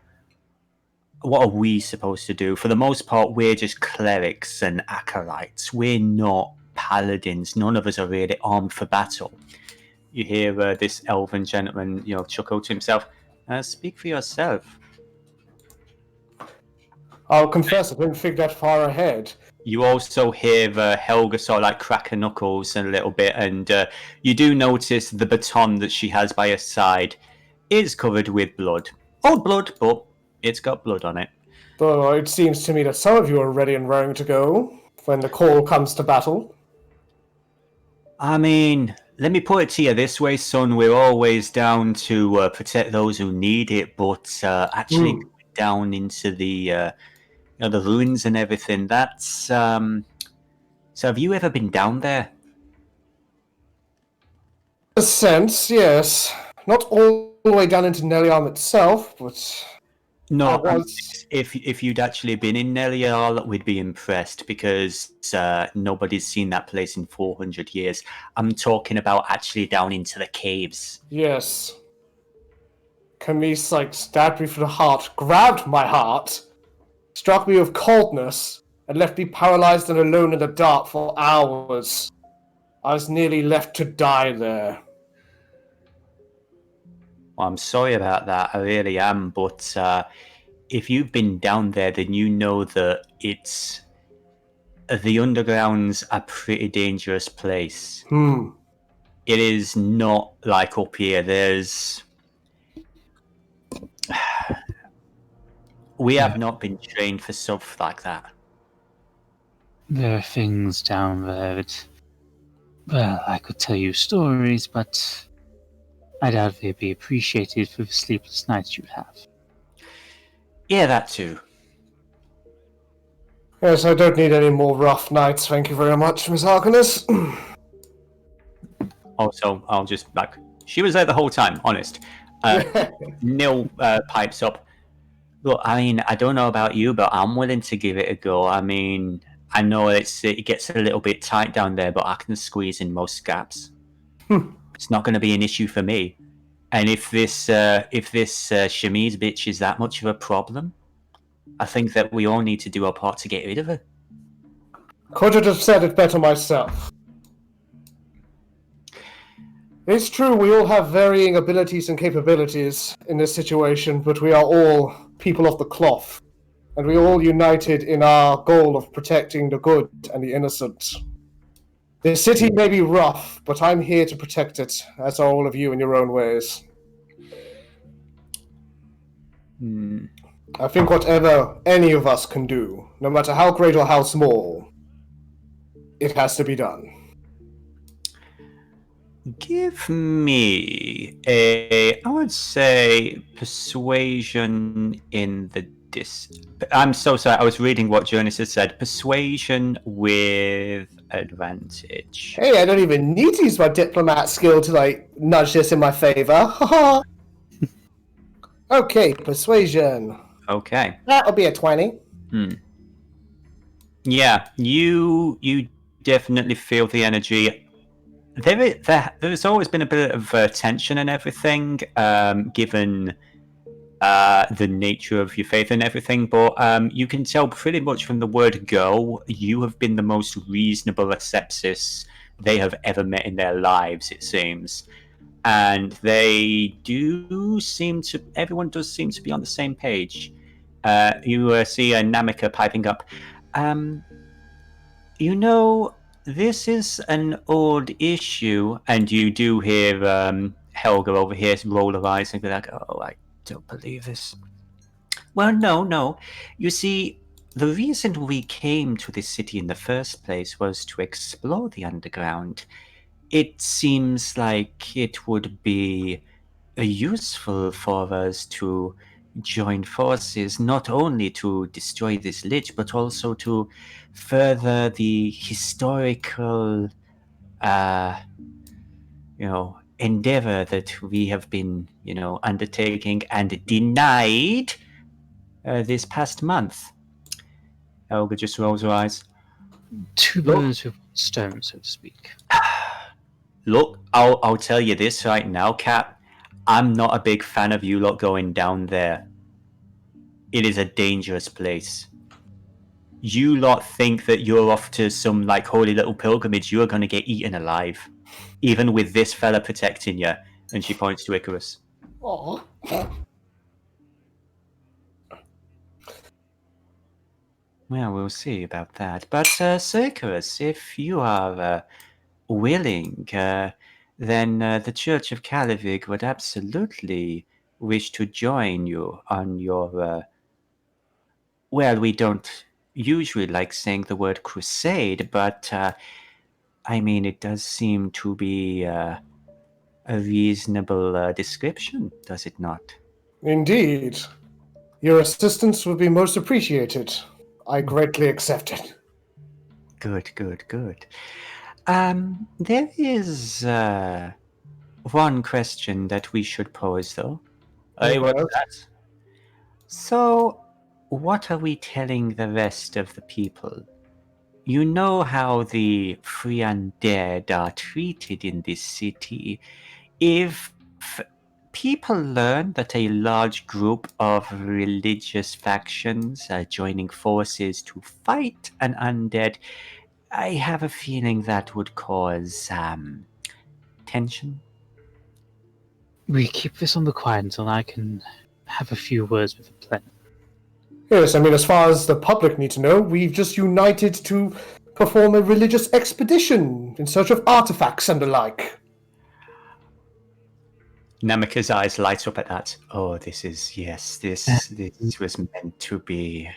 what are we supposed to do? For the most part, we're just clerics and acolytes. We're not paladins. None of us are really armed for battle. You hear this elven gentleman, chuckle to himself. Speak for yourself. I'll confess, I didn't think that far ahead. You also hear Helga sort of crack her knuckles a little bit, and you do notice the baton that she has by her side is covered with blood. Old blood, but it's got blood on it. Though it seems to me that some of you are ready and raring to go when the call comes to battle. I mean, let me put it to you this way, son. We're always down to protect those who need it, but actually going down into the ruins and everything, that's... So have you ever been down there? In a sense, yes. Not all the way down into Neliarm itself, but... No, if you'd actually been in Neliarm, we'd be impressed, because nobody's seen that place in 400 years. I'm talking about actually down into the caves. Yes. Chemise, stabbed me through the heart, grabbed my heart, struck me with coldness, and left me paralyzed and alone in the dark for hours. I was nearly left to die there. Well, I'm sorry about that, I really am, but if you've been down there, then you know that it's... The Underground's a pretty dangerous place. It is not like up here. There's... We have not been trained for stuff like that. There are things down there that... Well, I could tell you stories, but I doubt they'd be appreciated for the sleepless nights you'd have. Yeah, that too. Yes, I don't need any more rough nights, thank you very much, Miss Harkness. Also, I'll just, she was there the whole time, honest. Nil pipes up. Look, I mean, I don't know about you, but I'm willing to give it a go. I mean, I know it gets a little bit tight down there, but I can squeeze in most gaps. It's not going to be an issue for me. And if this Chemise bitch is that much of a problem, I think that we all need to do our part to get rid of her. Couldn't have said it better myself. It's true, we all have varying abilities and capabilities in this situation, but we are all people of the cloth, and we are all united in our goal of protecting the good and the innocent. The city may be rough, but I'm here to protect it, as are all of you in your own ways. I think whatever any of us can do, no matter how great or how small, it has to be done. Give me I would say, persuasion in the I'm so sorry, I was reading what Jurnis had said. Persuasion with advantage. Hey, I don't even need to use my diplomat skill to, like, nudge this in my favor. Haha. Okay, persuasion. Okay. That'll be a 20. Yeah, you definitely feel the energy. There's always been a bit of tension and everything, given the nature of your faith and everything, but you can tell pretty much from the word go, you have been the most reasonable Asepsis they have ever met in their lives, it seems. And everyone does seem to be on the same page. You see Namika piping up. This is an old issue, and you do hear Helga over here roll her eyes and be like, "Oh, I don't believe this." Well, no. You see, the reason we came to this city in the first place was to explore the underground. It seems like it would be useful for us to join forces, not only to destroy this lich, but also to further the historical, endeavor that we have been, undertaking and denied this past month. Helga just rolls her eyes. Two birds with one stone, so to speak. Look, I'll tell you this right now, Cap. I'm not a big fan of you lot going down there. It is a dangerous place. You lot think that you're off to some like holy little pilgrimage, you're gonna get eaten alive. Even with this fella protecting you. And she points to Icrius. Aww. Well, we'll see about that. But, Sir Icrius, if you are willing, then the Church of Calavig would absolutely wish to join you on your, well, we don't usually like saying the word crusade, but, it does seem to be a reasonable description, does it not? Indeed. Your assistance would be most appreciated. I greatly accept it. Good. There is one question that we should pose, though. What's that? So, what are we telling the rest of the people? You know how the free undead are treated in this city. If people learn that a large group of religious factions are joining forces to fight an undead, I have a feeling that would cause tension. We keep this on the quiet until I can have a few words with the plan. Yes, as far as the public need to know, we've just united to perform a religious expedition in search of artifacts and the like. Namika's eyes light up at that. Oh, this was meant to be.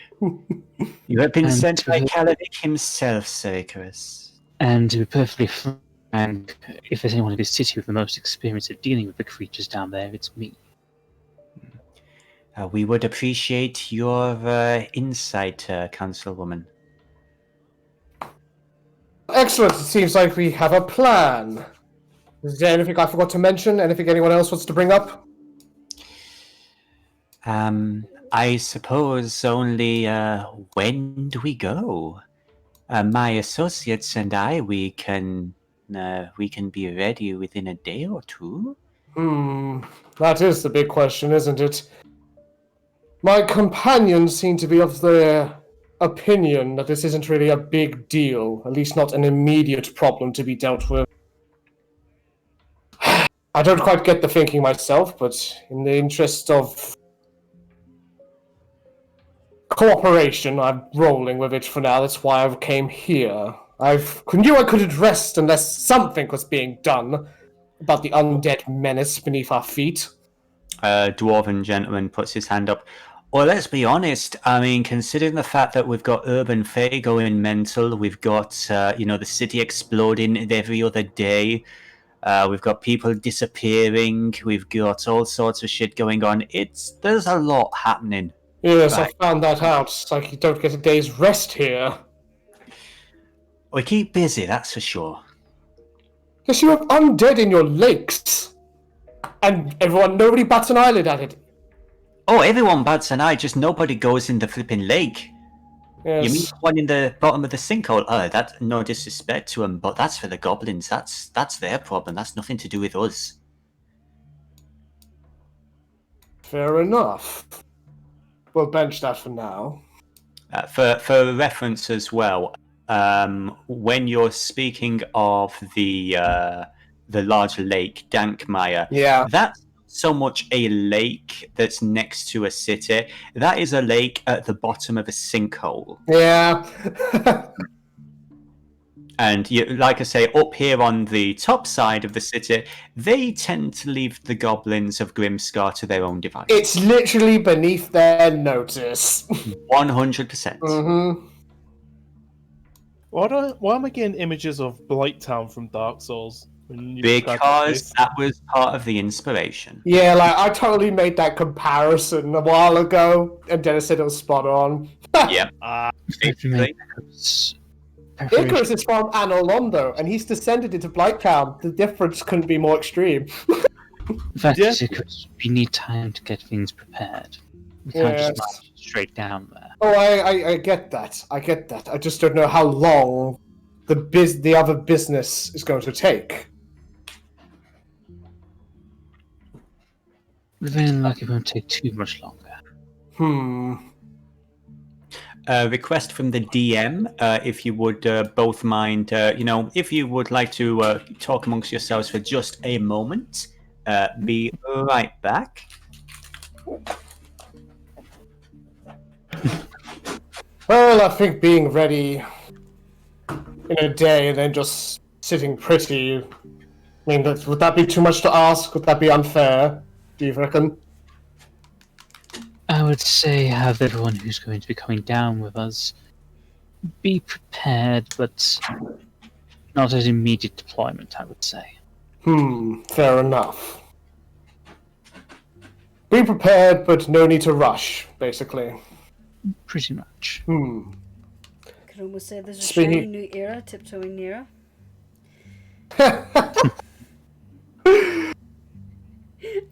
You have been sent by Calavig himself, Sir Icrius. And to be perfectly frank, if there's anyone in this city with the most experience at dealing with the creatures down there, it's me. We would appreciate your insight, Councilwoman. Excellent. It seems like we have a plan. Is there anything I forgot to mention? Anything anyone else wants to bring up? I suppose only when do we go? My associates and I, we can be ready within a day or two. That is the big question, isn't it? My companions seem to be of the opinion that this isn't really a big deal, at least not an immediate problem to be dealt with. I don't quite get the thinking myself, but in the interest of cooperation, I'm rolling with it for now. That's why I came here. I knew I couldn't rest unless something was being done about the undead menace beneath our feet. Dwarven gentleman puts his hand up. Well, let's be honest. Considering the fact that we've got urban fae going mental, we've got the city exploding every other day. We've got people disappearing. We've got all sorts of shit going on. There's a lot happening. Yes, I found that out. It's like you don't get a day's rest here. We keep busy, that's for sure. Yes, you have undead in your lakes. And nobody bats an eyelid at it. Oh, everyone bats an eye, just nobody goes in the flipping lake. Yes. You mean the one in the bottom of the sinkhole? Oh, that's no disrespect to them, but that's for the goblins. That's their problem. That's nothing to do with us. Fair enough. We'll bench that for now. For reference as well, when you're speaking of the large lake, Dankmire, that's so much a lake that's next to a city. That is a lake at the bottom of a sinkhole. Yeah. And like I say, up here on the top side of the city, they tend to leave the goblins of Grimscar to their own devices. It's literally beneath their notice. 100%. Mm-hmm. Why am I getting images of Blighttown from Dark Souls? Because that was part of the inspiration. Yeah, like I totally made that comparison a while ago, and Dennis said it was spot on. Yeah. Icrius is from Anolondo, and he's descended into Blighttown. The difference couldn't be more extreme. In fact, Icrius, we need time to get things prepared. We can't just march straight down there. Oh, I get that. I get that. I just don't know how long the other business is going to take. We're very lucky it won't take too much longer. Request from the DM, if you would both mind, if you would like to talk amongst yourselves for just a moment. Be right back. Well, I think being ready in a day and then just sitting pretty, I mean, would that be too much to ask? Would that be unfair, do you reckon? I would say have everyone who's going to be coming down with us be prepared, but not as immediate deployment, I would say. Fair enough. Be prepared, but no need to rush, basically. Pretty much. I could almost say there's a shiny new era tiptoeing nearer. I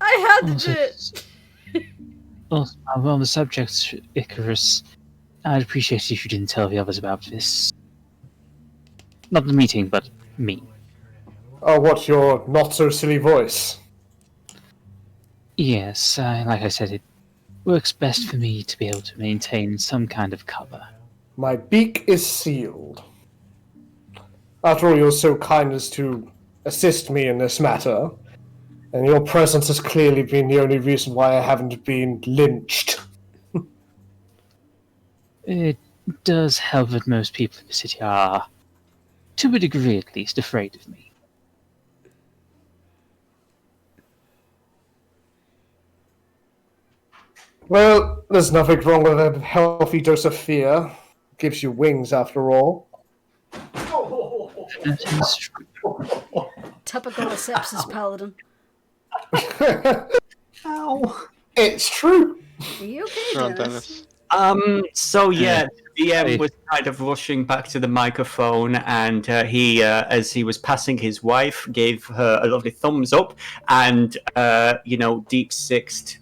had to do it! Well, on the subject, Icarus, I'd appreciate it if you didn't tell the others about this. Not the meeting, but me. Oh, what, your not-so-silly voice? Yes, like I said, it works best for me to be able to maintain some kind of cover. My beak is sealed. After all, you're so kind as to assist me in this matter, and your presence has clearly been the only reason why I haven't been lynched. It does help that most people in the city are, to a degree at least, afraid of me. Well, there's nothing wrong with a healthy dose of fear. It gives you wings, after all. That is true. Typical sepsis paladin. Ow. It's true. Are you okay, Dennis? So yeah, the DM was kind of rushing back to the microphone, and he, as he was passing his wife, gave her a lovely thumbs up, and deep sixed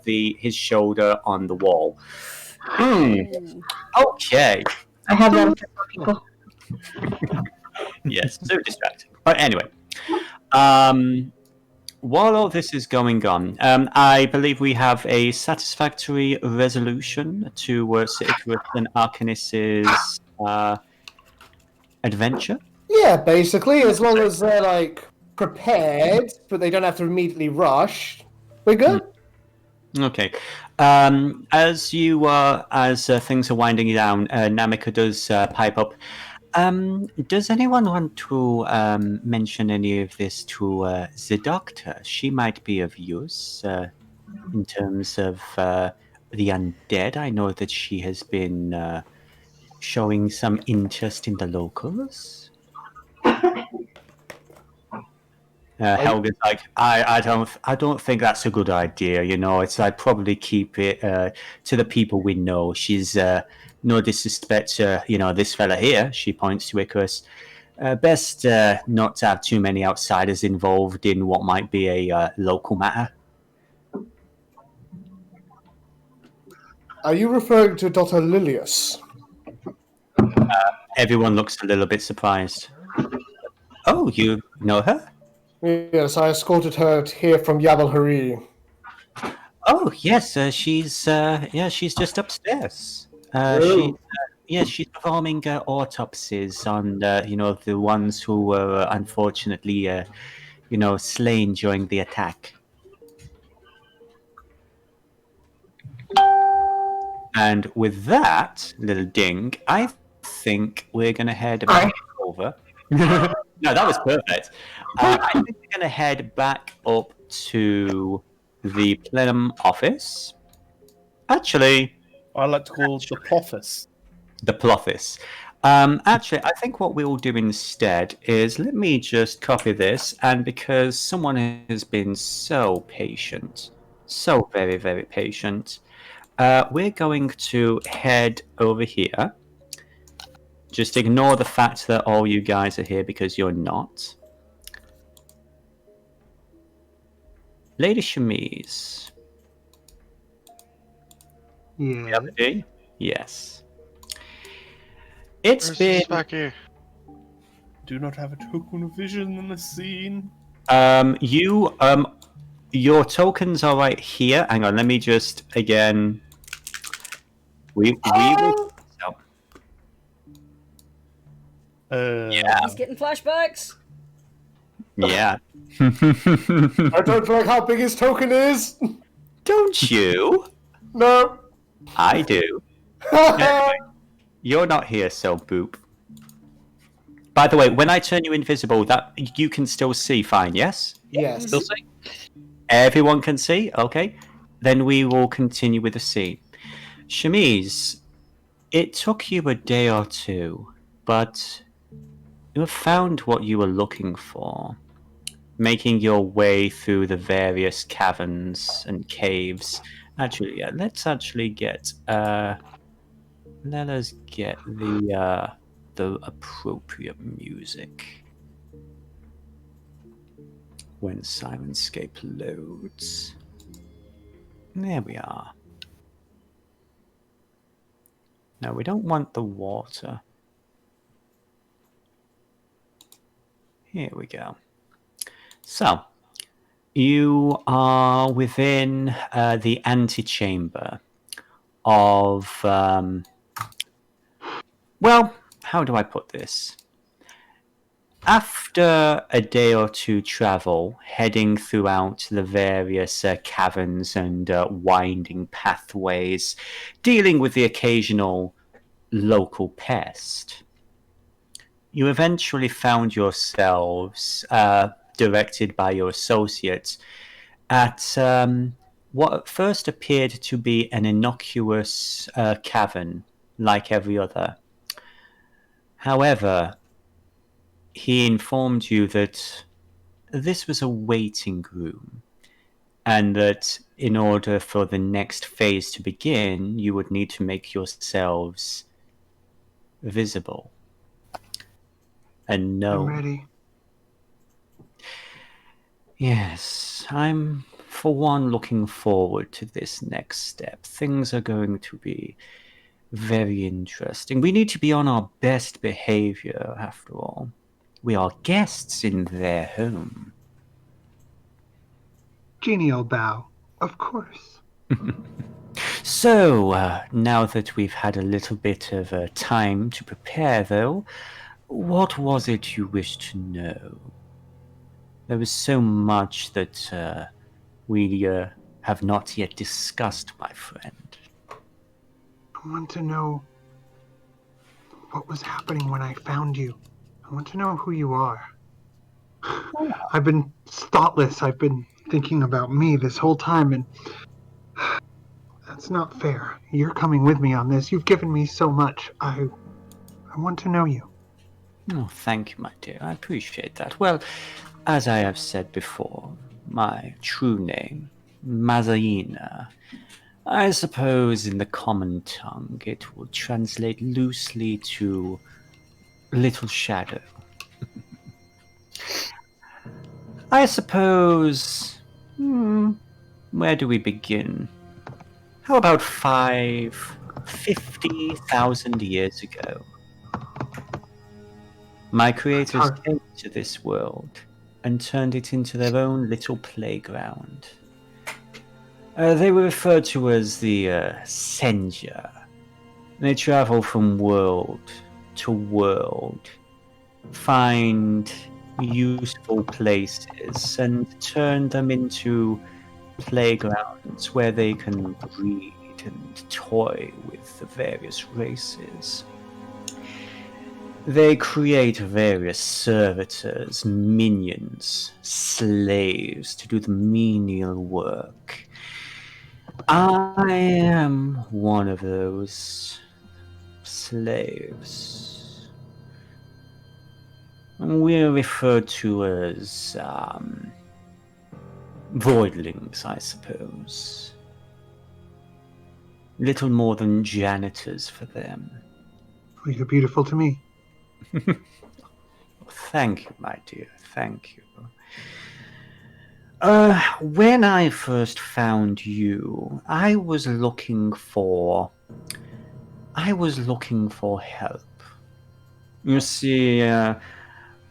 his shoulder on the wall. Okay. I have that for people. Yes, so distracting. But anyway, while all this is going on, I believe we have a satisfactory resolution to Icrius and Arcanis's adventure. Yeah, basically, as long as they're, prepared, but they don't have to immediately rush, we're good. Okay. As things are winding down, Namika does pipe up. Does anyone want to mention any of this to the doctor? She might be of use in terms of the undead. I know that she has been showing some interest in the locals. Helga's like, I don't think that's a good idea. I'd probably keep it to the people we know. She's no disrespect to this fella here. She points to Icrius. Best not to have too many outsiders involved in what might be a local matter. Are you referring to Dr. Lilius? Everyone looks a little bit surprised. Oh, you know her? Yes, I escorted her here from Yabal Hari. Oh, yes, she's just upstairs. She's performing autopsies on the ones who were unfortunately slain during the attack. And with that little ding, I think we're going to head back over. No, that was perfect. I think we're going to head back up to the plenum office. Actually, I like to call the Plothis. The Plothis. Actually, I think what we'll do instead is let me just copy this, and because someone has been so patient, so very, very patient, we're going to head over here. Just ignore the fact that all you guys are here because you're not. Lady Chemise. Yeah. Yes. It's been... Do not have a token of vision in the scene. Your tokens are right here. Hang on, let me just again. We will. Yeah. He's getting flashbacks. Yeah. I don't like how big his token is. Don't you? No. I do. Anyway, you're not here, so boop. By the way, when I turn you invisible, that you can still see fine, yes? Yes. Still see? Everyone can see? Okay. Then we will continue with the scene. Chemise, it took you a day or two, but you have found what you were looking for. Making your way through the various caverns and caves. Actually, yeah, let's actually get let us get the appropriate music when Sirenscape loads. There we are. No, we don't want the water. Here we go. So, you are within the antechamber of, well, how do I put this? After a day or two travel, heading throughout the various caverns and winding pathways, dealing with the occasional local pest, you eventually found yourselves, directed by your associates, at what at first appeared to be an innocuous cavern like every other. However, he informed you that this was a waiting room, and that in order for the next phase to begin, you would need to make yourselves visible. And known. I'm ready. Yes, I'm, for one, looking forward to this next step. Things are going to be very interesting. We need to be on our best behavior, after all. We are guests in their home. Genial bow, of course. So, now that we've had a little bit of time to prepare, though, what was it you wished to know? There was so much that we have not yet discussed, my friend. I want to know what was happening when I found you. I want to know who you are. I've been thoughtless. I've been thinking about me this whole time, and that's not fair. You're coming with me on this. You've given me so much. I want to know you. Oh, thank you, my dear. I appreciate that. Well, as I have said before, my true name, Mazaina. I suppose in the common tongue it would translate loosely to Little Shadow. I suppose... where do we begin? How about 50,000 years ago? My creators came to this world and turned it into their own little playground. They were referred to as the Senja. They travel from world to world, find useful places, and turn them into playgrounds where they can breed and toy with the various races. They create various servitors, minions, slaves to do the menial work. I am one of those slaves. We're referred to as voidlings, I suppose. Little more than janitors for them. Well, you're beautiful to me. Thank you, my dear. Thank you. When I first found you, I was looking for help. You see, a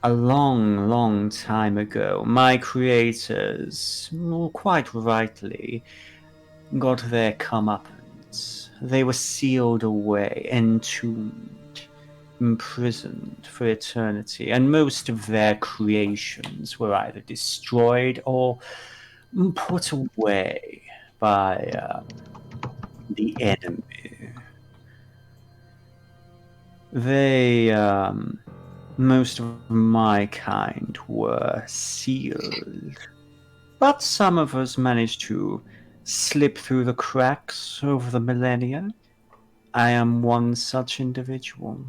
long, long time ago, my creators, quite rightly, got their comeuppance. They were sealed away, entombed, imprisoned for eternity, and most of their creations were either destroyed or put away by the enemy. They, most of my kind were sealed, but some of us managed to slip through the cracks over the millennia. I am one such individual.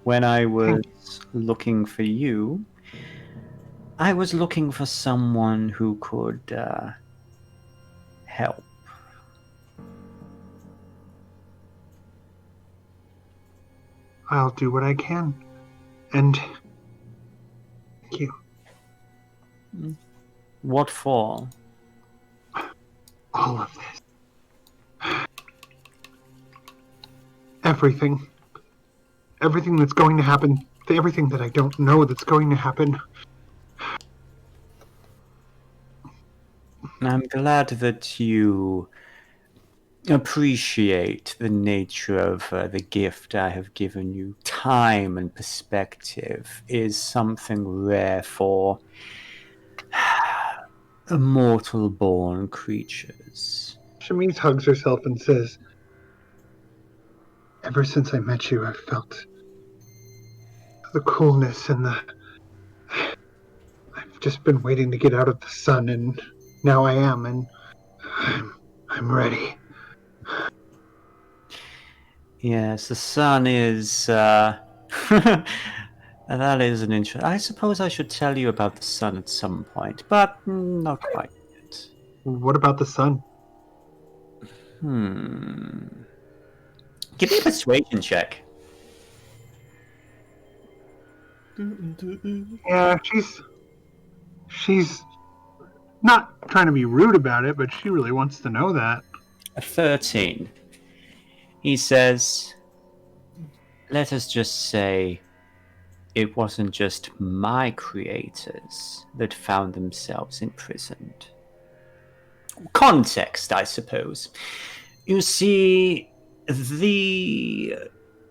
When I was looking for you, I was looking for someone who could help. I'll do what I can. And thank you. What for? All of this. Everything. Everything that's going to happen. Everything that I don't know that's going to happen. I'm glad that you appreciate the nature of the gift I have given you. Time and perspective is something rare for immortal-born creatures. Chemise hugs herself and says, ever since I met you, I've felt the coolness and I've just been waiting to get out of the sun, and now I am, and I'm ready. Yes, the sun is, that is an interesting... I suppose I should tell you about the sun at some point, but not quite yet. What about the sun? Give me a persuasion check. Yeah, she's not trying to be rude about it, but she really wants to know that. A 13. He says, let us just say it wasn't just my creators that found themselves imprisoned. Context, I suppose. You see, the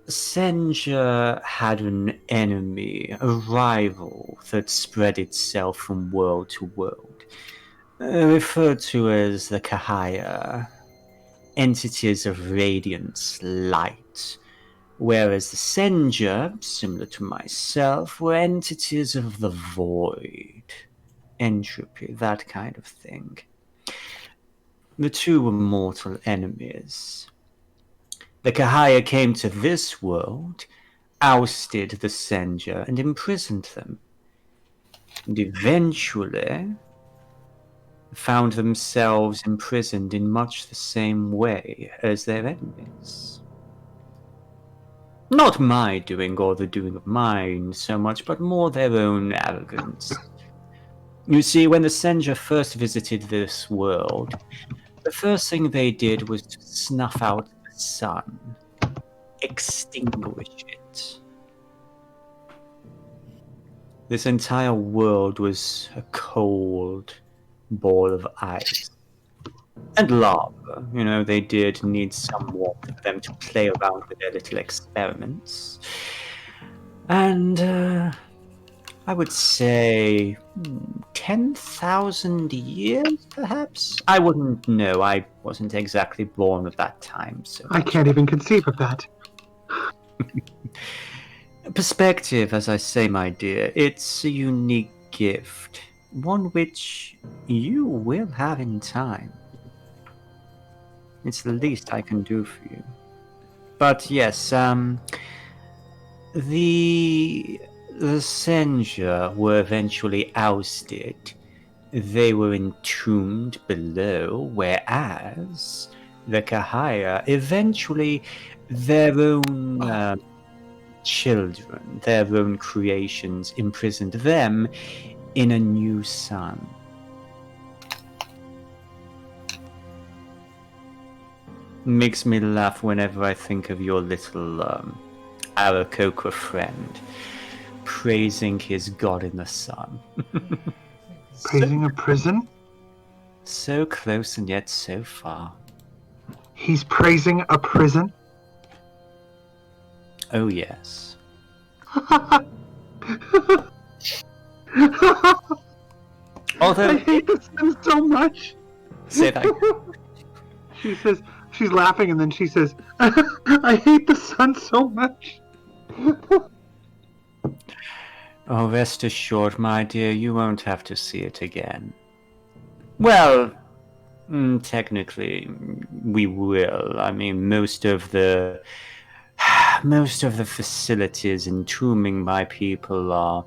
Senja had an enemy, a rival that spread itself from world to world, referred to as the Kahaya, entities of radiance, light, whereas the Senja, similar to myself, were entities of the void, entropy, that kind of thing. The two were mortal enemies. The Kahaya came to this world, ousted the Senja, and imprisoned them. And eventually found themselves imprisoned in much the same way as their enemies. Not my doing or the doing of mine so much, but more their own arrogance. You see, when the Senja first visited this world, the first thing they did was to snuff out the sun, extinguish it. This entire world was a cold ball of ice. And lava. You know, they did need someone for them to play around with their little experiments. And I would say 10,000 years, perhaps? I wouldn't know. I wasn't exactly born at that time. So I can't even conceive of that. Perspective, as I say, my dear, it's a unique gift. One which you will have in time. It's the least I can do for you. But yes, the Senja were eventually ousted. They were entombed below, whereas the Kahaya eventually their own children, their own creations, imprisoned them in a new sun. Makes me laugh whenever I think of your little Arrocakkra friend praising his god in the sun. Praising a prison? So close and yet so far. He's praising a prison? Oh yes. Although I hate the sun so much. Say that. She says, she's laughing and then she says, I hate the sun so much. Oh, rest assured, my dear, you won't have to see it again. Well, technically, we will. I mean, most of the facilities entombing my people are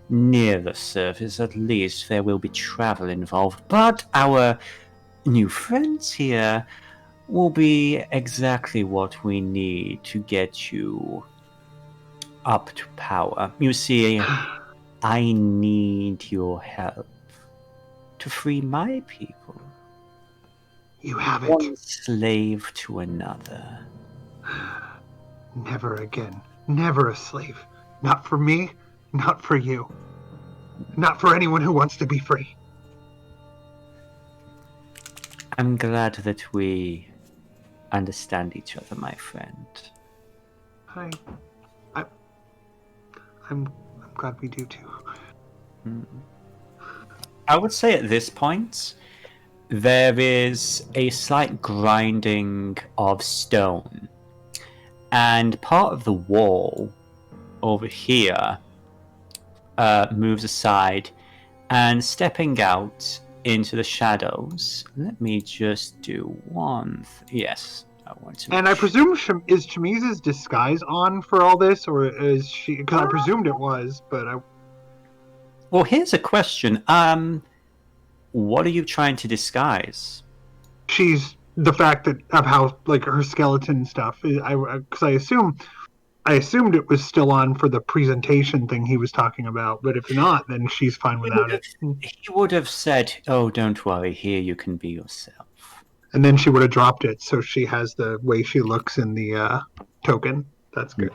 near the surface. At least there will be travel involved. But our new friends here will be exactly what we need to get you up to power. You see, I need your help to free my people. You have it. One slave to another. Never again. Never a slave. Not for me, not for you. Not for anyone who wants to be free. I'm glad that we understand each other, my friend. I'm glad we do too. I would say at this point, there is a slight grinding of stone, and part of the wall over here moves aside, and stepping out into the shadows. Let me just do one. Yes, I want to. And I presume is Chemise's disguise on for all this, or is she? Because I presumed it was, but I. Well, here's a question. What are you trying to disguise? She's the fact that of how like her skeleton stuff. Because I assumed it was still on for the presentation thing he was talking about. But if not, then she's fine without it. He would have said, "Oh, don't worry. Here you can be yourself." And then she would have dropped it, so she has the way she looks in the token. That's good.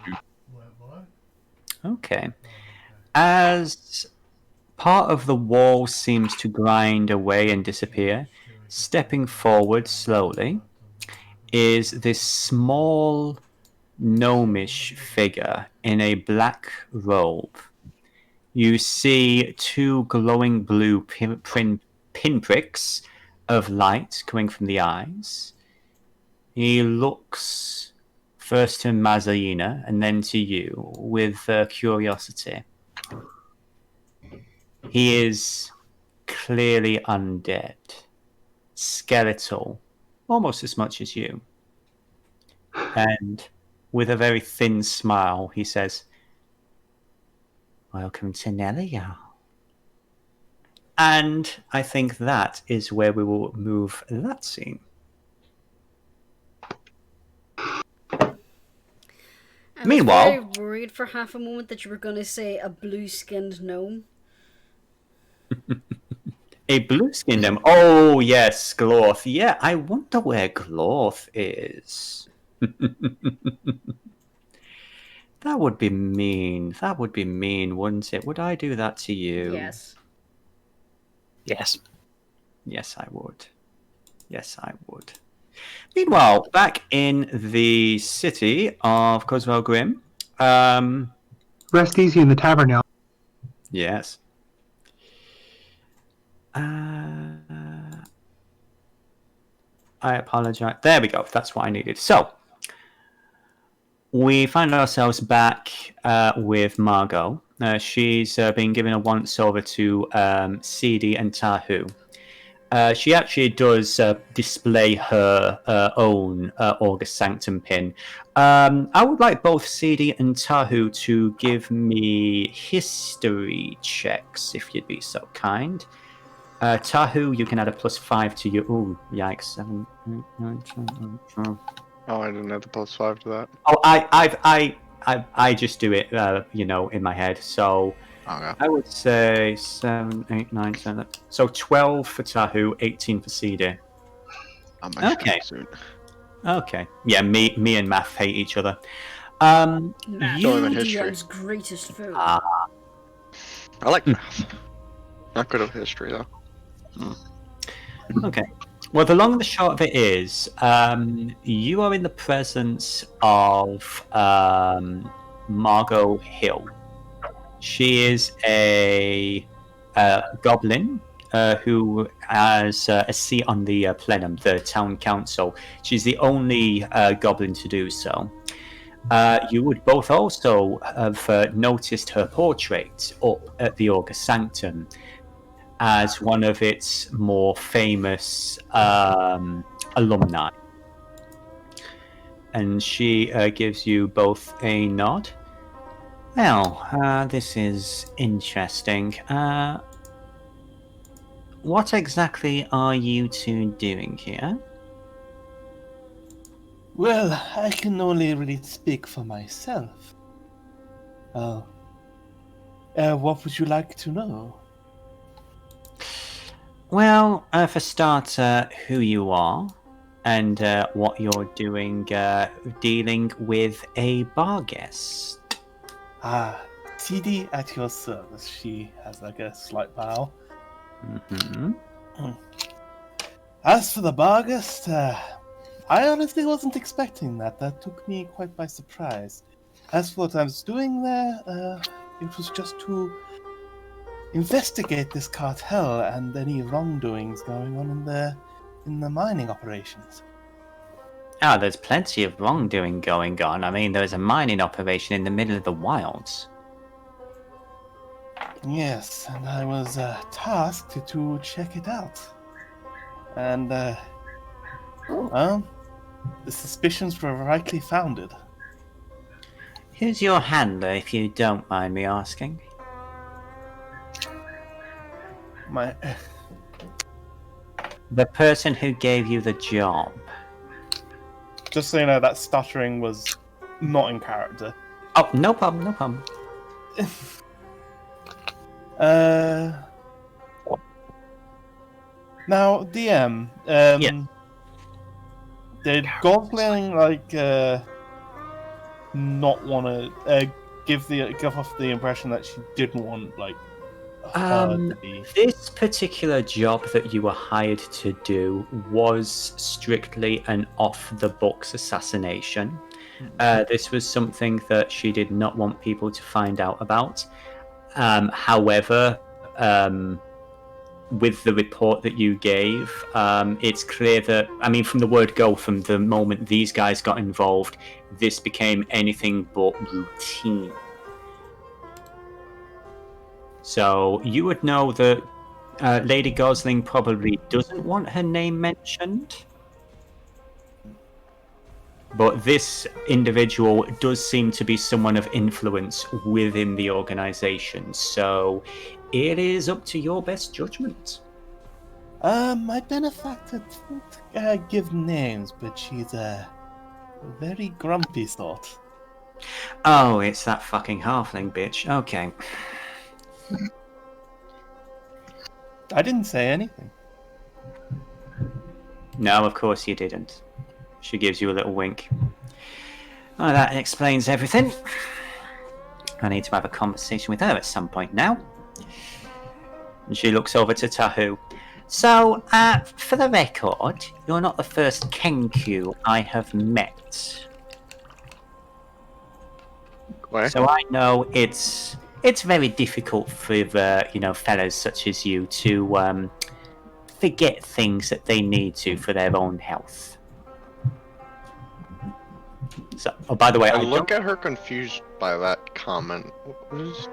Okay. As part of the wall seems to grind away and disappear, stepping forward slowly is this small gnomish figure in a black robe. You see two glowing blue pinpricks of light coming from the eyes. He looks first to Mazarina and then to you with curiosity. He is clearly undead, skeletal, almost as much as you. And with a very thin smile, he says, "Welcome to Nelia." And I think that is where we will move that scene. I Meanwhile, was very worried for half a moment that you were going to say a blue-skinned gnome. a blue-skinned gnome. Oh, yes, Glorth. Yeah, I wonder where Glorth is. That would be mean. That would be mean, wouldn't it? Would I do that to you? Yes. Yes. Yes, I would. Yes, I would. Meanwhile, back in the city of Coswell Grim. Rest easy in the tavern now. Yes. I apologize. There we go. That's what I needed. So, we find ourselves back with Margot. She's been given a once-over to Seethe and Tahu. She actually does display her own August Sanctum pin. I would like both Seethe and Tahu to give me history checks, if you'd be so kind. Tahu, you can add a +5 to your... Ooh, yikes. 7, 8, 9, 10, 12. Oh, I didn't have the +5 to that. Oh, I just do it, in my head. So Okay. I would say 7, 8, 9, 10. So 12 for Tahu, 18 for Seethe. Okay. Soon. Okay. Yeah, me and Math hate each other. Math, You... DM's greatest foe. I like math. Not good at history, though. Okay. Well, the long and the short of it is, you are in the presence of Margot Hill. She is a goblin who has a seat on the plenum, the town council. She's the only goblin to do so. You would both also have noticed her portrait up at the August Sanctum as one of its more famous alumni. And she gives you both a nod. Well, this is interesting. What exactly are you two doing here? Well, I can only really speak for myself. What would you like to know? Well, for starter, who you are, and what you're doing dealing with a bar guest. Seethe at your service. She has like a slight bow. Mm-hmm. As for the bar guest, I honestly wasn't expecting that. That took me quite by surprise. As for what I was doing there, it was just to investigate this cartel and any wrongdoings going on in the mining operations. There's plenty of wrongdoing going on. I mean, there's a mining operation in the middle of the wilds. Yes, and I was tasked to check it out. And, well, the suspicions were rightly founded. Who's your handler, if you don't mind me asking? The person who gave you the job. Just so you know, that stuttering was not in character. Oh, no problem, no problem. Now, DM, did Goblin not want to give off the impression that she didn't want This particular job that you were hired to do was strictly an off-the-books assassination. This was something that she did not want people to find out about. However, with the report that you gave, it's clear that, I mean, from the word go, from the moment these guys got involved, this became anything but routine. So you would know that Lady Gosling probably doesn't want her name mentioned. But this individual does seem to be someone of influence within the organization, so it is up to your best judgment. My benefactor didn't give names, but she's a very grumpy sort. Oh, it's that fucking halfling bitch. Okay. I didn't say anything. No, of course you didn't. She gives you a little wink. Oh, that explains everything. I need to have a conversation with her at some point now. And she looks over to Tahu. So, for the record, you're not the first Kenku I have met. Why? So I know it's very difficult for fellas such as you to forget things that they need to for their own health. So, oh, by the way, I look at her confused by that comment. What is...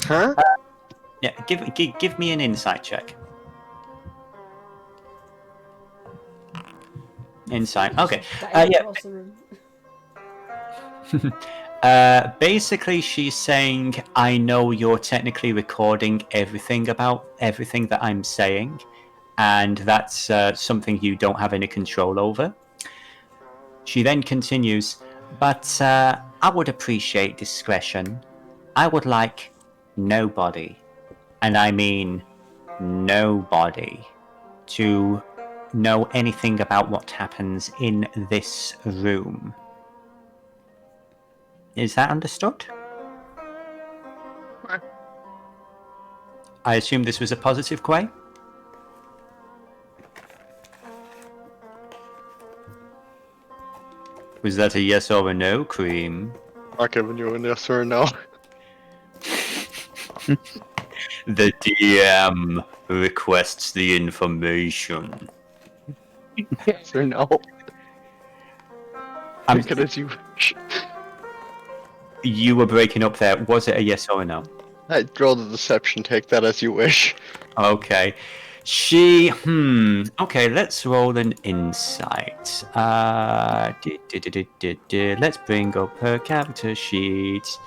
Huh? Yeah, give me an insight check. Insight. Okay. Basically, she's saying, I know you're technically recording everything about everything that I'm saying, and that's something you don't have any control over. She then continues, but I would appreciate discretion. I would like nobody, and I mean nobody, to know anything about what happens in this room. Is that understood? What? I assume this was a positive, Quay? Was that a yes or a no, Cream? I'm giving you a yes or a no. The DM requests the information. Yes or no? I'm Take it as you wish. You were breaking up there. Was it a yes or a no? I'd roll the deception, take that as you wish. Okay. Okay, let's roll an insight. Let's bring up her character sheet.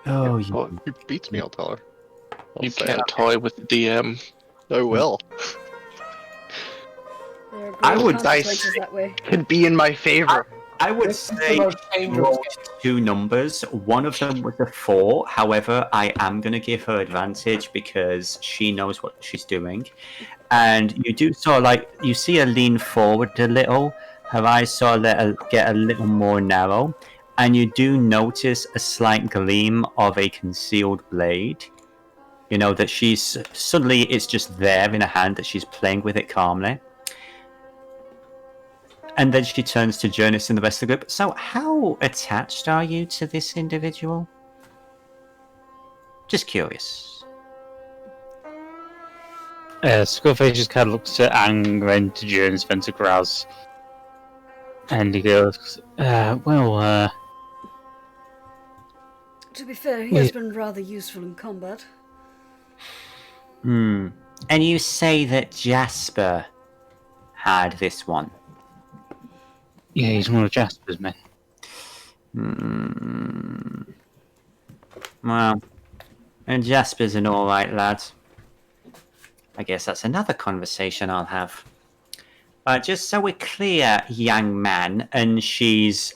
Oh, Well, if she beats me, I'll tell her. You can't toy with the DM. I will. I would dice that way. Can be in my favor. I would say she rolled two numbers. One of them was a 4. However, I am going to give her advantage because she knows what she's doing. And you do sort of you see her lean forward a little. Her eyes sort of get a little more narrow. And you do notice a slight gleam of a concealed blade. You know, that she's suddenly it's just there in her hand, that she's playing with it calmly. And then she turns to Jurnis and the rest of the group. So, how attached are you to this individual? Just curious. Skullface just kind of looks at Ang, then to Jurnis, then to Graz. And he goes, To be fair, he has been rather useful in combat. And you say that Jasper had this one? Yeah, he's one of Jasper's men. Well, and Jasper's an alright lad. I guess that's another conversation I'll have. But just so we're clear, young man, and she's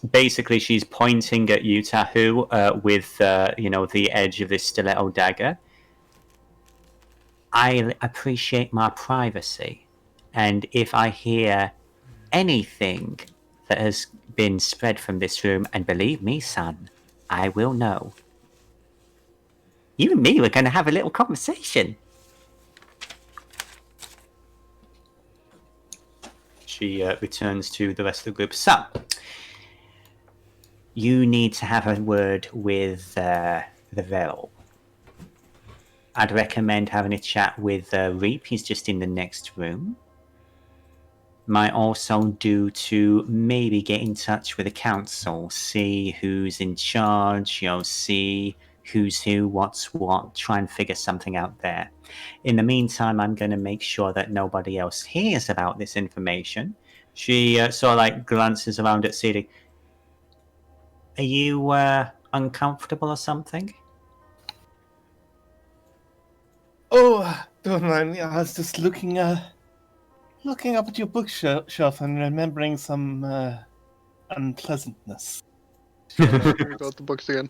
pointing at you, Tahu, with the edge of this stiletto dagger. I appreciate my privacy, and if I hear anything that has been spread from this room, and believe me, son, I will know. You and me were going to have a little conversation. She returns to the rest of the group. So, you need to have a word with the Vile. I'd recommend having a chat with Reap. He's just in the next room. Might also do to maybe get in touch with the council, see who's in charge, see who's who, what's what, try and figure something out there. In the meantime, I'm going to make sure that nobody else hears about this information, She sort of like glances around at Seethe. Are you uncomfortable or something? Oh, don't mind me. I was just looking up at your bookshelf and remembering some unpleasantness. Here we go with the books again.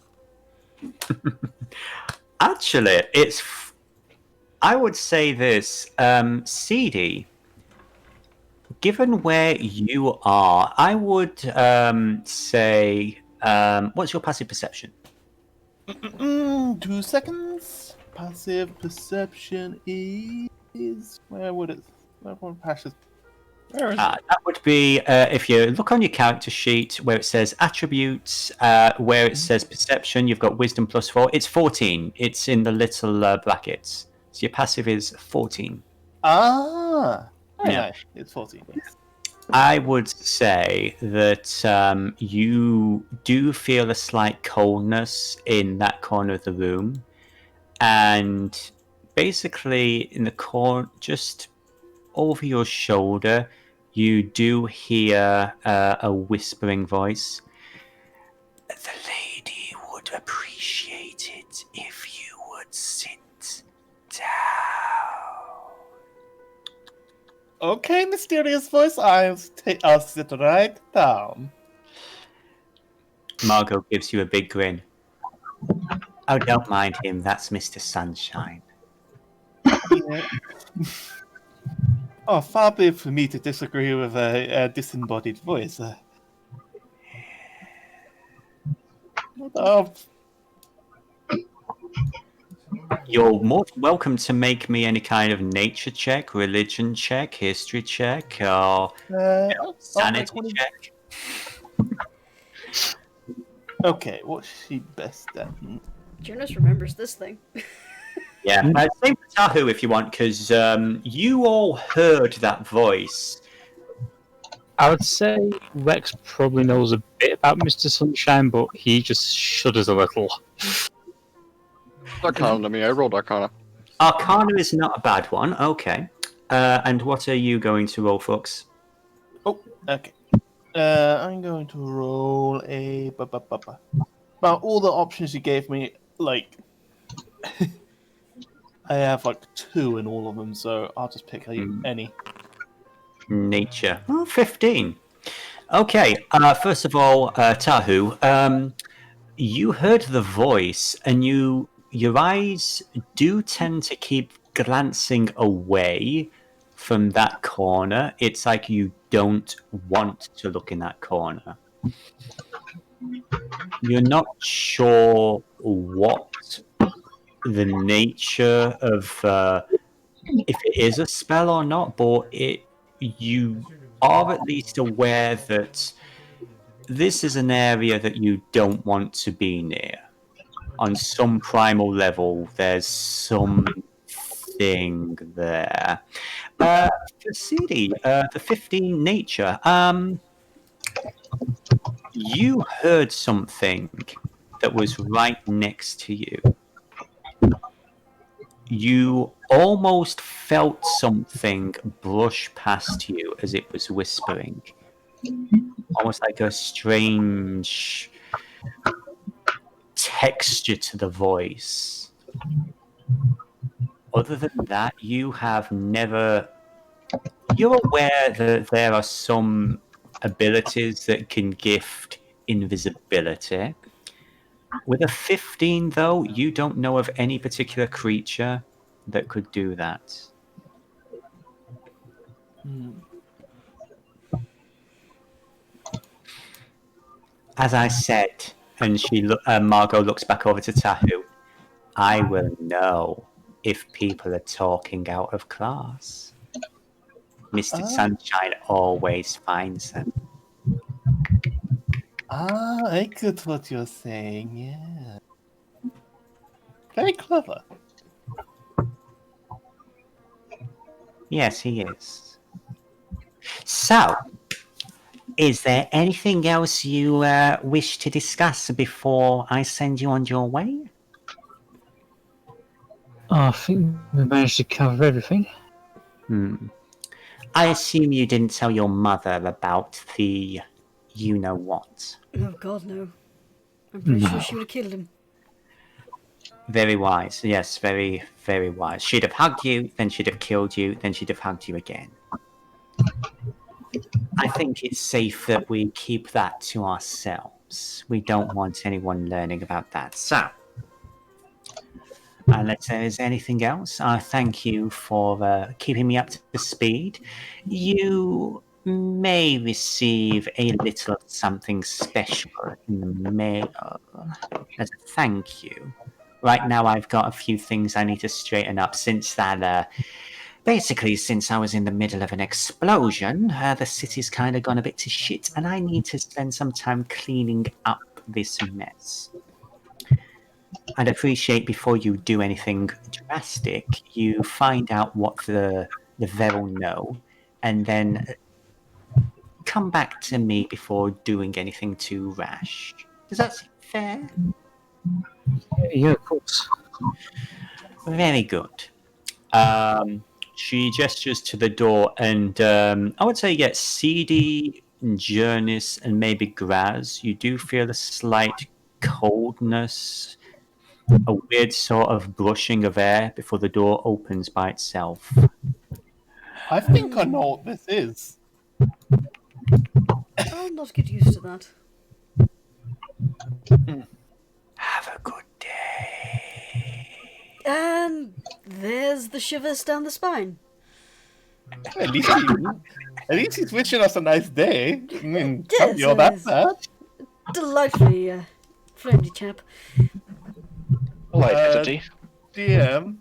Actually, I would say this, Seethe. Given where you are, I would say, what's your passive perception? 2 seconds. Passive perception is where would it? Where is it? That would be if you look on your character sheet where it says attributes, where it says perception. You've got wisdom +4. It's 14. It's in the little brackets. So your passive is 14. Ah, very Yeah. nice. It's 14. Yes. I would say that you do feel a slight coldness in that corner of the room, and basically in the corner, just over your shoulder, you do hear a whispering voice. The lady would appreciate it if you would sit down. Okay, mysterious voice. I'll sit right down. Margot gives you a big grin. Oh, don't mind him. That's Mr. Sunshine. Yeah. Oh, far be it for me to disagree with a disembodied voice. You're more welcome to make me any kind of nature check, religion check, history check, or sanity check. Okay, what's she best at? Jurnis remembers this thing. Yeah, same for Tahu if you want, because you all heard that voice. I would say Rex probably knows a bit about Mr. Sunshine, but he just shudders a little. Arcana to me. I rolled Arcana. Arcana is not a bad one. Okay. And what are you going to roll, Frux? Oh, okay. I'm going to roll a... About all the options you gave me, like... I have like 2 in all of them, so I'll just pick any. Nature. Oh, 15. Okay, first of all, Tahu, you heard the voice, and your eyes do tend to keep glancing away from that corner. It's like you don't want to look in that corner. You're not sure what the nature of if it is a spell or not, but you are at least aware that this is an area that you don't want to be near. On some primal level, there's something there. For Seethe, the 15 nature, you heard something that was right next to you. You almost felt something brush past you as it was whispering. Almost like a strange texture to the voice. Other than that, you have never... You're aware that there are some abilities that can gift invisibility. With a 15, though, you don't know of any particular creature that could do that. As I said, and Margot looks back over to Tahu, I will know if people are talking out of class. Mr. Sunshine always finds them. I get what you're saying, yeah. Very clever. Yes, he is. So, is there anything else you wish to discuss before I send you on your way? Oh, I think we managed to cover everything. I assume you didn't tell your mother about the you-know-what. Oh, God, no. I'm pretty sure she would have killed him. Very wise. Yes, very, very wise. She'd have hugged you, then she'd have killed you, then she'd have hugged you again. I think it's safe that we keep that to ourselves. We don't want anyone learning about that. So, unless there is anything else, I thank you for keeping me up to speed. You may receive a little something special in the mail as a thank you. Right now, I've got a few things I need to straighten up since that. Basically, since I was in the middle of an explosion, the city's kind of gone a bit to shit, and I need to spend some time cleaning up this mess. I'd appreciate before you do anything drastic, you find out what the Vile know, and then come back to me before doing anything too rash. Does that seem fair? Yeah, of course. Very good. She gestures to the door, and I would say, yes, Seethe, Jurnis, and maybe Graz. You do feel a slight coldness, a weird sort of brushing of air before the door opens by itself. I think I know what this is. I'll not get used to that. Have a good day. And there's the shivers down the spine. At least he's wishing us a nice day. I mean, Yes, can't be all that bad. Delightfully friendly chap. Light entity. DM,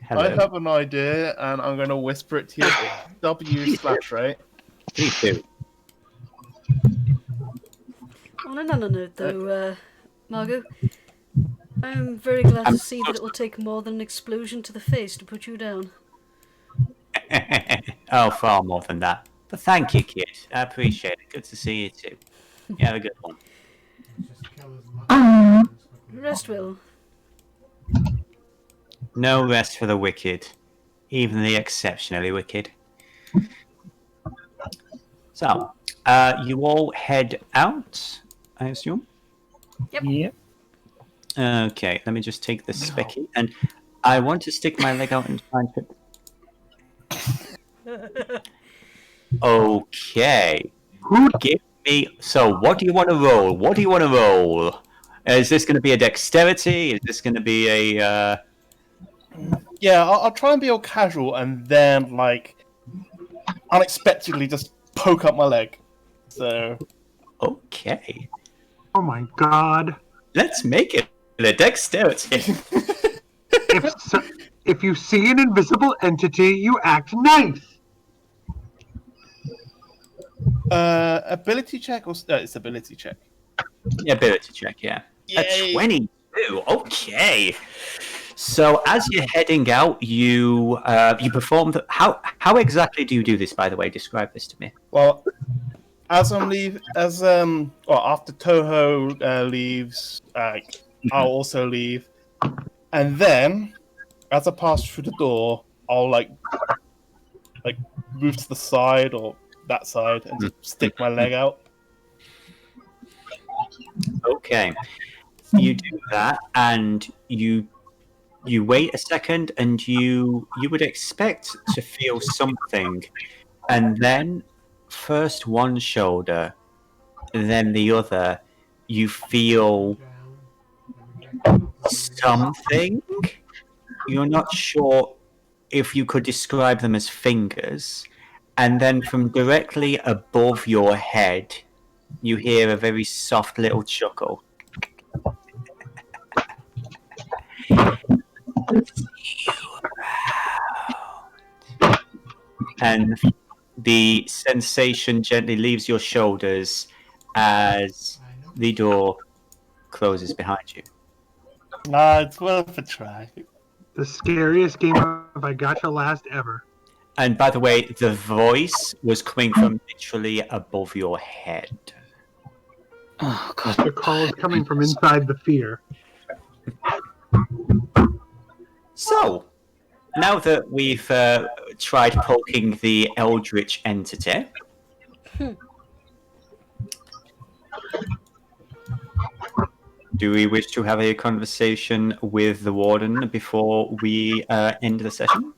Hello. I have an idea, and I'm going to whisper it to you. W/right? Please do. On another note, though, Margot, I'm very glad to see that it will take more than an explosion to the face to put you down. Oh, far more than that. But thank you, kid. I appreciate it. Good to see you too. You have a good one. Rest well. No rest for the wicked, even the exceptionally wicked. So, you all head out, I assume? Yep. Okay, let me just take the specky, and I want to stick my leg out and try and put... Okay. Give me... So, what do you want to roll? What do you want to roll? Is this going to be a dexterity? Is this going to be a... Yeah, I'll try and be all casual, and then, like, unexpectedly just poke up my leg. So... Okay. Oh my god. Let's make it a dexterity. If you see an invisible entity, you act nice. Ability check or it's ability check? Yeah, ability check, yeah. Yay. A 22. Okay. So as you're heading out, you perform the... How exactly do you do this, by the way? Describe this to me. Well, after Toho leaves, I'll also leave, and then as I pass through the door, I'll like move to the side or that side and just stick my leg out. Okay. You do that, and you wait a second, and you would expect to feel something, and then first one shoulder, then the other, you feel something. You're not sure if you could describe them as fingers, and then from directly above your head, you hear a very soft little chuckle. And the sensation gently leaves your shoulders as the door closes behind you. It's worth a try. The scariest game of I Gotcha Last ever. And by the way, the voice was coming from literally above your head. Oh god. The call is coming from inside the fear. So, now that we've tried poking the eldritch entity. Do we wish to have a conversation with the warden before we end the session?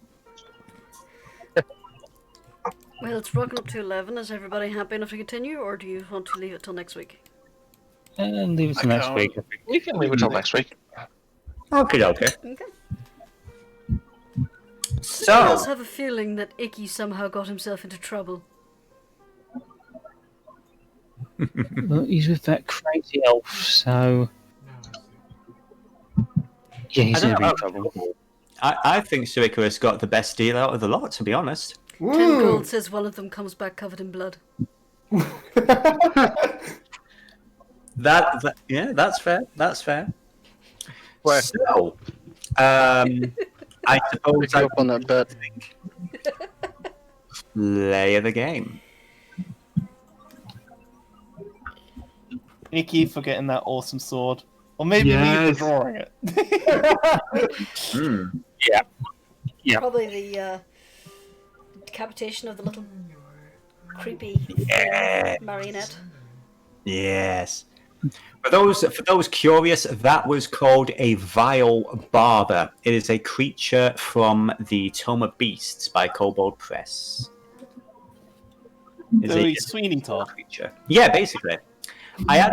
Well, it's rocking up to 11. Is everybody happy enough to continue, or do you want to leave it till next week? And leave it till next week. We can leave it till next week. Okay. Okay. So, I just have a feeling that Icky somehow got himself into trouble. Well, he's with that crazy elf, so... Yeah, he's going to be in trouble. I think Sir Icarus got the best deal out of the lot, to be honest. 10 gold says one of them comes back covered in blood. Yeah, that's fair. That's fair. Where? So, I suppose Pick you up on that bet. Lay of the game. Icky for getting that awesome sword. Or maybe me for drawing it. Yeah. Probably the decapitation of the little creepy marionette. Yes. For those curious, that was called a Vile Barber. It is a creature from the Tome of Beasts by Kobold Press. So he's Sweeney Todd. Creature. Yeah, basically. I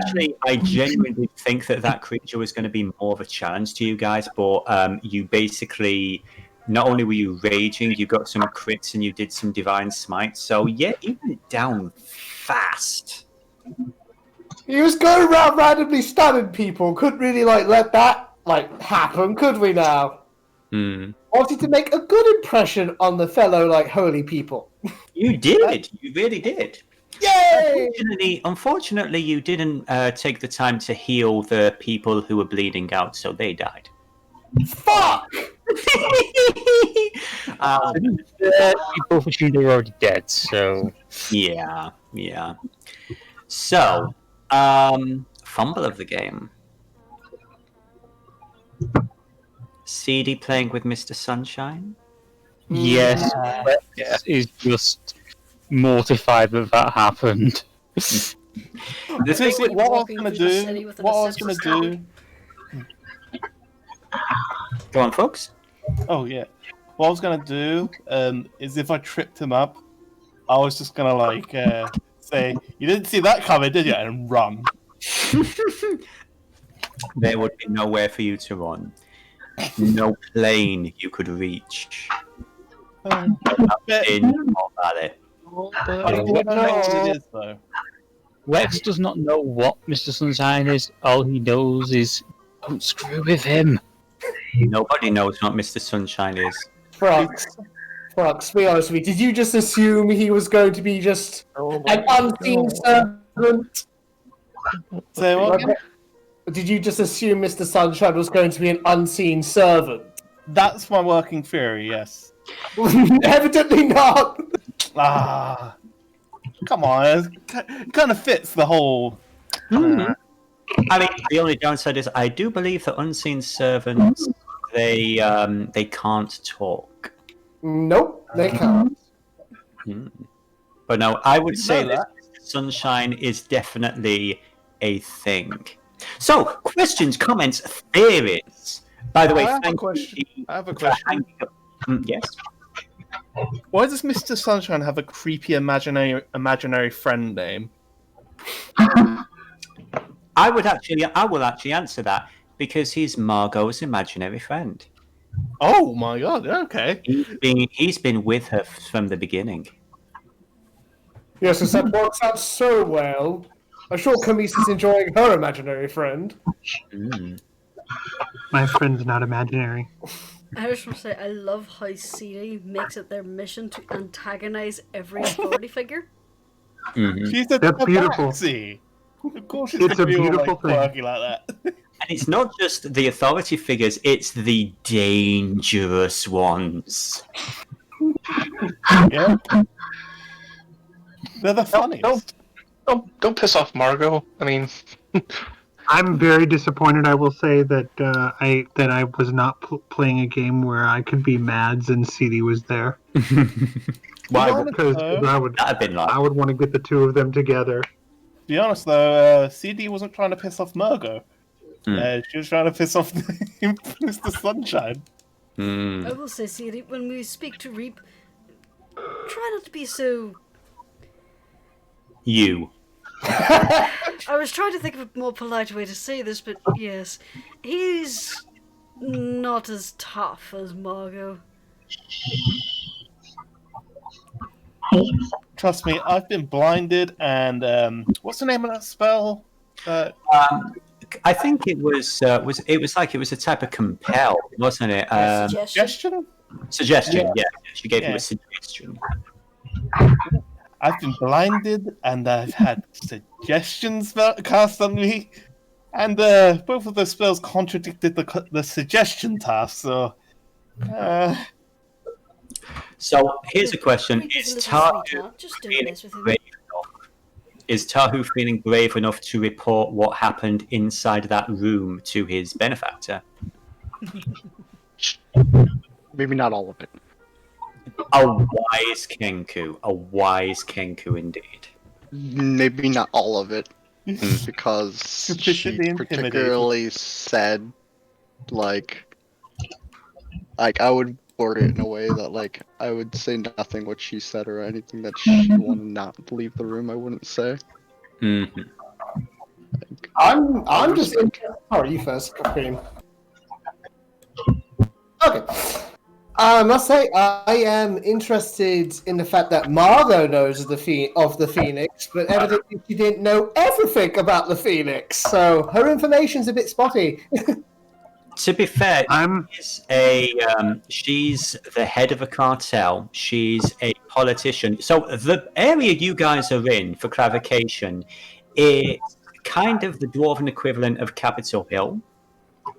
genuinely think that creature was going to be more of a challenge to you guys, but you basically, not only were you raging, you got some crits and you did some divine smite, so yeah, you went down fast. He was going around randomly stabbing people. Couldn't really let that happen, could we now? Wanted to make a good impression on the fellow holy people. You did. You really did. Yay! Unfortunately, you didn't take the time to heal the people who were bleeding out, so they died. Fuck! People for sure were already dead, so... Yeah. So, fumble of the game. Seethe playing with Mr. Sunshine? Yes, is just mortified that happened. The thing with What I was gonna do. Go on, folks. Oh yeah. What I was gonna do is if I tripped him up, I was just gonna say, "You didn't see that coming, did you?" and run. There would be nowhere for you to run. No plane you could reach. Lex does not know what Mr. Sunshine is. All he knows is, don't screw with him. Nobody knows what Mr. Sunshine is. Frux, be honest with me. Did you just assume he was going to be just an unseen servant? Say what? Did you just assume Mr. Sunshine was going to be an unseen servant? That's my working theory, yes. Evidently not. Come on, it kind of fits the whole... I mean, the only downside is I do believe that unseen servants, they can't talk. Nope, they can't. But no, I would say that Sunshine is definitely a thing. So, questions, comments, theories. By the way, I have a question. Yes. Why does Mr. Sunshine have a creepy imaginary friend name? I will actually answer that because he's Margot's imaginary friend. Oh my god! Okay. He's been with her from the beginning. Yes, that works out so well. I'm sure Chemise is enjoying her imaginary friend. My friend's not imaginary. I just want to say, I love how Seethe makes it their mission to antagonize every authority figure. She's a That's beautiful. Tabaxi. Of course, It's a beautiful thing. Quirky like that. And it's not just the authority figures; it's the dangerous ones. Yeah. They're the funniest. Don't piss off Margot. I mean, I'm very disappointed. I will say that I was not playing a game where I could be Mads and Seethe was there. Why? Because I would want to get the two of them together. To be honest, though, CD wasn't trying to piss off Murgo. She was trying to piss off Mr. Sunshine. I will say, Siri, when we speak to Reap, try not to be so... You. I was trying to think of a more polite way to say this, but yes. He's not as tough as Margot. Trust me, I've been blinded, and what's the name of that spell? I think it was a type of compel, wasn't it? Suggestion? Suggestion, yeah. She gave him a suggestion. I've been blinded, and I've had suggestions cast on me, and both of those spells contradicted the suggestion task. So here's a question: Is Tahu feeling brave enough to report what happened inside that room to his benefactor? Maybe not all of it. A wise Kenku indeed. Maybe not all of it, because she particularly said, like I would word it in a way that, like, I would say nothing what she said or anything that she wanted not to leave the room. I wouldn't say. Mm-hmm. I'm just interested. Sorry, you first, Cream. Okay. I must say, I am interested in the fact that Margot knows of the Phoenix, but evidently she didn't know everything about the Phoenix, so her information's a bit spotty. To be fair, she's the head of a cartel. She's a politician. So the area you guys are in, for clarification, is kind of the dwarven equivalent of Capitol Hill.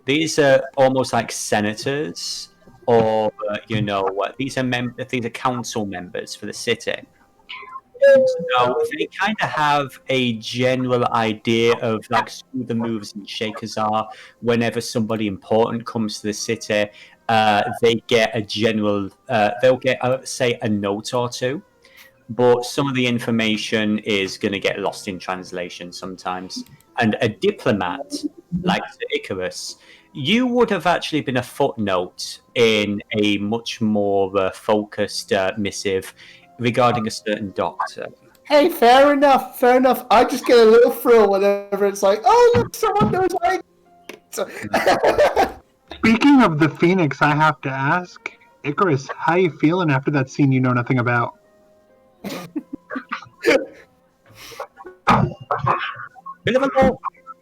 These are almost like senators, or these are council members for the city. So they kind of have a general idea of like who the movers and shakers are. Whenever somebody important comes to the city, they get a general. They'll get, say, a note or two, but some of the information is going to get lost in translation sometimes. And a diplomat like Icrius, you would have actually been a footnote in a much more focused missive regarding a certain doctor. Hey, fair enough. I just get a little thrill whenever it's like, oh, look, someone knows Speaking of the Phoenix, I have to ask, Icrius, how you feeling after that scene you know nothing about?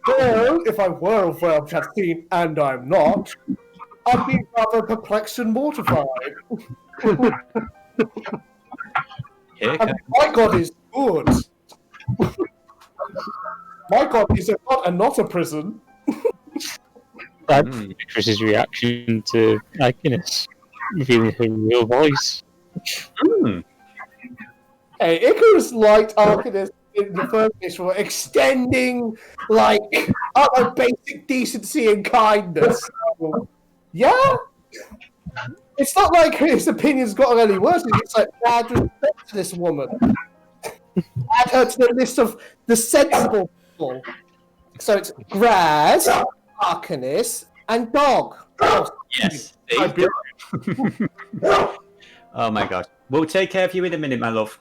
Well, if I were aware of that scene, and I'm not, I'd be rather perplexed and mortified. And my god is good. My god is not a prison. That's Icrius's reaction to Icrius, revealing her real voice. Hey, Icrius liked Arcanus in the first place for extending, like, basic decency and kindness. So, yeah? It's not like his opinion's gotten any worse. It's like, add respect to this woman. Add her to the list of the sensible people. So it's Graz, Arcanus, and Dog. Yes. Oh my god. We'll take care of you in a minute, my love.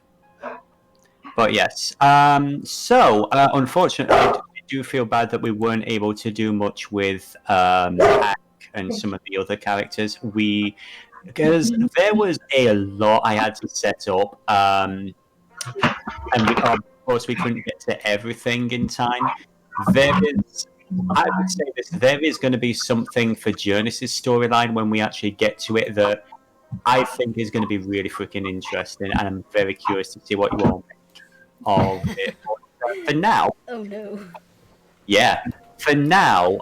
But yes. Unfortunately, I do feel bad that we weren't able to do much with Hack and some of the other characters. Because there was a lot I had to set up, and of course we couldn't get to everything in time. There is going to be something for Jurnis' storyline when we actually get to it that I think is going to be really freaking interesting, and I'm very curious to see what you all make of it. For now, oh no. Yeah. For now,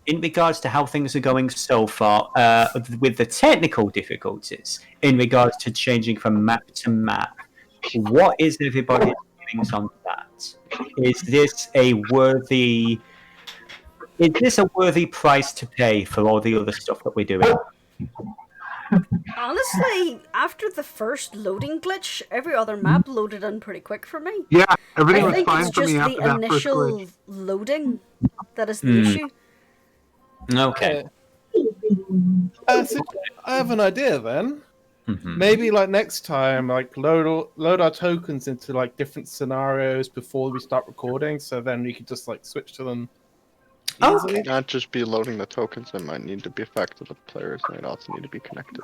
in regards to how things are going so far, with the technical difficulties, in regards to changing from map to map, what is everybody's feelings on that? Is this a worthy Is this a worthy price to pay for all the other stuff that we're doing? Honestly, after the first loading glitch, every other map loaded in pretty quick for me. Yeah, everything I was think fine it's for just me the after that first initial glitch. loading that is the issue. Okay. So I have an idea then. Mm-hmm. Maybe like next time, like load our tokens into like different scenarios before we start recording, so then we could just like switch to them easily. Not just be loading the tokens, it might need to be affected. The players might also need to be connected.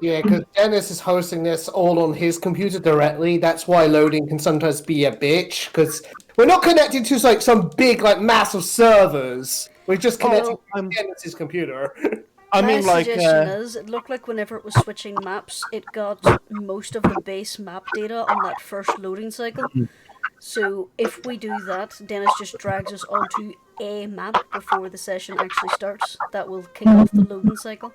Yeah, because Dennis is hosting this all on his computer directly. That's why loading can sometimes be a bitch, because we're not connected to like some big, like massive servers. We're just connected to Dennis's computer. I My mean, like, suggestion is, it looked like whenever it was switching maps, it got most of the base map data on that first loading cycle. So if we do that, Dennis just drags us onto a map before the session actually starts. That will kick off the loading cycle.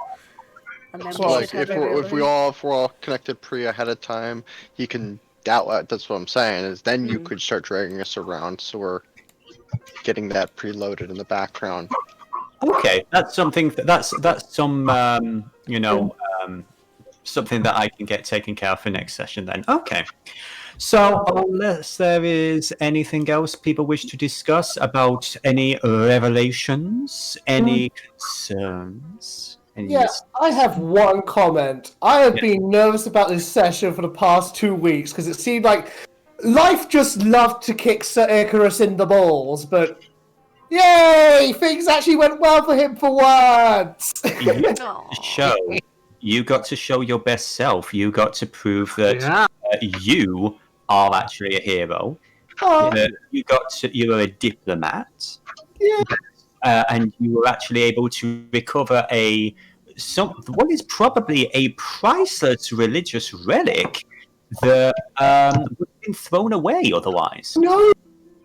And then So we like should have if we're all connected ahead of time, he can that's what I'm saying, is then you could start dragging us around, so we're getting that preloaded in the background. Okay, that's something. That's some something that I can get taken care of for next session. Then, okay. So, unless there is anything else people wish to discuss about any revelations, any concerns. Yes, I have one comment. I have been nervous about this session for the past 2 weeks because it seemed like life just loved to kick Sir Icrius in the balls, but yay! Things actually went well for him for once! You got to show your best self. You got to prove that you are actually a hero. You were a diplomat. Yeah. And you were actually able to recover what is probably a priceless religious relic that would have been thrown away otherwise. No,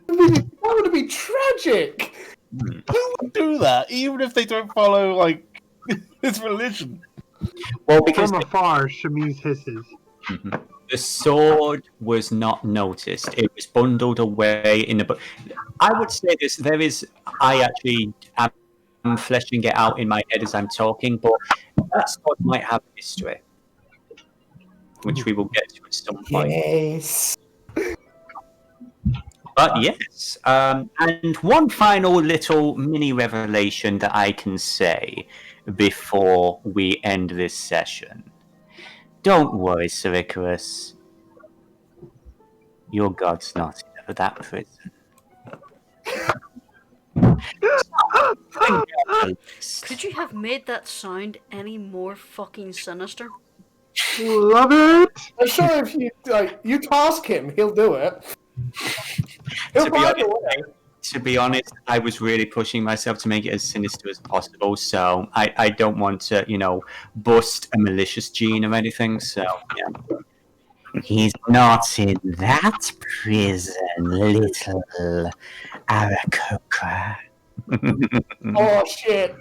that would be tragic. Who would do that, even if they don't follow like his religion? Well, because from afar, Chemise hisses. The sword was not noticed. It was bundled away in the book. I would say this. I actually am fleshing it out in my head as I'm talking, but that sword might have a history, which we will get to at some point. Yes. But yes, and one final little mini revelation that I can say before we end this session. Don't worry, Sir Icrius. Your god's not in that prison. Could you have made that sound any more fucking sinister? Love it! I'm sure if you task him, he'll do it. To be honest, I was really pushing myself to make it as sinister as possible, so I don't want to, bust a malicious gene or anything, so, yeah. He's not in that prison, little Arrocakkra. Oh, shit.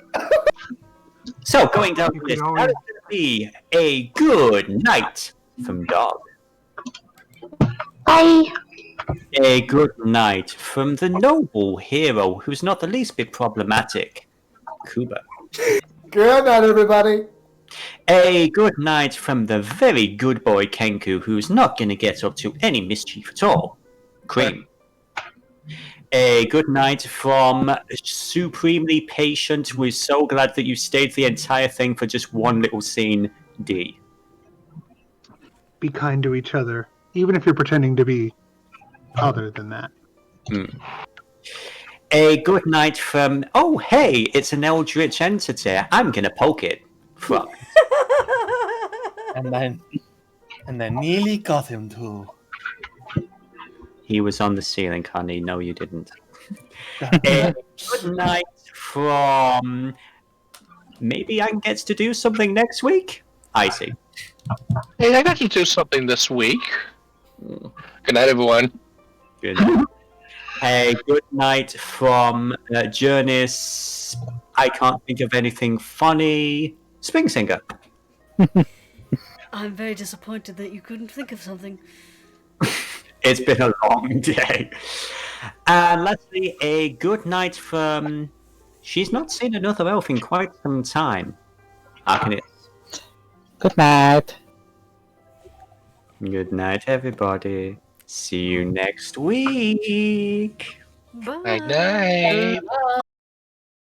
So, going down the list, that is going to be a good night from Dog. Bye. A good night from the noble hero who's not the least bit problematic, Kubur. Good night, everybody. A good night from the very good boy Kenku, who's not going to get up to any mischief at all, Cream. A good night from supremely patient, who is so glad that you stayed the entire thing for just one little scene, D. Be kind to each other, even if you're pretending to be other than that. A good night from, oh hey, it's an eldritch entity, I'm gonna poke it. Frux. and then nearly got him too. He was on the ceiling, honey. No, you didn't. A good night from, maybe I can get to do something next week? Icy. Hey, I got to do something this week. Good night, everyone. Good night. A good night from Jurnis. I can't think of anything funny. Spring Singer. I'm very disappointed that you couldn't think of something. It's been a long day. And lastly, a good night from She's not seen another elf in quite some time. Arcanist. Good night. Good night, everybody. See you next week. Bye. Night night.